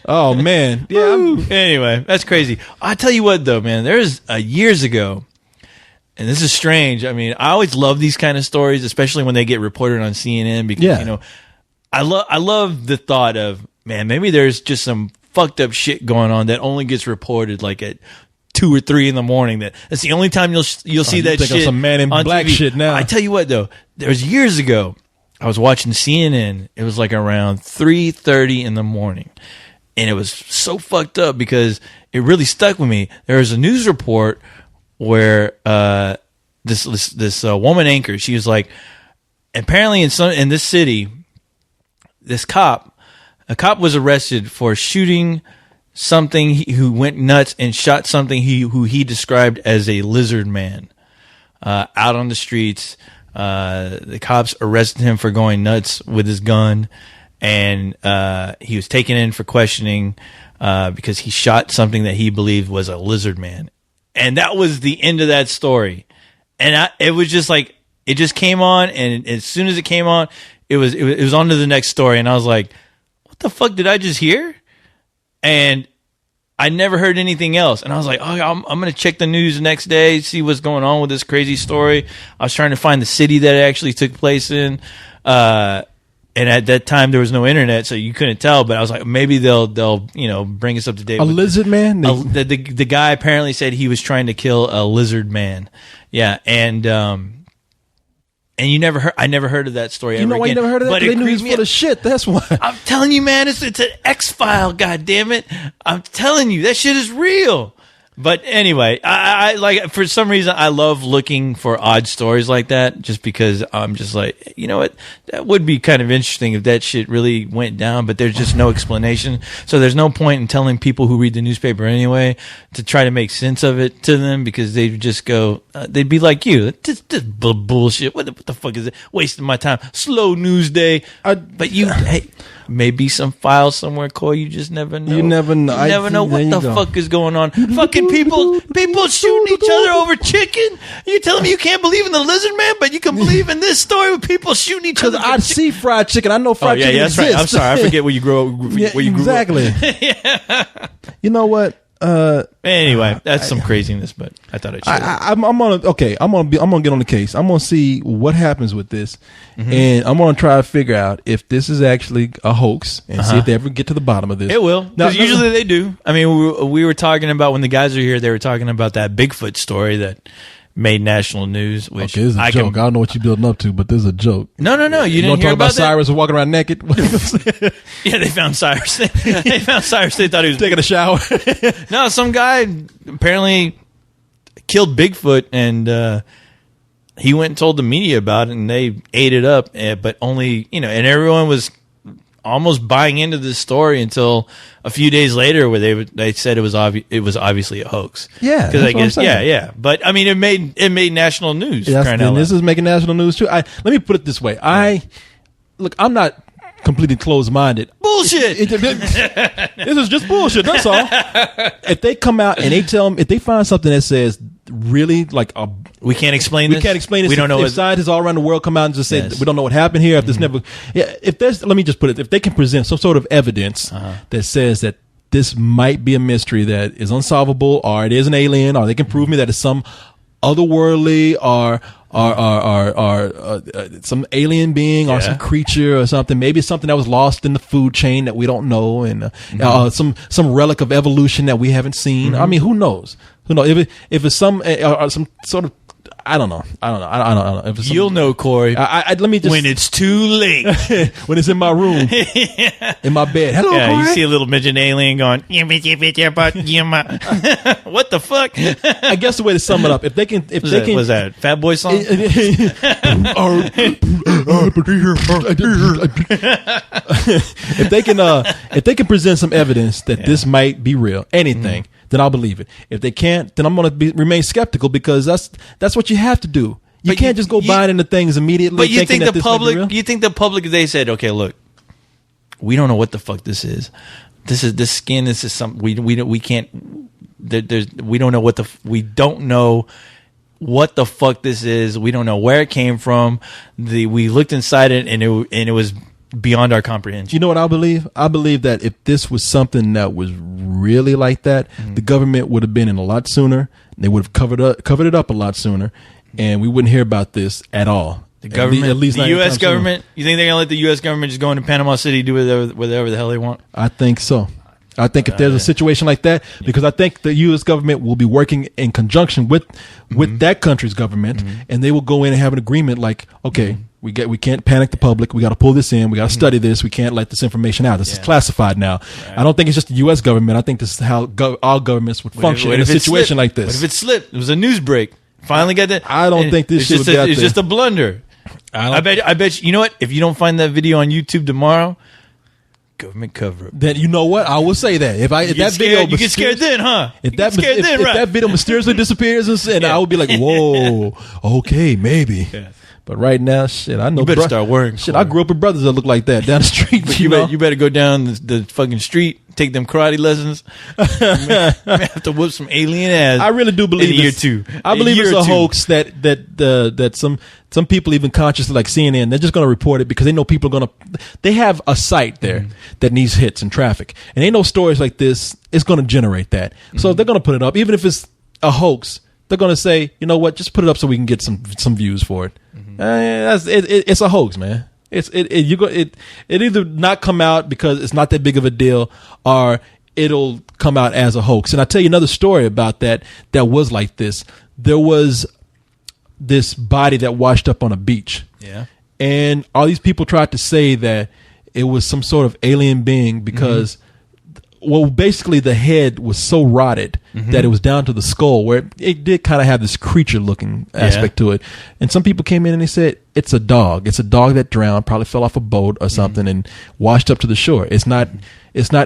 Oh man, yeah. Anyway, that's crazy. I tell you what, though, man. There's years ago, and this is strange. I mean, I always love these kind of stories, especially when they get reported on CNN, because you know, I love the thought of, man, maybe there's just some fucked up shit going on that only gets reported like at 2 or 3 in the morning. That's the only time you'll see that shit. Of some Man in Black TV. shit now. I tell you what, though, there was years ago. I was watching CNN. It was like around 3:30 in the morning. And it was so fucked up because it really stuck with me. There was a news report where this woman anchor, she was like, apparently in this city, a cop was arrested for shooting something who went nuts and shot something who he described as a lizard man out on the streets. The cops arrested him for going nuts with his gun. And he was taken in for questioning because he shot something that he believed was a lizard man. And that was the end of that story. And it was just like, it just came on, and as soon as it came on, it was on to the next story. And I was like, what the fuck did I just hear? And I never heard anything else. And I was like, oh, I'm going to check the news the next day, see what's going on with this crazy story. I was trying to find the city that it actually took place in. And at that time, there was no internet, so you couldn't tell. But I was like, maybe they'll bring us up to date. A lizard man? The guy apparently said he was trying to kill a lizard man. Yeah, and you never heard. I never heard of that story. You know why you never heard of that? But they knew he was full of shit. That's why. I'm telling you, man, it's an X-File. God damn it! I'm telling you, that shit is real. But anyway, I like, for some reason, I love looking for odd stories like that, just because I'm just like, you know what, that would be kind of interesting if that shit really went down, but there's just no explanation. So there's no point in telling people who read the newspaper anyway to try to make sense of it to them, because they would just go, they'd be like you, this bullshit. What the fuck is it? Wasting my time. Slow news day. But hey, maybe some file somewhere, Corey. You just never know. You never know. You never know what the fuck is going on. Fucking people shooting each other over chicken. You telling me you can't believe in the lizard man, but you can believe in this story with people shooting each other? I see fried chicken. I know fried chicken that's exists. right. I'm sorry. I forget where you grew up. Exactly. Yeah. You know what? Anyway, that's some craziness, but I thought I'd share that. I'm gonna get on the case. I'm gonna see what happens with this, and I'm gonna try to figure out if this is actually a hoax and see if they ever get to the bottom of this. It will, because usually they do. I mean, we were talking about when the guys are here. They were talking about that Bigfoot story that made national news. Which this is a joke. I don't know what you're building up to, but this is a joke. No. You didn't hear about that? Cyrus walking around naked. Yeah, they found Cyrus. They found Cyrus. They thought he was taking a shower. No, some guy apparently killed Bigfoot, and he went and told the media about it, and they ate it up. But only, and everyone was almost buying into this story until a few days later, where they said it was obviously a hoax. Yeah, because I guess yeah. But I mean, it made national news. And this is making national news too. Let me put it this way: I'm not completely closed-minded. Bullshit. This is just bullshit. That's all. If they come out and if they find something that says really we can't explain this. We can't explain this. We don't know. If scientists all around the world come out and just say we don't know what happened here. If there's let me just put it. If they can present some sort of evidence that says that this might be a mystery that is unsolvable, or it is an alien, or they can prove me that it's some otherworldly or some alien being or some creature or something. Maybe it's something that was lost in the food chain that we don't know, and some relic of evolution that we haven't seen. I mean, who knows? If it's some sort of, I don't know. If it's You'll know, Corey. Let me just, when it's too late. When it's in my room, in my bed. Hello, Corey. You see a little midget alien going, what the fuck? I guess the way to sum it up, if they can, was that Fat Boy song? If they can present some evidence that this might be real, anything, then I'll believe it. If they can't, then I'm going to remain skeptical, because that's what you have to do. You can't just go buying into things immediately. But you think the public? You think the public? They said, okay, look, we don't know what the fuck this is. This is skin. This is something we can't. We don't know we don't know what the fuck this is. We don't know where it came from. We looked inside it, and it was beyond our comprehension. You know what I believe? I believe that if this was something that was really like that, the government would have been in a lot sooner. They would have covered it up a lot sooner, and we wouldn't hear about this at all. The government, at least the U.S. government. You think they're gonna let the U.S. government just go into Panama City, do whatever the hell they want? I think so. I think if there's a situation like that, because I think the U.S. government will be working in conjunction with that country's government, and they will go in and have an agreement like, okay, we can't panic the public. We got to pull this in. We got to study this. We can't let this information out. This is classified now. Right. I don't think it's just the U.S. government. I think this is how all governments would function in a situation like this. What if it slipped? It was a news break. Finally got that. I don't think this should be out there. It's just a blunder. I bet you know what? If you don't find that video on YouTube tomorrow, government cover up. Then you know what? I will say that if that video, you get scared then, huh? If that video mysteriously disappears, and I would be like, whoa, okay, maybe. Yeah. But right now, shit, I know. You better start worrying. Shit, I grew up with brothers that look like that down the street. But you better go down the fucking street, take them karate lessons. You may have to whoop some alien ass. I really do believe year two. I believe it's a hoax that some people, even consciously, like CNN, they're just going to report it because they know people are going to. They have a site there that needs hits and traffic, and they know stories like this is going to generate that. So they're going to put it up, even if it's a hoax. They're going to say, you know what, just put it up so we can get some views for it. It's a hoax, man. It either not come out because it's not that big of a deal, or it'll come out as a hoax. And I'll tell you another story about that was like this. There was this body that washed up on a beach. Yeah. And all these people tried to say that it was some sort of alien being because well, basically the head was so rotted that it was down to the skull, where it did kind of have this creature looking aspect to it. And some people came in and they said, it's a dog. It's a dog that drowned, probably fell off a boat or something and washed up to the shore. It's not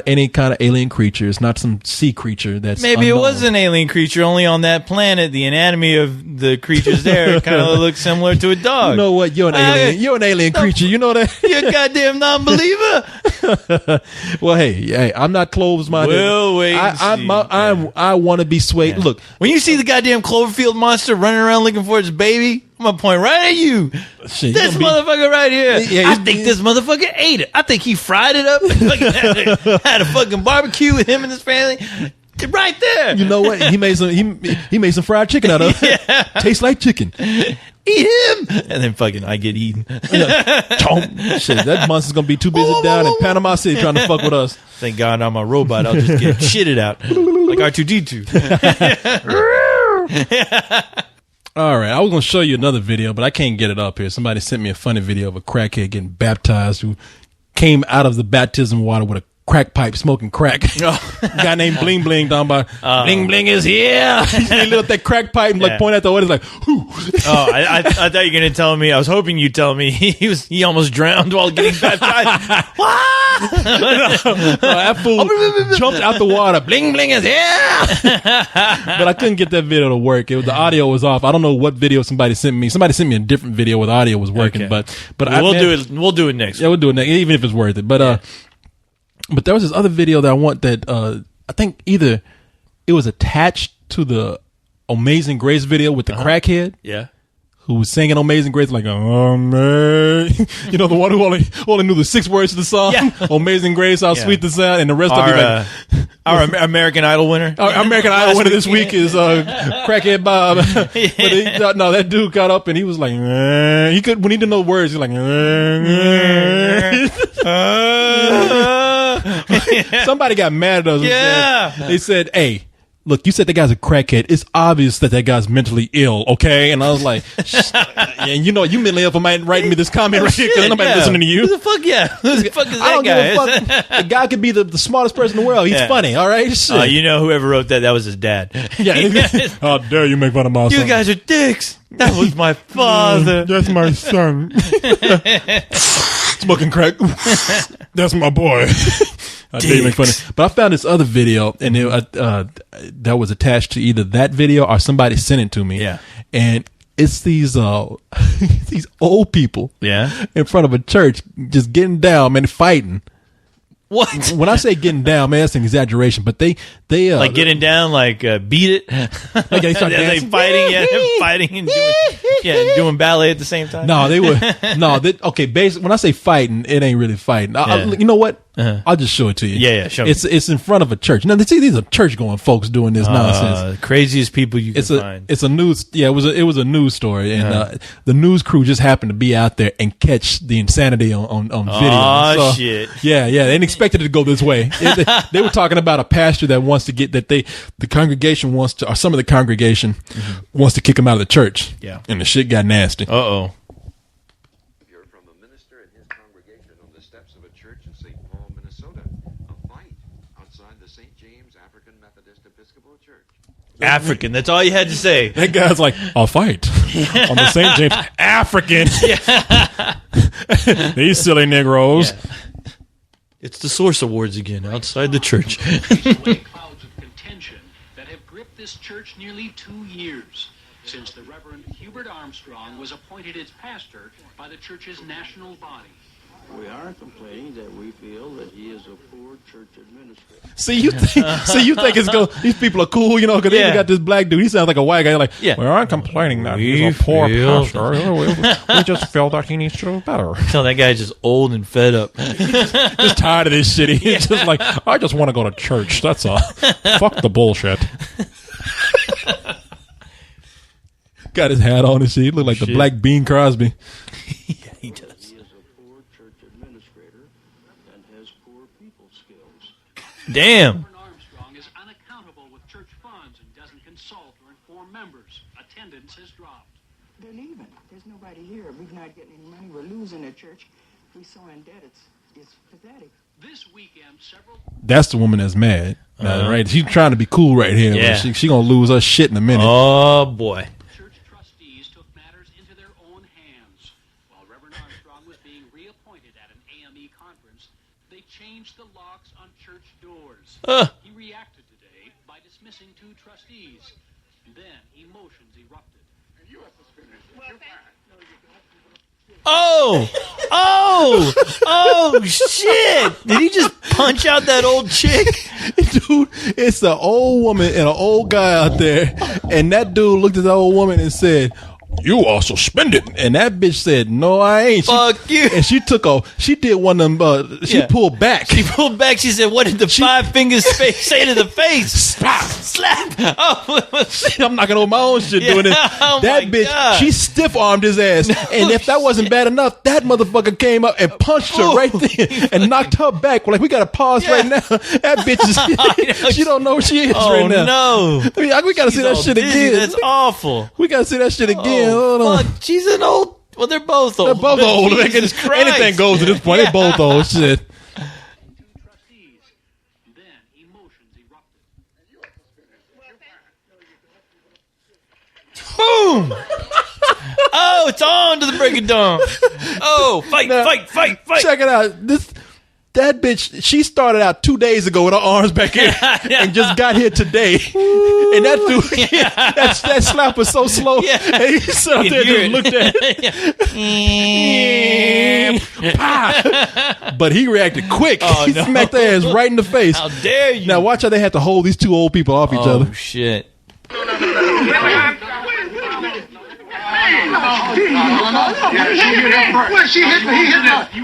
any kind of alien creature. It's not some sea creature that's maybe unknown. It was an alien creature, only on that planet. The anatomy of the creatures there kind of looks similar to a dog. You know what? You're an alien. You're an alien creature. You know that? You're a goddamn non-believer. Well, hey, I'm not closed-minded. We'll wait and see. I want to be swayed. Yeah. Look, when you see the goddamn Cloverfield monster running around looking for its baby, I'm going to point right at you. Shit, this motherfucker right here. Yeah, I think this motherfucker ate it. I think he fried it up and had a fucking barbecue with him and his family. Right there. You know what? He made some fried chicken out of it. Tastes like chicken. Eat him. And then fucking I get eaten. Shit, that monster's gonna be too busy down in Panama City trying to fuck with us. Thank God I'm a robot. I'll just get shitted out like R2-D2. All right, I was gonna show you another video, but I can't get it up here. Somebody sent me a funny video of a crackhead getting baptized who came out of the baptism water with a crack pipe smoking crack. A guy named Bling Bling talking about Bling Bling is here. He lit up that crack pipe and like point at the water like, whoo. I thought you were gonna tell me. I was hoping you'd tell me he almost drowned while getting baptized. That fool jumped out the water. Bling Bling is here. But I couldn't get that video to work. The audio was off. I don't know what video somebody sent me. Somebody sent me a different video where the audio was working. Okay. But we'll do it. We'll do it next. Yeah, we'll do it next, even if it's worth it. But there was this other video that I want that I think either it was attached to the Amazing Grace video with the crackhead. Yeah. Who was singing Amazing Grace like, oh man. You know, the one who only knew the 6 words to the song. Yeah. Amazing Grace, how sweet the sound, and the rest of it like our American Idol winner. Our American Idol winner this week is Crackhead Bob. But no, that dude got up and he was like, he could, when he didn't know words, he was like, somebody got mad at us. Yeah. They said, hey, look, you said that guy's a crackhead. It's obvious that guy's mentally ill, okay? And I was like, and you know, you mentally ill for writing me this comment right here because nobody listening to you. Who the fuck, Who the fuck is that guy? Give a fuck. The guy could be the smartest person in the world. He's funny, all right? You know, whoever wrote that was his dad. Yeah. How dare you make fun of my son? You guys are dicks. That was my father. That's my son. Smoking crack. That's my boy. I dare you make fun of. But I found this other video, and that was attached to either that video or somebody sent it to me. Yeah. And it's these old people in front of a church just getting down, man, fighting. What? When I say getting down, man, that's an exaggeration. But they like getting down, like beat it. Like they start they fighting, fighting and doing ballet at the same time. No, they were okay. Basically, when I say fighting, it ain't really fighting. You know what? I'll just show it to you. Yeah, show me. It's in front of a church. Now, see, these are church-going folks doing this nonsense. Craziest people you can find. It's a news. Yeah, it was a news story, and the news crew just happened to be out there and catch the insanity on video. Oh shit! Yeah, they didn't expect it to go this way. They were talking about a pastor that wants to get the congregation wants to, or some of the congregation wants to kick him out of the church. Yeah, and the shit got nasty. Uh-oh. From a minister and his congregation on the steps of a church in St. Paul, Minnesota. A fight outside the St. James African Methodist Episcopal Church. African, that's all you had to say. That guy's like, a fight on the St. James African. These silly Negroes. Yeah. It's the Source Awards again, outside the church. Clouds of contention that have gripped this church nearly 2 years since the Reverend Hubert Armstrong was appointed its pastor by the church's national body. We are complaining that we feel that he is a poor church administrator. See, you think these people are cool, you know, because they even got this black dude. He sounds like a white guy. Like, we aren't complaining that he's a poor pastor. We just feel that he needs to do better. Tell that guy's just old and fed up. just tired of this shit. He's just like, I just want to go to church. That's all. Fuck the bullshit. Got his hat on and shit. He looked like the Black Bean Crosby. Yeah, he does. He is a poor church administrator and has poor people skills. Damn. Reverend Armstrong is unaccountable with church funds and doesn't consult or inform members. Attendance has dropped. They're leaving. There's nobody here. We're not getting any money. We're losing the church. We're so in debt. It's pathetic. This weekend, several... That's the woman that's mad. Right? She's trying to be cool right here. Yeah. But she gonna lose her shit in a minute. Oh, boy. Church trustees took matters into their own hands. While Reverend Armstrong was being reappointed at an AME conference, they changed the locks on church doors. He reacted today by dismissing 2 trustees. Then emotions erupted. Oh, shit. Did he just punch out that old chick? Dude, it's an old woman and an old guy out there. And that dude looked at the old woman and said, you are suspended. And that bitch said, no, I ain't. Fuck you. And she did one of them, she pulled back. She pulled back. She said, what did the 5 fingers say to the face? Slap. Oh. I'm knocking on my own shit doing it. Oh that my bitch, God. she stiff-armed his ass. And if that wasn't bad enough, that motherfucker came up and punched her right there and knocked her back. We're like, we got to pause right now. That bitch is, she don't know where she is right now. Oh, no. I mean, we got to see that shit again. That's awful. We got to see that shit again. Hold on. Fuck. She's an old. Well, they're both old. They're both old. Jesus Christ. Anything goes at this point. They're both old. Shit. Trustees. Then emotions erupted. Boom! Oh, it's on to the break of dawn. Oh, fight. Check it out. That bitch, she started out 2 days ago with her arms back here and just got here today. And that dude, that slap was so slow. Yeah. And he sat up there and just looked at it. But he reacted quick. He smacked her ass right in the face. How dare you? Now watch how they had to hold these two old people off each other. Oh, shit. Well, she hit me. He hit me. She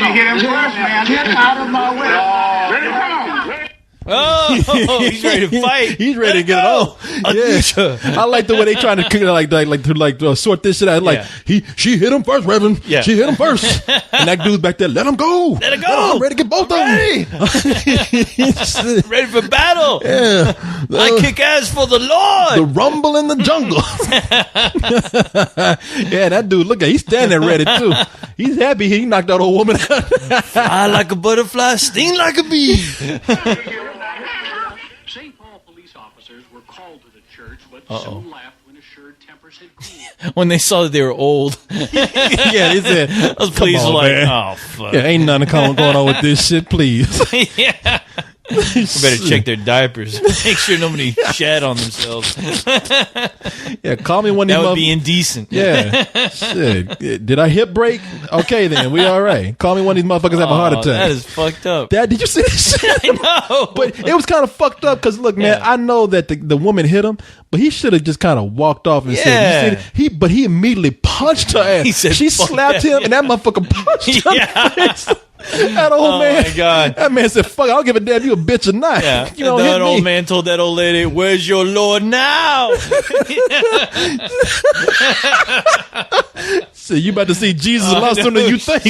hit him first, man. Get out of my way. Oh, he's ready to fight. He's ready to get it on. Yeah. I like the way they trying to sort this shit out. Like she hit him first, Reverend. Yeah. She hit him first, and that dude's back there. Let him go. Let it go. I'm ready to get both of them. Ready for battle. Yeah. I kick ass for the Lord. The rumble in the jungle. Yeah, that dude. Look at he's standing there ready too. He's happy he knocked out old woman out. Fly like a butterfly, sting like a bee. St. Paul police officers were called to the church, but soon left when assured tempers had cooled. When they saw that they were old. Yeah, they said, those police were like, man. oh, fuck. Yeah, ain't nothing going on with this shit, please. Yeah. We better check their diapers. Make sure nobody shat on themselves. Yeah, call me one of these That would be indecent. Yeah. Shit. Did I hip break? Okay, then. We all right. Call me one of these motherfuckers have a heart attack. That is fucked up. Dad, did you see this shit? I know. But it was kind of fucked up because, look, man, I know that the woman hit him, but he should have just kind of walked off and said, but he immediately punched her ass. He said, she slapped him, and that motherfucker punched her face. That old man. Oh, my God. That man said, fuck, I don't give a damn if you a bitch or not. Yeah. You don't That hit old me. man told that old lady, where's your Lord now? So you about to see Jesus a lot sooner than you think.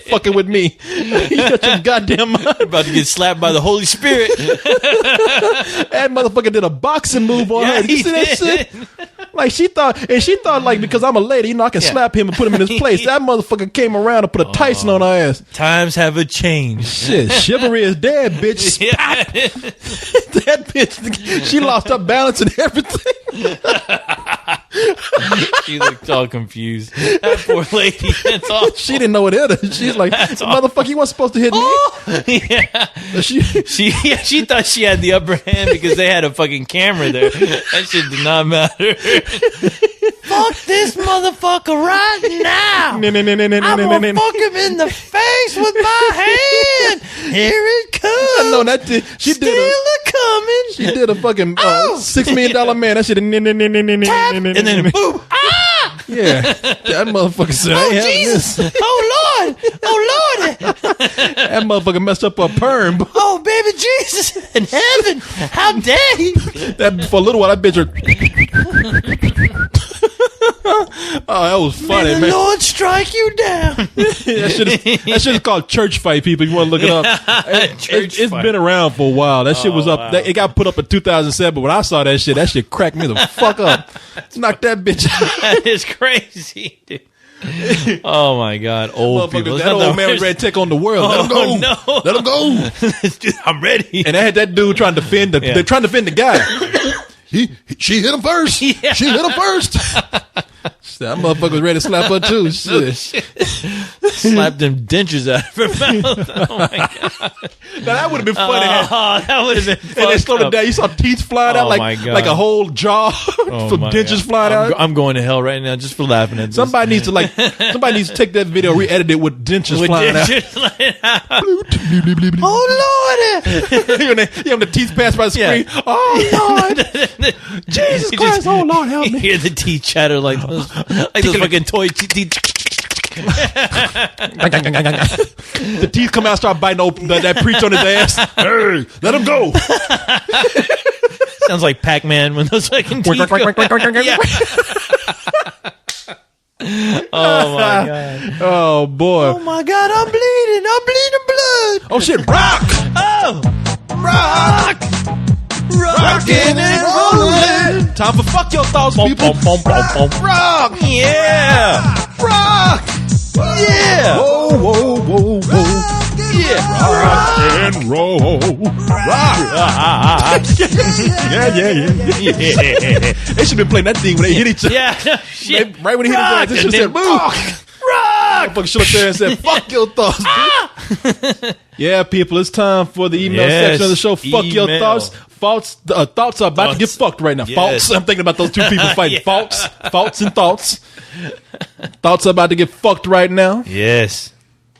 Fucking with me. You got your goddamn mind. About to get slapped by the Holy Spirit. That motherfucker did a boxing move on her. Did you see that shit? Like she thought like because I'm a lady, I can slap him and put him in his place. That motherfucker came around and put a Tyson on her ass. Times have a change. Shit, chivalry is dead, bitch. That bitch, she lost her balance and everything. She looked all confused. That poor lady. That's all. She didn't know what hit her. She's like, motherfucker, you weren't supposed to hit me. Yeah. She thought she had the upper hand because they had a fucking camera there. That shit did not matter. Fuck this motherfucker right now. I'm gonna fuck him in the face with my hand. Here it comes. No, that did. She Still did. coming. She did a fucking $6 million man. That shit. And then boom. Yeah, that motherfucker said, Oh Jesus! Oh Lord! Oh Lord! That motherfucker messed up her perm. Oh baby Jesus in heaven! How dare he? That for a little while, that bitch. Oh, that was funny, May the man. Lord strike you down. that shit is called church fight, people. If you want to look it up, it's been around for a while. That shit was up. Wow. It got put up in 2007. But when I saw that shit cracked me the fuck up. Knock that bitch out. That is crazy, dude. Oh my God, old people. That old man was ready to take on the world. Let him go. No. Let him go. Dude, I'm ready. And they had that dude trying to defend they're trying to defend the guy. She hit him first. Yeah. She hit him first. That motherfucker was ready to slap her too. Shit. Slapped them dentures out of her mouth. Oh my God. Now that would have been funny. That would have been And they slowed it down. You saw teeth flying out my God. like a whole jaw from dentures flying out. I'm going to hell right now just for laughing at this. Somebody needs to take that video, re-edit it with dentures flying out. Oh Lord! You have the teeth pass by the screen. Oh Lord, Jesus! Jesus Christ, oh Lord, help me. Hear the teeth chatter like those fucking toy teeth. The teeth come out, start biting open that preach on his ass. Hey, let him go. Sounds like Pac-Man when those fucking teeth go. Yeah. Oh my god. Oh boy. Oh my god, I'm bleeding blood. Oh shit, rock. Oh, rock. Rockin' and rollin'. Time for fuck your thoughts, people. Rock. Yeah. Rock. Yeah. Whoa, whoa, whoa, whoa. Yeah. Rock and roll. Rock. Yeah. They should have been playing that thing when they hit each other. Yeah. Shit. Right when he hit his ass, they should have said, move. Rock. Motherfucker should have there and said, fuck your thoughts, dude. Yeah, people, it's time for the email Yes, section of the show. Fuck your email. thoughts. Thoughts are about to get fucked right now. Yes. Faults. I'm thinking about those two people fighting. Yeah. Faults and thoughts. Thoughts are about to get fucked right now. Yes.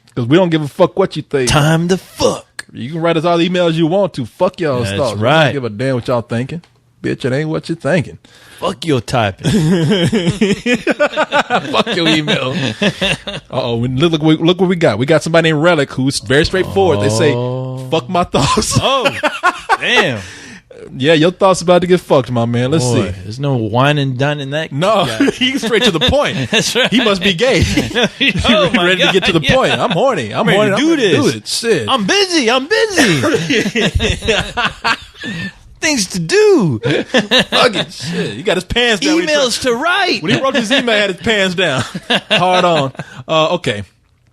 Because we don't give a fuck what you think. Time to fuck. You can write us all the emails you want to. Fuck y'all's That's thoughts. We right. don't give a damn what y'all thinking. Bitch, it ain't what you're thinking. Fuck your typing. Fuck your email. Uh-oh. Look what we got. We got somebody named Relic who's very straightforward. They say, fuck my thoughts. Oh, damn. Yeah, your thoughts about to get fucked, my man. Let's Boy, see. there's no wine and dine in that. No, guy. he's straight to the point. That's right. He must be gay. Oh my ready God, to get to the yeah. point. I'm horny. I'm ready horny. to I'm do ready to this. do it. Shit. I'm busy. Things to do. Fucking shit. He got his pants down. Emails to write. When he wrote his email, he had his pants down. Hard on. Okay.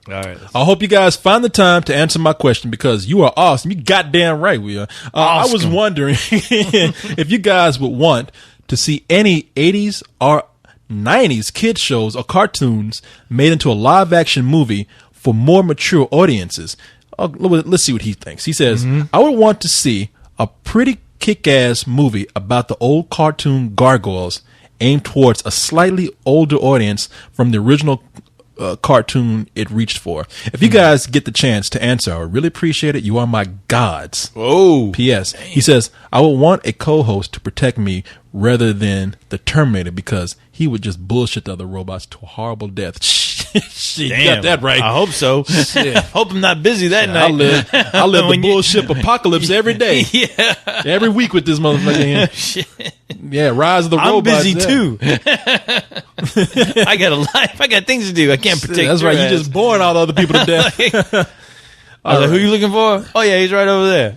All right. I hope you guys find the time to answer my question because you are awesome. You goddamn right we are. I was wondering if you guys would want to see any 80s or 90s kids shows or cartoons made into a live action movie for more mature audiences. Let's see what he thinks. He says, I would want to see a pretty kick-ass movie about the old cartoon gargoyles aimed towards a slightly older audience from the original cartoon it reached for. If you guys get the chance to answer, I would really appreciate it. You are my gods. Whoa. P.S. He says, I would want a co-host to protect me rather than the Terminator because he would just bullshit the other robots to a horrible death. Shit, you got that right. I hope so. Hope I'm not busy that night. I live the bullshit apocalypse every day. Yeah. Every week with this motherfucker. Shit. Yeah, Rise of the I'm Robots. busy too. I got a life. I got things to do. I can't protect. That's right. You just boring all the other people to death. I was like, who you looking for? Oh yeah, he's right over there.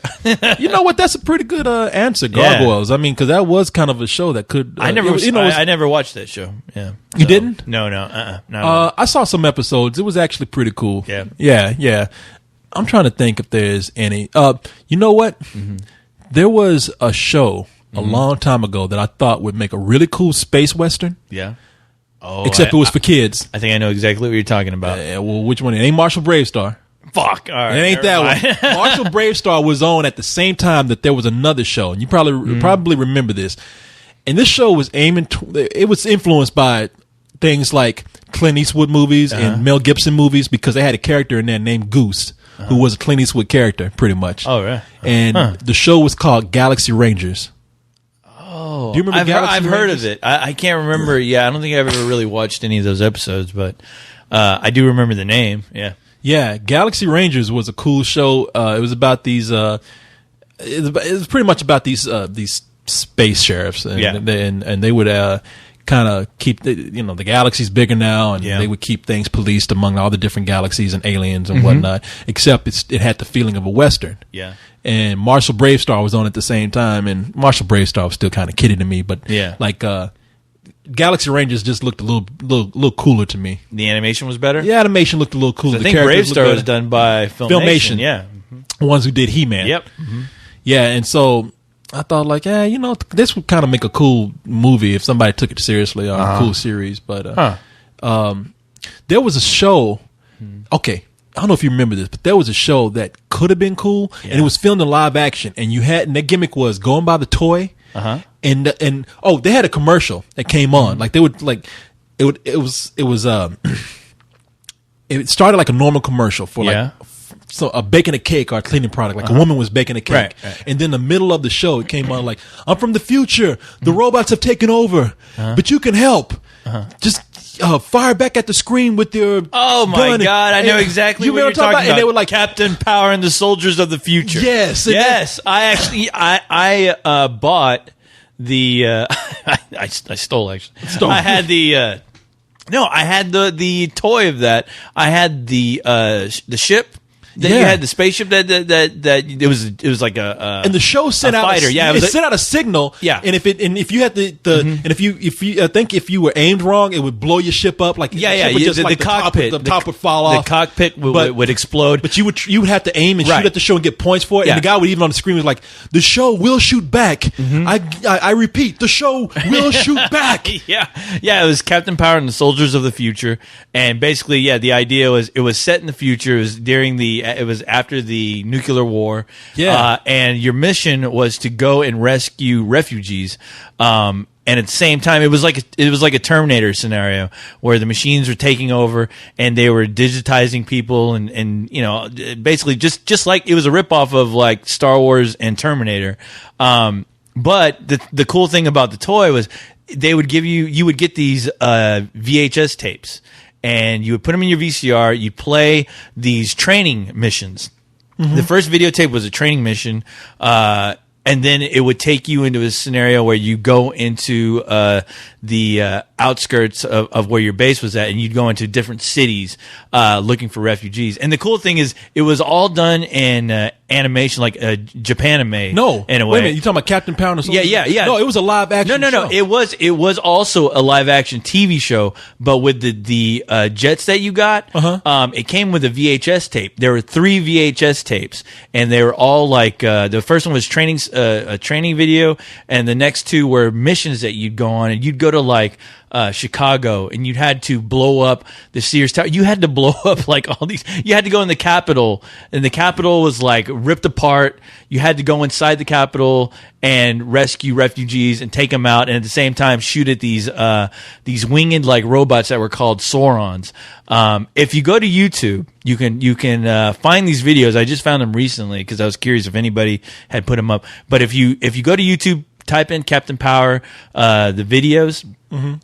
You know what? That's a pretty good answer, Gargoyles. I mean, because that was kind of a show that could. I never. I never watched that show. Yeah, you didn't? No. No. I saw some episodes. It was actually pretty cool. Yeah. I'm trying to think if there's any. You know what? There was a show a long time ago that I thought would make a really cool space western. Yeah. Oh, except it was for kids. I think I know exactly what you're talking about. Well, which one? It ain't Marshall Bravestar. Fuck. All right. It ain't that one. Marshall Bravestar was on at the same time that there was another show, and you probably remember this. And this show was it was influenced by things like Clint Eastwood movies and Mel Gibson movies because they had a character in there named Goose, who was a Clint Eastwood character, pretty much. Oh, right. And the show was called Galaxy Rangers. Oh, do you remember Galaxy I've heard of it. I can't remember. Yeah, I don't think I've ever really watched any of those episodes, but I do remember the name. Yeah. Yeah, Galaxy Rangers was a cool show. It was about these. It was pretty much about these space sheriffs, and they would kind of keep the galaxy's bigger now, and they would keep things policed among all the different galaxies and aliens and whatnot. Except it had the feeling of a western. Yeah. And Marshall Bravestar was on at the same time, and Marshall Bravestar was still kind of kiddie to me, but Galaxy Rangers just looked a little cooler to me. The animation was better? The animation looked a little cooler. I think Bravestar was done by Filmation. Yeah. The ones who did He-Man. Yep. Yeah, and so I thought this would kind of make a cool movie if somebody took it seriously or a cool series. But there was a show, okay, I don't know if you remember this, but there was a show that could have been cool, and it was filmed in live action, and their gimmick was going by the toy. And they had a commercial that came on. Like they would it started like a normal commercial for baking a cake or a cleaning product. Like a woman was baking a cake, Right. and then the middle of the show it came on like, "I'm from the future. The robots have taken over, but you can help. Just fire back at the screen with your Oh my gun." God! I know exactly what you're talking about. And they were like, Captain Power and the Soldiers of the Future. Yes, yes. I actually, I bought the. I stole actually. I had the. No, I had the toy of that. I had the ship. Then you had the spaceship that it was like a and the show sent out fighter. it sent out a signal. Yeah. And if you had the and if you I think if you were aimed wrong, it would blow your ship up. Like the cockpit, the top would fall off. The cockpit would explode. But you would have to aim and shoot at the show and get points for it. Yeah. And the guy would even on the screen was like, "The show will shoot back." I repeat, the show will shoot back. Yeah. It was Captain Power and the Soldiers of the Future, and basically, the idea was it was set in the future. It was after the nuclear war. Yeah. And your mission was to go and rescue refugees. And at the same time, it was like a Terminator scenario where the machines were taking over and they were digitizing people and basically just like it was a ripoff of like Star Wars and Terminator. But the cool thing about the toy was you would get these VHS tapes. And you would put them in your VCR. You play these training missions. The first videotape was a training mission, and then it would take you into a scenario where you go into the outskirts of where your base was at, and you'd go into different cities looking for refugees. And the cool thing is, it was all done in animation, like Japanime. No, in a way. Wait a minute, you talking about Captain Power? Yeah. No, it was a live action. No. It was also a live action TV show, but with the jets that you got, it came with a VHS tape. There were 3 VHS tapes, and they were all like the first one was a training video, and the next 2 were missions that you'd go on, and you'd go to like Chicago, and you had to blow up the Sears Tower. You had to blow up like all these. You had to go in the Capitol, and the Capitol was like ripped apart. You had to go inside the Capitol and rescue refugees and take them out, and at the same time shoot at these winged like robots that were called Saurons. If you go to YouTube, you can find these videos. I just found them recently because I was curious if anybody had put them up. But if you go to YouTube, type in Captain Power, the videos.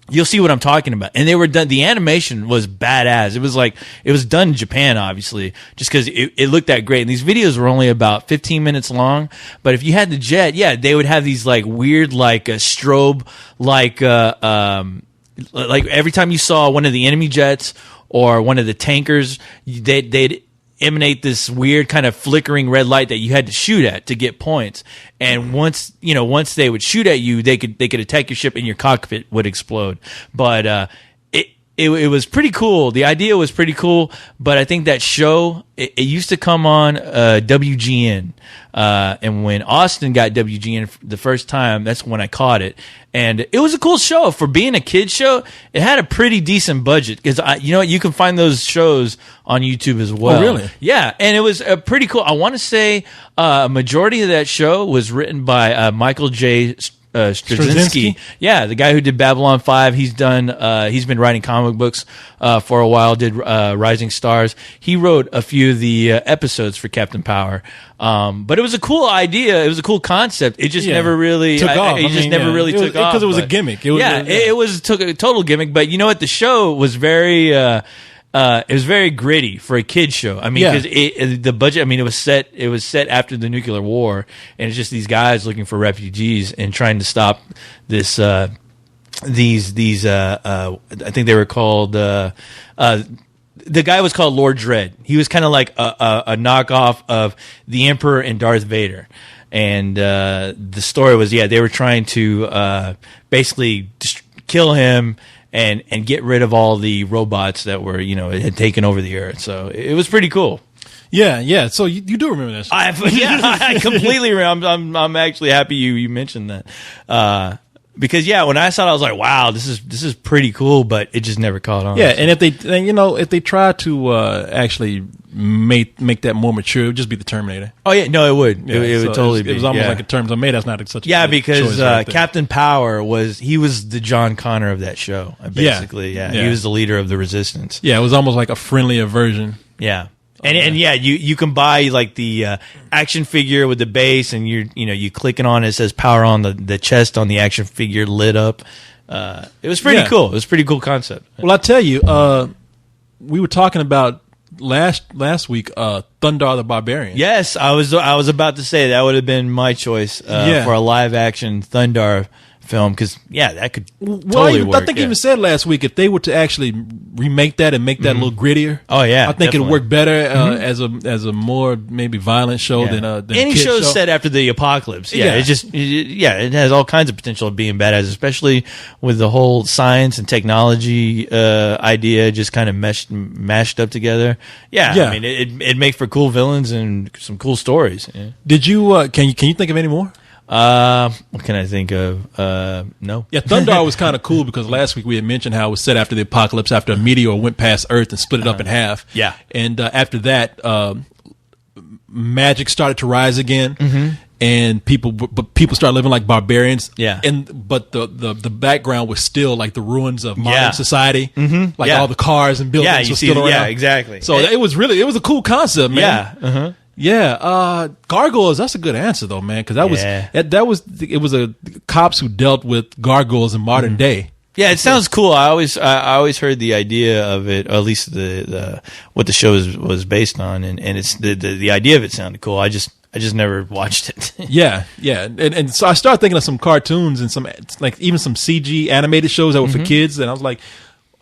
You'll see what I'm talking about. And they were done. The animation was badass. It was done in Japan, obviously, just because it looked that great. And these videos were only about 15 minutes long. But if you had the jet, they would have these like weird, like strobe, like every time you saw one of the enemy jets or one of the tankers, they'd emanate this weird kind of flickering red light that you had to shoot at to get points. And once they would shoot at you, they could attack your ship and your cockpit would explode. But it was pretty cool. The idea was pretty cool, but I think that show it used to come on WGN. And when Austin got WGN the first time, that's when I caught it. And it was a cool show for being a kid's show. It had a pretty decent budget because you can find those shows on YouTube as well. Oh, really? Yeah, and it was pretty cool. I want to say a majority of that show was written by Michael J. Straczynski. Yeah, the guy who did Babylon 5. He's been writing comic books for a while, did Rising Stars. He wrote a few of the episodes for Captain Power. But it was a cool idea. It was a cool concept. It just never really took off. Never really took off. Because it was a gimmick. It was a total gimmick. But you know what? The show was very... it was very gritty for a kid's show. I mean, because the budget. I mean, it was set after the nuclear war, and it's just these guys looking for refugees and trying to stop this. These I think they were called. The guy was called Lord Dredd. He was kind of like a knockoff of the Emperor and Darth Vader. And the story was, they were trying to basically kill him. And get rid of all the robots that were, had taken over the earth. So it was pretty cool. Yeah. So you do remember this? I completely remember. I'm actually happy you mentioned that. Because when I saw it, I was like, wow, this is pretty cool, but it just never caught on. Yeah, and if they try to actually make that more mature, it would just be the Terminator. Oh yeah, no, it would. Yeah, it would totally be. It was almost like a Terminator. Maybe that's not such a because choice right Captain Power was the John Connor of that show. Basically, he was the leader of the Resistance. Yeah, it was almost like a friendlier version. Yeah. And yeah, you can buy like the action figure with the base, and you clicking on it, says power on, the chest on the action figure lit up. It was pretty cool. It was a pretty cool concept. Well, I tell you, we were talking about last week, Thundar the Barbarian. Yes, I was about to say that would have been my choice for a live action Thundar film, because that could totally work. I think you even said last week, if they were to actually remake that and make that a little grittier, I think it'd work better as a more maybe violent show than any show set after the apocalypse. It has all kinds of potential of being badass, especially with the whole science and technology idea just kind of mashed up together. I mean, it'd make for cool villains and some cool stories. Did you can you think of any more? What can I think of? No. Yeah, Thundar was kind of cool because last week we had mentioned how it was set after the apocalypse, after a meteor went past Earth and split it up in half. Yeah. And after that, magic started to rise again, and people started living like barbarians. Yeah. But the background was still like the ruins of modern society, like all the cars and buildings were still around. Yeah, exactly. So it was a cool concept, man. Yeah. Yeah, gargoyles. That's a good answer, though, man. Because it was a cops who dealt with gargoyles in modern day. Yeah, it sounds cool. I always heard the idea of it, or at least the what the show was based on, and it's the idea of it sounded cool. I just never watched it. yeah, and so I started thinking of some cartoons and some even some CG animated shows that were for kids, and I was like,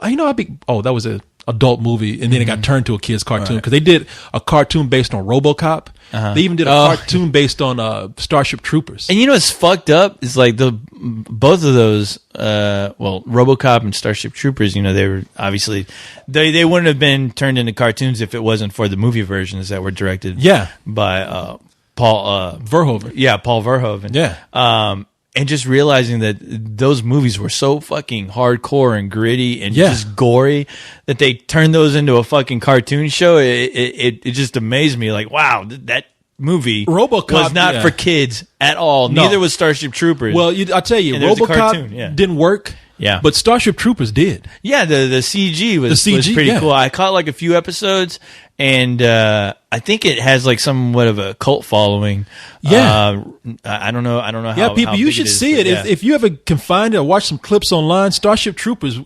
that was a adult movie, and then it got turned to a kids cartoon because they did a cartoon based on RoboCop. They even did a cartoon based on Starship Troopers. And what's fucked up is like both of those, RoboCop and Starship Troopers. They were obviously they wouldn't have been turned into cartoons if it wasn't for the movie versions that were directed. By Paul Verhoeven. Yeah, Paul Verhoeven. Yeah. And just realizing that those movies were so fucking hardcore and gritty and just gory that they turned those into a fucking cartoon show. It just amazed me. Like, wow, that movie RoboCop was not for kids at all. No. Neither was Starship Troopers. Well, I'll tell you, RoboCop didn't work. Yeah, but Starship Troopers did. Yeah, the CG was pretty cool. I caught like a few episodes, and I think it has like somewhat of a cult following. Yeah, I don't know. How. Yeah, people, you should see it if you ever can find it or watch some clips online. Starship Troopers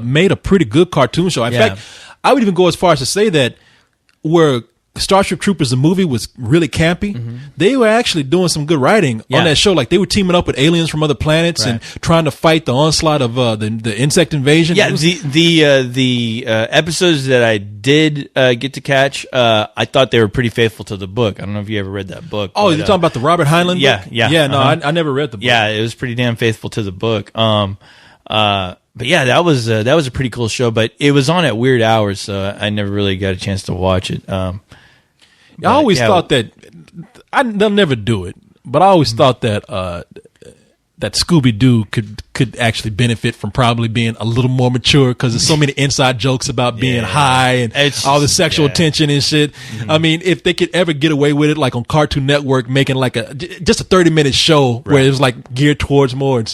made a pretty good cartoon show. In fact, I would even go as far as to say that where Starship Troopers, the movie, was really campy. They were actually doing some good writing on that show. Like they were teaming up with aliens from other planets and trying to fight the onslaught of the insect invasion. Yeah, the episodes that I did get to catch, I thought they were pretty faithful to the book. I don't know if you ever read that book. Oh, you're talking about the Robert Heinlein book? Yeah. No, I never read the book. Yeah, it was pretty damn faithful to the book. But yeah, that was a pretty cool show. But it was on at weird hours, so I never really got a chance to watch it. I always thought that they'll never do it, but I always thought that that Scooby-Doo could actually benefit from probably being a little more mature because there's so many inside jokes about being high and all the sexual tension and shit. I mean, if they could ever get away with it, like on Cartoon Network, making like just a 30-minute show where it was like geared towards more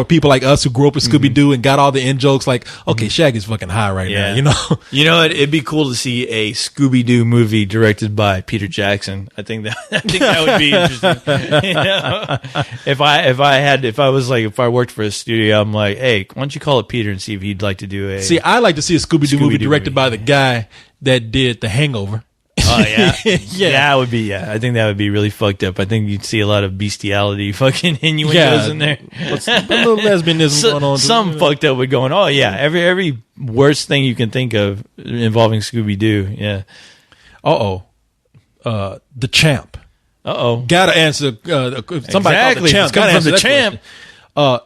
people like us who grew up with Scooby-Doo and got all the in jokes, like, okay, Shaggy's fucking high right now, It'd be cool to see a Scooby-Doo movie directed by Peter Jackson. I think that would be interesting. If I worked for a studio, I'm like, hey, why don't you call it Peter and see if he'd like to do I like to see a Scooby-Doo movie directed by the guy that did The Hangover. Oh yeah, that would be. Yeah, I think that would be really fucked up. I think you'd see a lot of bestiality, fucking innuendos in there. A little lesbianism going on. Some fucked up would going. Oh yeah, every worst thing you can think of involving Scooby Doo. Yeah. The Champ. Gotta answer. Somebody called the Champ. Gotta answer the Champ.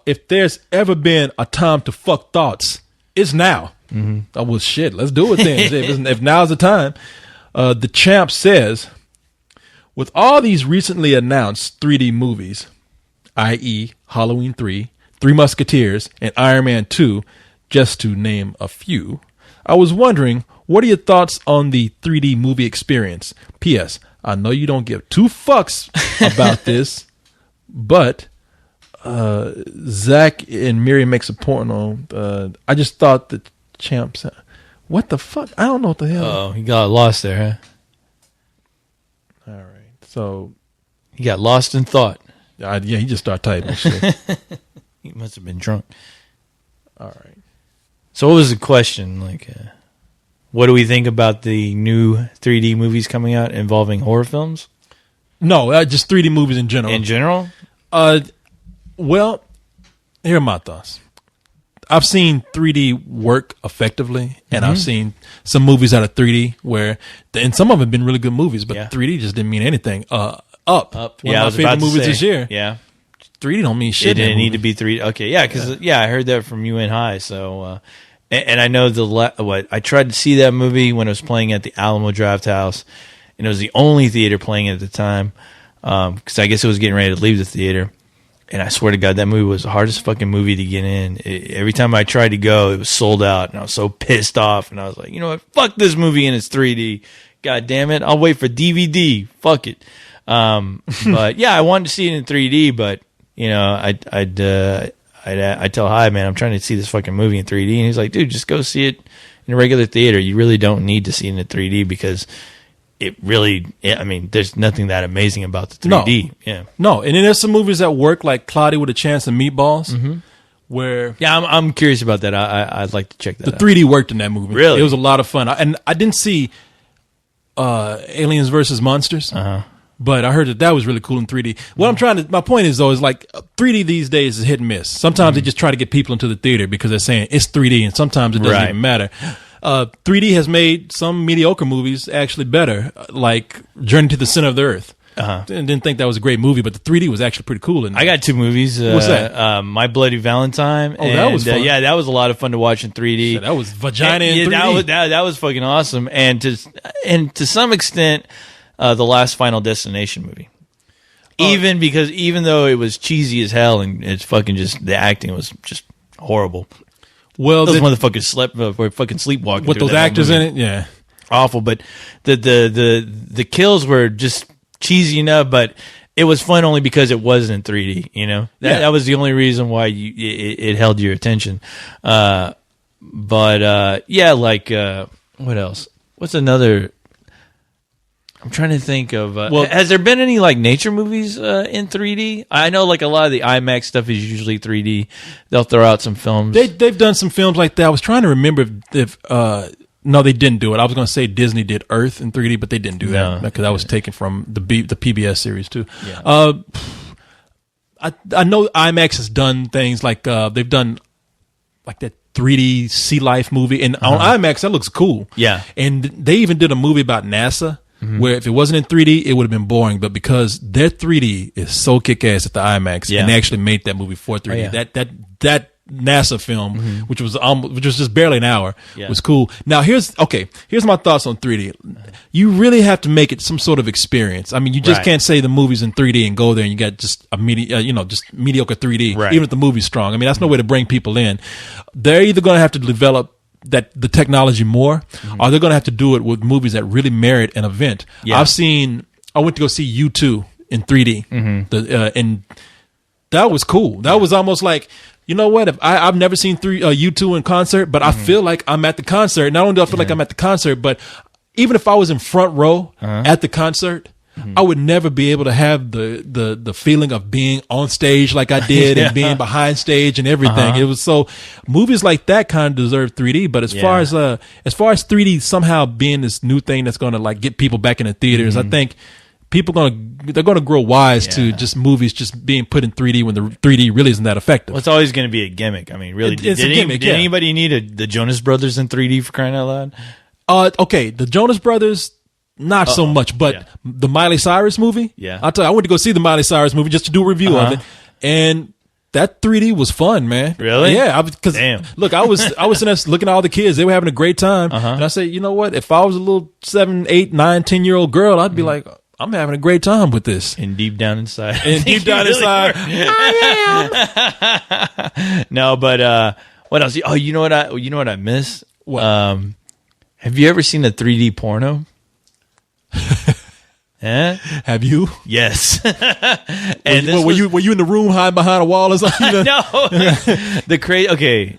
If there's ever been a time to fuck thoughts, it's now. Oh well, shit. Let's do it then. if now's the time. The Champ says, with all these recently announced 3D movies, i.e. Halloween 3, Three Musketeers, and Iron Man 2, just to name a few, I was wondering, what are your thoughts on the 3D movie experience? P.S. I know you don't give two fucks about this, but Zach and Miriam makes a point on, I just thought the Champ said, What the fuck? I don't know what the hell. Oh, he got lost there, huh? All right. So he got lost in thought. yeah, he just started typing shit. He must have been drunk. All right. So what was the question? Like, what do we think about the new 3D movies coming out involving horror films? No, just 3D movies in general. In general? Well, here are my thoughts. I've seen 3D work effectively, and I've seen some movies out of 3D where, and some of them have been really good movies, but 3D just didn't mean anything. Up. One of my favorite movies this year. Yeah. 3D don't mean shit. It didn't need to be 3D. Okay, yeah, because I heard that from you in high. So, and I know I tried to see that movie when it was playing at the Alamo Draft House, and it was the only theater playing it at the time because I guess it was getting ready to leave the theater. And I swear to God, that movie was the hardest fucking movie to get in. Every time I tried to go, it was sold out, and I was so pissed off. And I was like, you know what? Fuck this movie in its 3D. God damn it! I'll wait for DVD. Fuck it. But yeah, I wanted to see it in 3D, but you know, I'd tell Hi, man, I'm trying to see this fucking movie in 3D, and he's like, dude, just go see it in a regular theater. You really don't need to see it in 3D because it really, I mean, there's nothing that amazing about the 3D. No. Yeah, no, and then there's some movies that work, like Cloudy with a Chance of Meatballs, where I'm curious about that. I'd like to check that. The out. 3D worked in that movie. Really, it was a lot of fun. And I didn't see Aliens versus Monsters. But I heard that was really cool in 3D. My point is though, is like 3D these days is hit and miss. Sometimes they just try to get people into the theater because they're saying it's 3D, and sometimes it doesn't even matter. 3D has made some mediocre movies actually better, like Journey to the Center of the Earth. Didn't think that was a great movie, but the 3D was actually pretty cool. I got two movies. What's that? My Bloody Valentine. Oh, that was fun. Yeah, that was a lot of fun to watch in 3D. So that was vagina in 3D. That was fucking awesome. And to some extent, the last Final Destination movie. Even though it was cheesy as hell and it's fucking just the acting was just horrible. Well, those motherfuckers were fucking sleepwalking with those actors in it. Yeah, awful. But the kills were just cheesy enough, but it was fun only because it wasn't in 3D. You know, that was the only reason why it held your attention. What else? What's another? I'm trying to think of. Has there been any like nature movies in 3D? I know like a lot of the IMAX stuff is usually 3D. They'll throw out some films. They've done some films like that. I was trying to remember if no, they didn't do it. I was going to say Disney did Earth in 3D, but they didn't do that because that was taken from the PBS series too. Yeah. I know IMAX has done things like they've done like that 3D Sea Life movie, and on IMAX that looks cool. Yeah, and they even did a movie about NASA. Where if it wasn't in 3D, it would have been boring. But because their 3D is so kick-ass at the IMAX, and they actually made that movie for 3D. That NASA film, which was just barely an hour, was cool. Now here's my thoughts on 3D. You really have to make it some sort of experience. I mean, you just can't say the movie's in 3D and go there and you got just just mediocre 3D, even if the movie's strong. I mean, that's no way to bring people in. They're either going to have to develop the technology more, or they're going to have to do it with movies that really merit an event. I went to go see U2 in 3D, and that was cool. That was almost like, you know what? If I've never seen U2 in concert, but I feel like I'm at the concert. Not only do I feel like I'm at the concert, but even if I was in front row at the concert, I would never be able to have the feeling of being on stage like I did and being behind stage and everything. It was so movies like that kind of deserve 3D. But as far as 3D somehow being this new thing that's going to like get people back in the theaters, I think people they're going to grow wise to just movies just being put in 3D when the 3D really isn't that effective. Well, it's always going to be a gimmick. I mean, really, it's a gimmick. Did anybody need the Jonas Brothers in 3D for crying out loud? Okay, the Jonas Brothers. Not so much, but the Miley Cyrus movie. I'll tell you, I went to go see the Miley Cyrus movie just to do a review of it, and that 3D was fun, man. Really? Yeah. Because look, I was in there looking at all the kids; they were having a great time, and I said, you know what? If I was a little 7, 8, 9, 10-year-old girl, I'd be like, I'm having a great time with this. And deep down inside, I am. No, but what else? Oh, you know what I miss? What? Have you ever seen a 3D porno? Have you? Yes. And were you in the room hiding behind a wall or something? No. Okay.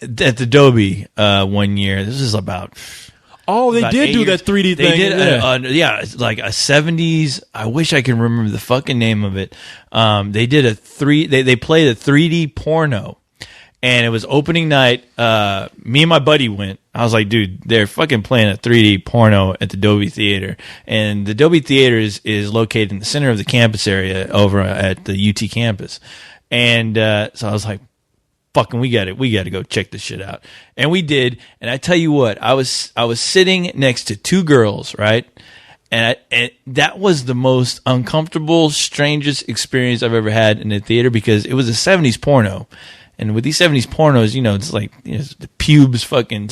at the Dobie one year. This is about. Oh, they did do that 3D thing. They did, it's like a 70s. I wish I can remember the fucking name of it. They did they played a 3D porno, and it was opening night. Me and my buddy went. I was like, dude, they're fucking playing a 3D porno at the Dobie Theater, and the Dobie Theater is located in the center of the campus area over at the UT campus, and so I was like, fucking, we got to go check this shit out. And we did. And I tell you what, I was sitting next to two girls, right? And that was the most uncomfortable, strangest experience I've ever had in a theater, because it was a 70s porno. And with these 70s pornos, it's like, the pubes fucking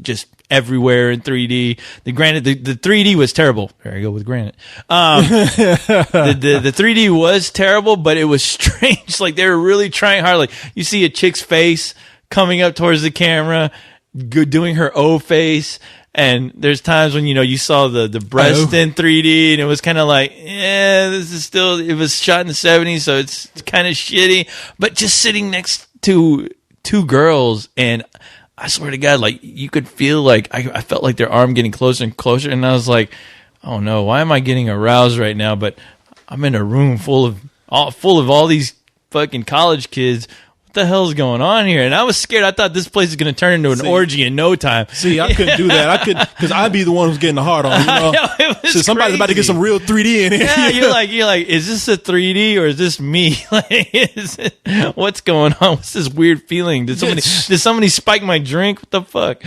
just everywhere in 3D. The 3D was terrible. There you go with granite. The 3D was terrible, but it was strange. Like, they were really trying hard. Like, you see a chick's face coming up towards the camera, doing her O face. And there's times when, you saw the breast in 3D, and it was kind of like, this is still, it was shot in the 70s, so it's kind of shitty. But just sitting next to two girls, and I swear to God, like, you could feel like, I felt like their arm getting closer and closer, and I was like, oh no, why am I getting aroused right now? But I'm in a room full of all these fucking college kids. What the hell's going on here? And I was scared. I thought this place is going to turn into an orgy in no time. See, I couldn't do that. Because I'd be the one who's getting the hard on. So somebody's about to get some real 3D in here. Yeah, you're like, is this a 3D or is this me? What's going on? What's this weird feeling? Did somebody spike my drink? What the fuck?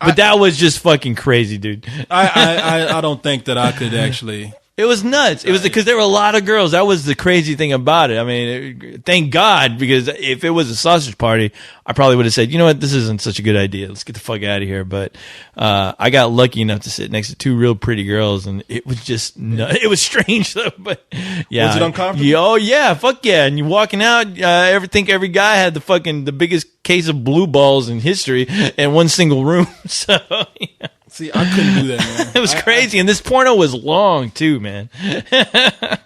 But that was just fucking crazy, dude. I don't think that I could actually. It was nuts. It was because there were a lot of girls. That was the crazy thing about it. I mean, thank God, because if it was a sausage party, I probably would have said, you know what, this isn't such a good idea. Let's get the fuck out of here. But I got lucky enough to sit next to two real pretty girls, and it was just it was strange though. But yeah, was it uncomfortable? Oh yeah, fuck yeah. And you're walking out, every guy had the biggest case of blue balls in history in one single room. So yeah. See, I couldn't do that, man. It was crazy, and this porno was long too, man. Yeah,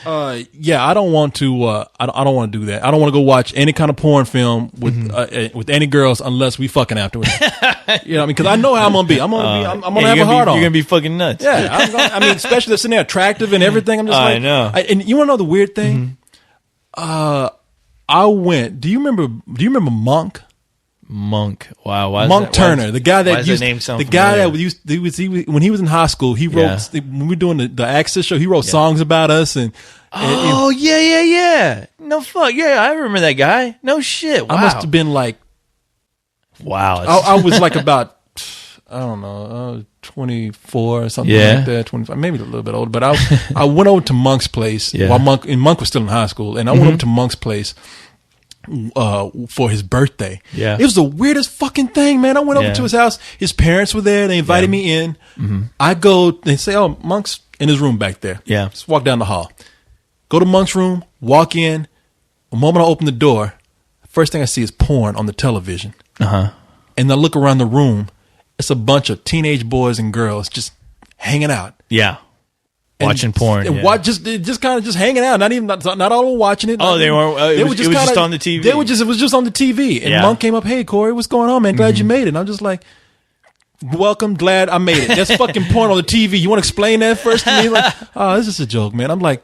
I don't want to. I don't want to do that. I don't want to go watch any kind of porn film with any girls unless we fucking afterwards. You know what I mean? Because I know how I'm gonna be. I'm gonna have a hard on. You're gonna be fucking nuts. Yeah, I mean, especially they're sitting there attractive and everything. I'm just like, I know. And you want to know the weird thing? I went. Do you remember Monk? Monk. Wow. Monk Turner, the guy that used, name sound the guy familiar? that when he was in high school, he wrote, when we were doing the Access show, he wrote songs about us and yeah. No fuck. Yeah, I remember that guy. No shit. Wow. I must have been like, wow. I was like about, I don't know, 24 or something like that, 25, maybe a little bit older. But I went over to Monk's place while Monk was still in high school, and I went over to Monk's place for his birthday. Yeah. It was the weirdest fucking thing, man. I went over to his house. His parents were there. They invited me in. Mm-hmm. I go, they say, oh, Monk's in his room back there. Yeah. Just walk down the hall. Go to Monk's room, walk in. The moment I open the door, first thing I see is porn on the television. Uh-huh. And I look around the room. It's a bunch of teenage boys and girls just hanging out. Yeah. Watching porn, and just kind of hanging out. Not all of them watching it. Oh, they weren't. It was just on the TV. It was just on the TV. And Monk came up, hey Corey, what's going on, man? Glad you made it. And I'm just like, welcome, glad I made it. That's fucking porn on the TV. You want to explain that first to me? Like, oh, this is a joke, man. I'm like,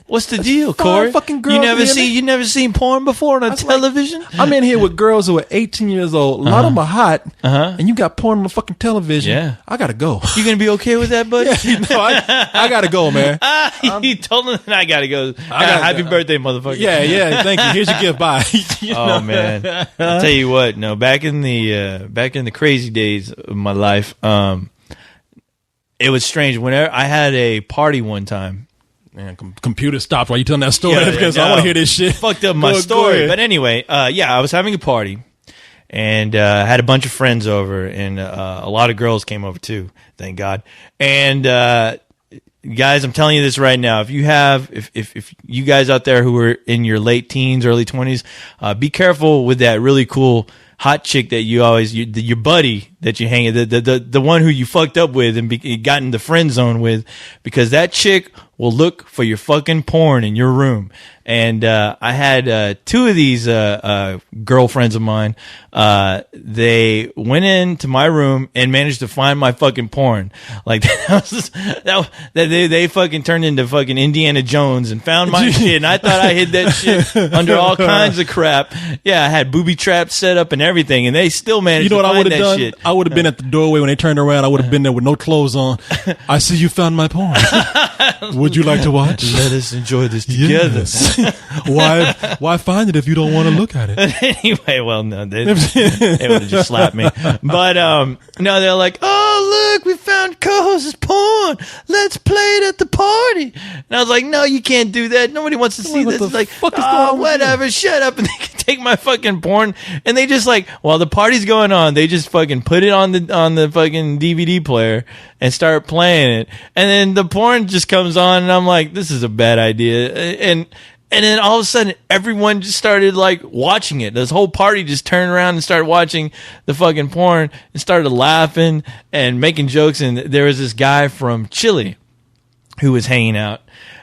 what's the deal, Corey? Fucking girls. You never seen porn before on television? Like, I'm in here with girls who are 18 years old. A lot of them are hot, and you got porn on the fucking television. Yeah, I gotta go. You gonna be okay with that, buddy? I gotta go, man. You told him that I gotta go. Happy birthday, motherfucker. Yeah. Thank you. Here's your gift. Bye. Oh man, I'll tell you what. No, back in the crazy days of my life, it was strange. Whenever I had a party one time. Man, computer stopped while you telling that story because I want to hear this shit. Fucked up my story. But anyway, I was having a party and had a bunch of friends over, and a lot of girls came over too. Thank God. And guys, I'm telling you this right now. If you guys out there who are in your late teens, early 20s, be careful with that really cool hot chick that your buddy that you hang the one who you fucked up with and got in the friend zone with, because that chick will look for your fucking porn in your room. And I had two of these girlfriends of mine. They went into my room and managed to find my fucking porn. Like they fucking turned into fucking Indiana Jones and found my shit. And I thought I hid that shit under all kinds of crap. Yeah, I had booby traps set up and everything, and they still managed to find that done? shit. I would have been at the doorway when they turned around. I would have been there with no clothes on. I see you found my porn. Would you like to watch? Let us enjoy this together. Yes. Why find it if you don't want to look at it? Anyway, well, no, they would have just slapped me. But no, they're like, oh, look, we found co-host's porn. Let's play it at the party. And I was like, no, you can't do that. Nobody wants to see this. It's like, oh, whatever, shut up. And they can take my fucking porn. And they just like, while the party's going on, they just fucking put it on the fucking DVD player and start playing it. And then the porn just comes on, and I'm like, this is a bad idea. And then all of a sudden, everyone just started like watching it. This whole party just turned around and started watching the fucking porn and started laughing and making jokes. And there was this guy from Chile who was hanging out,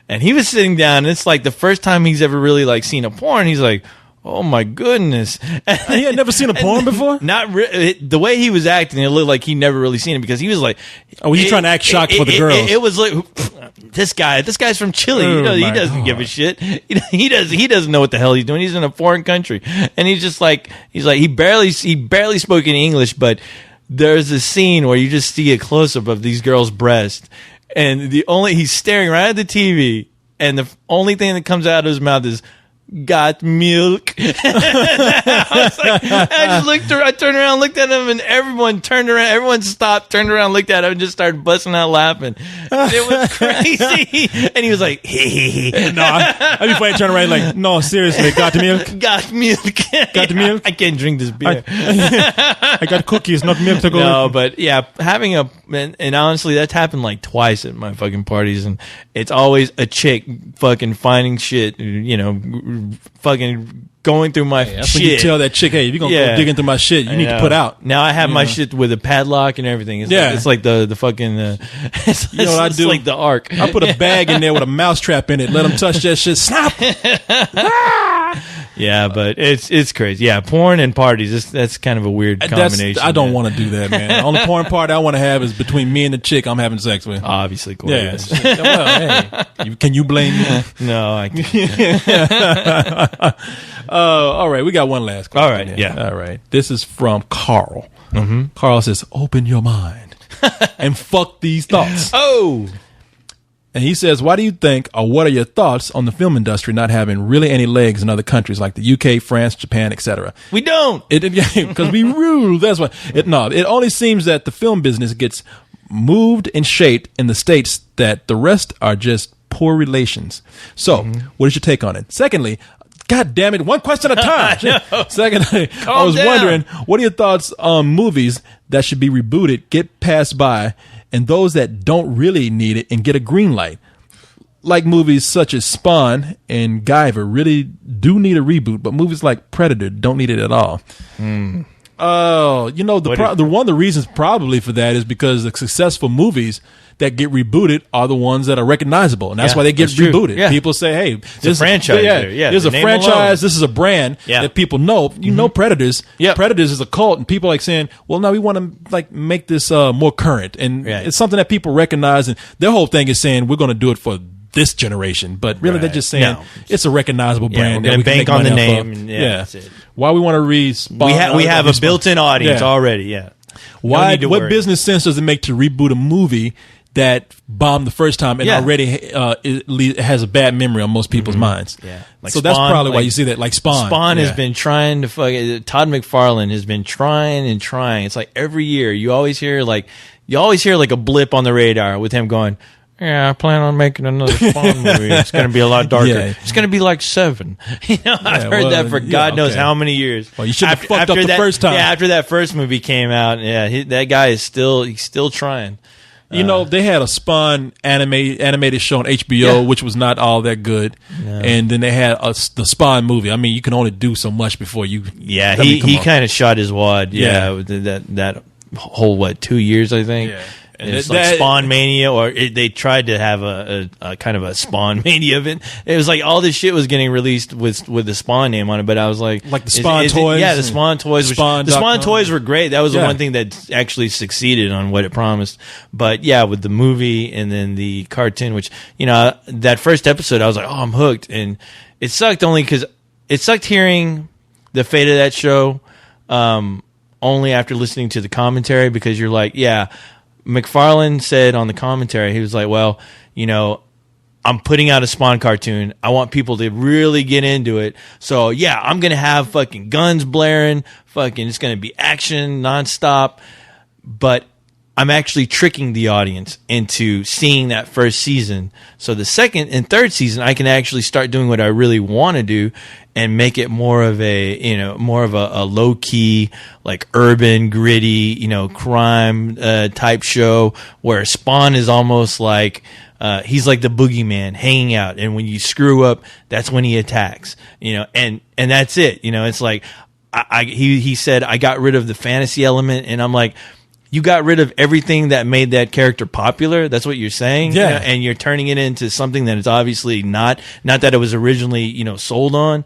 and he was sitting down. And it's like the first time he's ever really like seen a porn. He's like, oh my goodness! And he had never seen a porn before. Not the way he was acting. It looked like he never really seen it, because he was like, "Oh, he's trying to act shocked for the girls." It was like, this guy's from Chile. He doesn't give a shit. He doesn't know what the hell he's doing. He's in a foreign country, and he barely spoke any English. But there's a scene where you just see a close up of these girls' breasts, and he's staring right at the TV, and the only thing that comes out of his mouth is, got milk. I turned around, looked at him, and everyone turned around. Everyone stopped, turned around, looked at him, and just started busting out laughing. It was crazy. And he was like, no, I'd be funny turning around like, no, seriously, got the milk? Got milk. Got the milk? I can't drink this beer. I got cookies, not milk to go. No, but yeah, and honestly, that's happened like twice at my fucking parties, and it's always a chick fucking finding shit, fucking going through my that's shit. When you tell that chick, hey, if you're gonna go dig into my shit, you need to put out. Now I have my shit with a padlock and everything. It's like the fucking it's what I do? Like the Ark. I put a bag in there with a mouse trap in it, let them touch that shit, snap. Yeah, but it's crazy. Yeah, porn and parties, that's kind of a weird combination. I don't want to do that, man. The only porn party I want to have is between me and the chick I'm having sex with. Obviously, Corey. Yeah. Well, hey, can you blame me? No, I can't. All right, we got one last question. All right, yeah. All right. This is from Carl. Mm-hmm. Carl says, open your mind and fuck these thoughts. Oh! And he says, why do you think, or what are your thoughts on the film industry not having really any legs in other countries like the UK, France, Japan, etc.? We don't. Because we rule. That's why. It only seems that the film business gets moved and shaped in the States, that the rest are just poor relations. So, what is your take on it? Secondly, God damn it, one question at a time. Secondly, I was wondering, what are your thoughts on movies that should be rebooted, get passed by, and those that don't really need it and get a green light? Like movies such as Spawn and Guyver really do need a reboot, but movies like Predator don't need it at all. Oh, one of the reasons probably for that is because the successful movies that get rebooted are the ones that are recognizable, and that's why they get rebooted. Yeah. People say, "Hey, this is a franchise. There's a franchise. Alone. This is a brand that people know. You know, Predators. Yep. Predators is a cult, and people are like saying, "Well, no, we want to like make this more current, and it's something that people recognize." And their whole thing is saying, "We're going to do it for this generation," but really they're just saying it's a recognizable brand. We're going to bank on the name. That's it. Why we want to read? We have a built-in audience already. Yeah. Why? What business sense does it make to reboot a movie that bombed the first time and already has a bad memory on most people's minds? Yeah. Like so Spawn, that's probably why you see that. Like Spawn. Spawn has been trying to Todd McFarlane has been trying and trying. It's like every year you always hear like a blip on the radar with him going, yeah, I plan on making another Spawn movie. It's going to be a lot darker. It's going to be like 7. I've heard that for God knows how many years. Well, you should have fucked up the first time. Yeah, after that first movie came out, that guy is still trying. They had a Spawn animated show on HBO, which was not all that good. No. And then they had the Spawn movie. I mean, you can only do so much before you. Yeah, he kind of shot his wad. Yeah, that whole 2 years, I think. Yeah. And it's like Spawn Mania, or they tried to have a kind of a Spawn Mania event. It was like all this shit was getting released with the Spawn name on it, but I was like the Spawn toys. The Spawn toys. The Spawn toys were great. That was the one thing that actually succeeded on what it promised. But yeah, with the movie and then the cartoon, which, you know, that first episode, I was like, oh, I'm hooked. And it sucked only because it sucked hearing the fate of that show only after listening to the commentary, because you're like, yeah, McFarlane said on the commentary, he was like, well, you know, I'm putting out a Spawn cartoon. I want people to really get into it. So yeah, I'm going to have fucking guns blaring, it's going to be action nonstop. But I'm actually tricking the audience into seeing that first season. So the second and third season, I can actually start doing what I really want to do and make it more of a low key, like urban, gritty, crime type show, where Spawn is almost like he's like the boogeyman hanging out, and when you screw up, that's when he attacks. And that's it. It's like he said, I got rid of the fantasy element, and I'm like, you got rid of everything that made that character popular. That's what you're saying. Yeah. And you're turning it into something that it's obviously not that it was originally, sold on.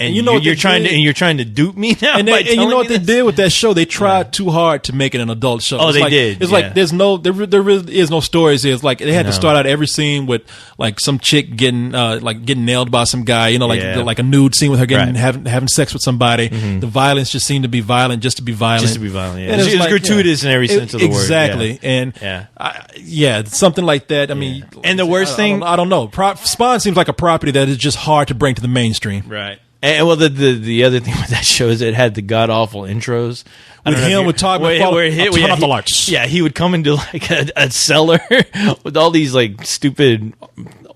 And you're trying to dupe me now. And you know what they did with that show? They tried too hard to make it an adult show. Oh, they did. It's like there really is no stories. It's like they had to start out every scene with like some chick getting nailed by some guy. Like a nude scene with her having sex with somebody. Mm-hmm. The violence just seemed to be violent just to be violent. Just to be violent. Yeah. It was gratuitous in every sense of the word. Exactly. Yeah. And something like that. I mean, and the worst thing, I don't know. Spawn seems like a property that is just hard to bring to the mainstream. Right. And well, the other thing with that show is it had the god awful intros. With him, with Todd McFarlane. Yeah, he would come into like a cellar with all these like stupid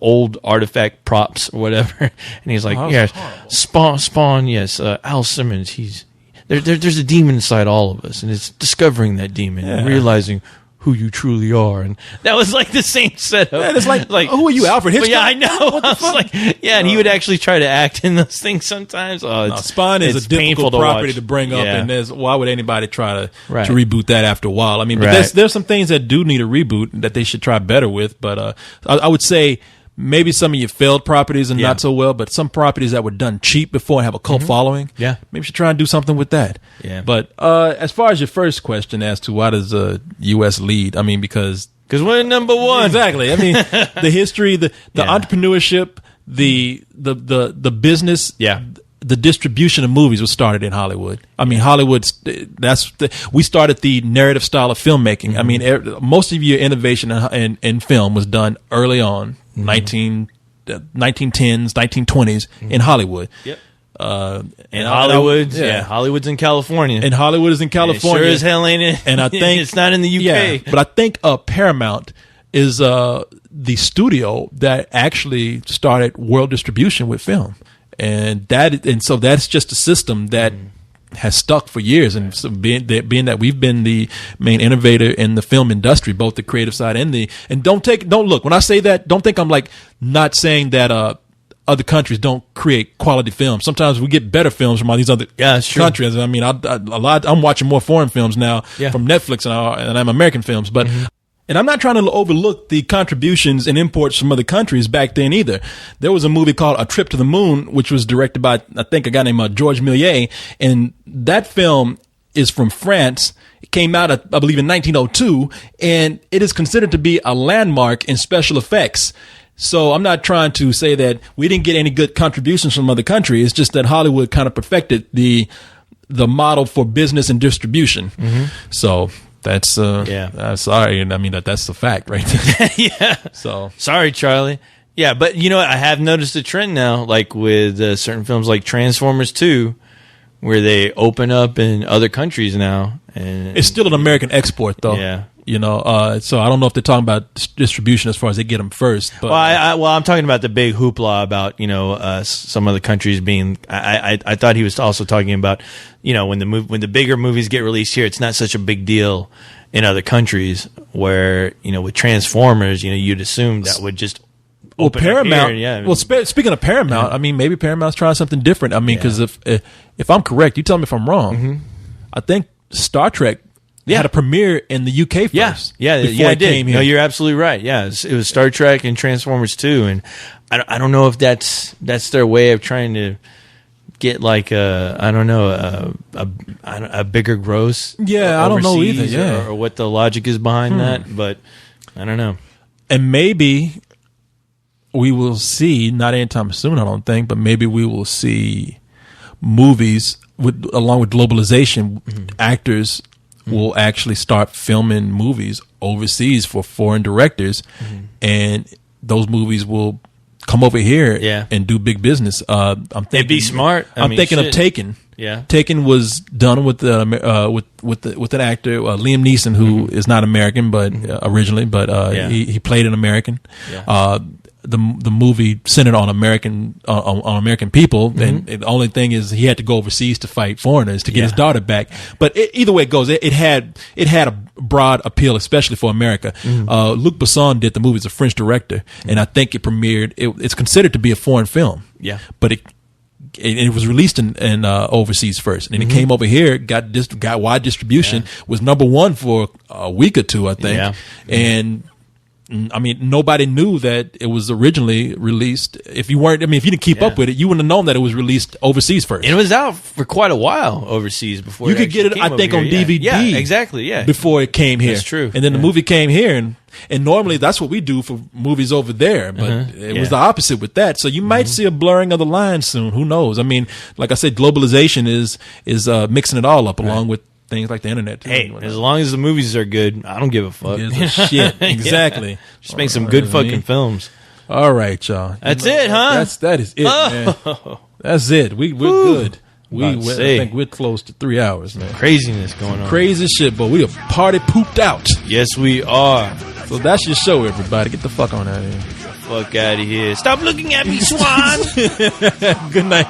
old artifact props or whatever, and he's like, Spawn, yes, Al Simmons, there's a demon inside all of us, and it's discovering that demon and realizing who you truly are. And that was like the same setup. And it's like who are you, Alfred Hitchcock? Yeah, I know. I was like, and he would actually try to act in those things sometimes. Spawn is a difficult property to bring up, and why would anybody try to reboot that after a while? I mean, but there's some things that do need a reboot that they should try better with. But I would say maybe some of your failed properties are not so well, but some properties that were done cheap before and have a cult following, maybe you should try and do something with that. Yeah. But as far as your first question as to why does U.S. lead, I mean, because we're number one. Exactly. I mean, the history, the entrepreneurship, the business, the distribution of movies was started in Hollywood. I mean, we started the narrative style of filmmaking. Mm-hmm. I mean, most of your innovation in film was done early on. 1910s, 1920s in Hollywood. Yep. Hollywood's in California. And Hollywood is in California. Sure as hell ain't it? And I think it's not in the UK. Yeah, but I think Paramount is the studio that actually started world distribution with film, and so that's just a system that has stuck for years. And so being that we've been the main innovator in the film industry, both the creative side and don't look, when I say that, don't think I'm like not saying that other countries don't create quality films. Sometimes we get better films from all these other countries. I mean, I'm watching more foreign films now from Netflix and I'm American films, but. And I'm not trying to overlook the contributions and imports from other countries back then either. There was a movie called A Trip to the Moon, which was directed by, I think, a guy named Georges Méliès. And that film is from France. It came out, I believe, in 1902. And it is considered to be a landmark in special effects. So I'm not trying to say that we didn't get any good contributions from other countries. It's just that Hollywood kind of perfected the model for business and distribution. Mm-hmm. So... That's sorry, and I mean that's the fact, right there. Yeah. So sorry, Charlie. Yeah, but you know what? I have noticed a trend now, like with certain films like Transformers 2, where they open up in other countries now, and it's still an American export, though. Yeah. So I don't know if they're talking about distribution as far as they get them first. But I'm talking about the big hoopla about some other countries being. I thought he was also talking about when the bigger movies get released here, it's not such a big deal in other countries. Where with Transformers, you'd assume that would just. Paramount. Here, well, speaking of Paramount, I mean maybe Paramount's trying something different. I mean because if I'm correct, you tell me if I'm wrong. Mm-hmm. I think Star Trek had a premiere in the UK first. Yeah, before it did. came here. No, you're absolutely right. Yeah, it was Star Trek and Transformers 2, and I don't know if that's their way of trying to get like a bigger gross. Yeah, I don't know either. overseas, Yeah, or what the logic is behind that, but I don't know. and maybe we will see, not anytime soon, I don't think, but maybe we will see movies along with globalization. Actors will actually start filming movies overseas for foreign directors, and those movies will come over here and do big business. I'm thinking, They'd be smart. I'm thinking of Taken. Yeah, Taken was done with an actor, Liam Neeson, who is not American, but originally, but he played an American. Yeah. The movie centered on American people, and the only thing is he had to go overseas to fight foreigners to get his daughter back. But either way it goes, it had a broad appeal, especially for America. Luc Besson did the movie. He's a French director, and I think it premiered. It's considered to be a foreign film. Yeah, but it was released in overseas first, and then it came over here, got wide distribution, was number one for a week or two, I think, and. I mean, nobody knew that it was originally released. If you didn't keep up with it, you wouldn't have known that it was released overseas first. It was out for quite a while overseas before you could get it. I think on DVD. Yeah, exactly. Yeah, before it came here. That's true. And then the movie came here, and normally that's what we do for movies over there. But it was the opposite with that. So you might see a blurring of the lines soon. Who knows? I mean, like I said, globalization is mixing it all up along with things like the internet. Too, hey, as long as the movies are good, I don't give a fuck. Shit, exactly. Just make some good fucking films. All right, y'all. That's it, huh? That is it, man. That's it. We're good. I think we're close to 3 hours, man. Craziness going on. Crazy shit, but we have party pooped out. Yes, we are. So that's your show, everybody. Get the fuck on out of here. Fuck out of here. Stop looking at me, Swan. Good night.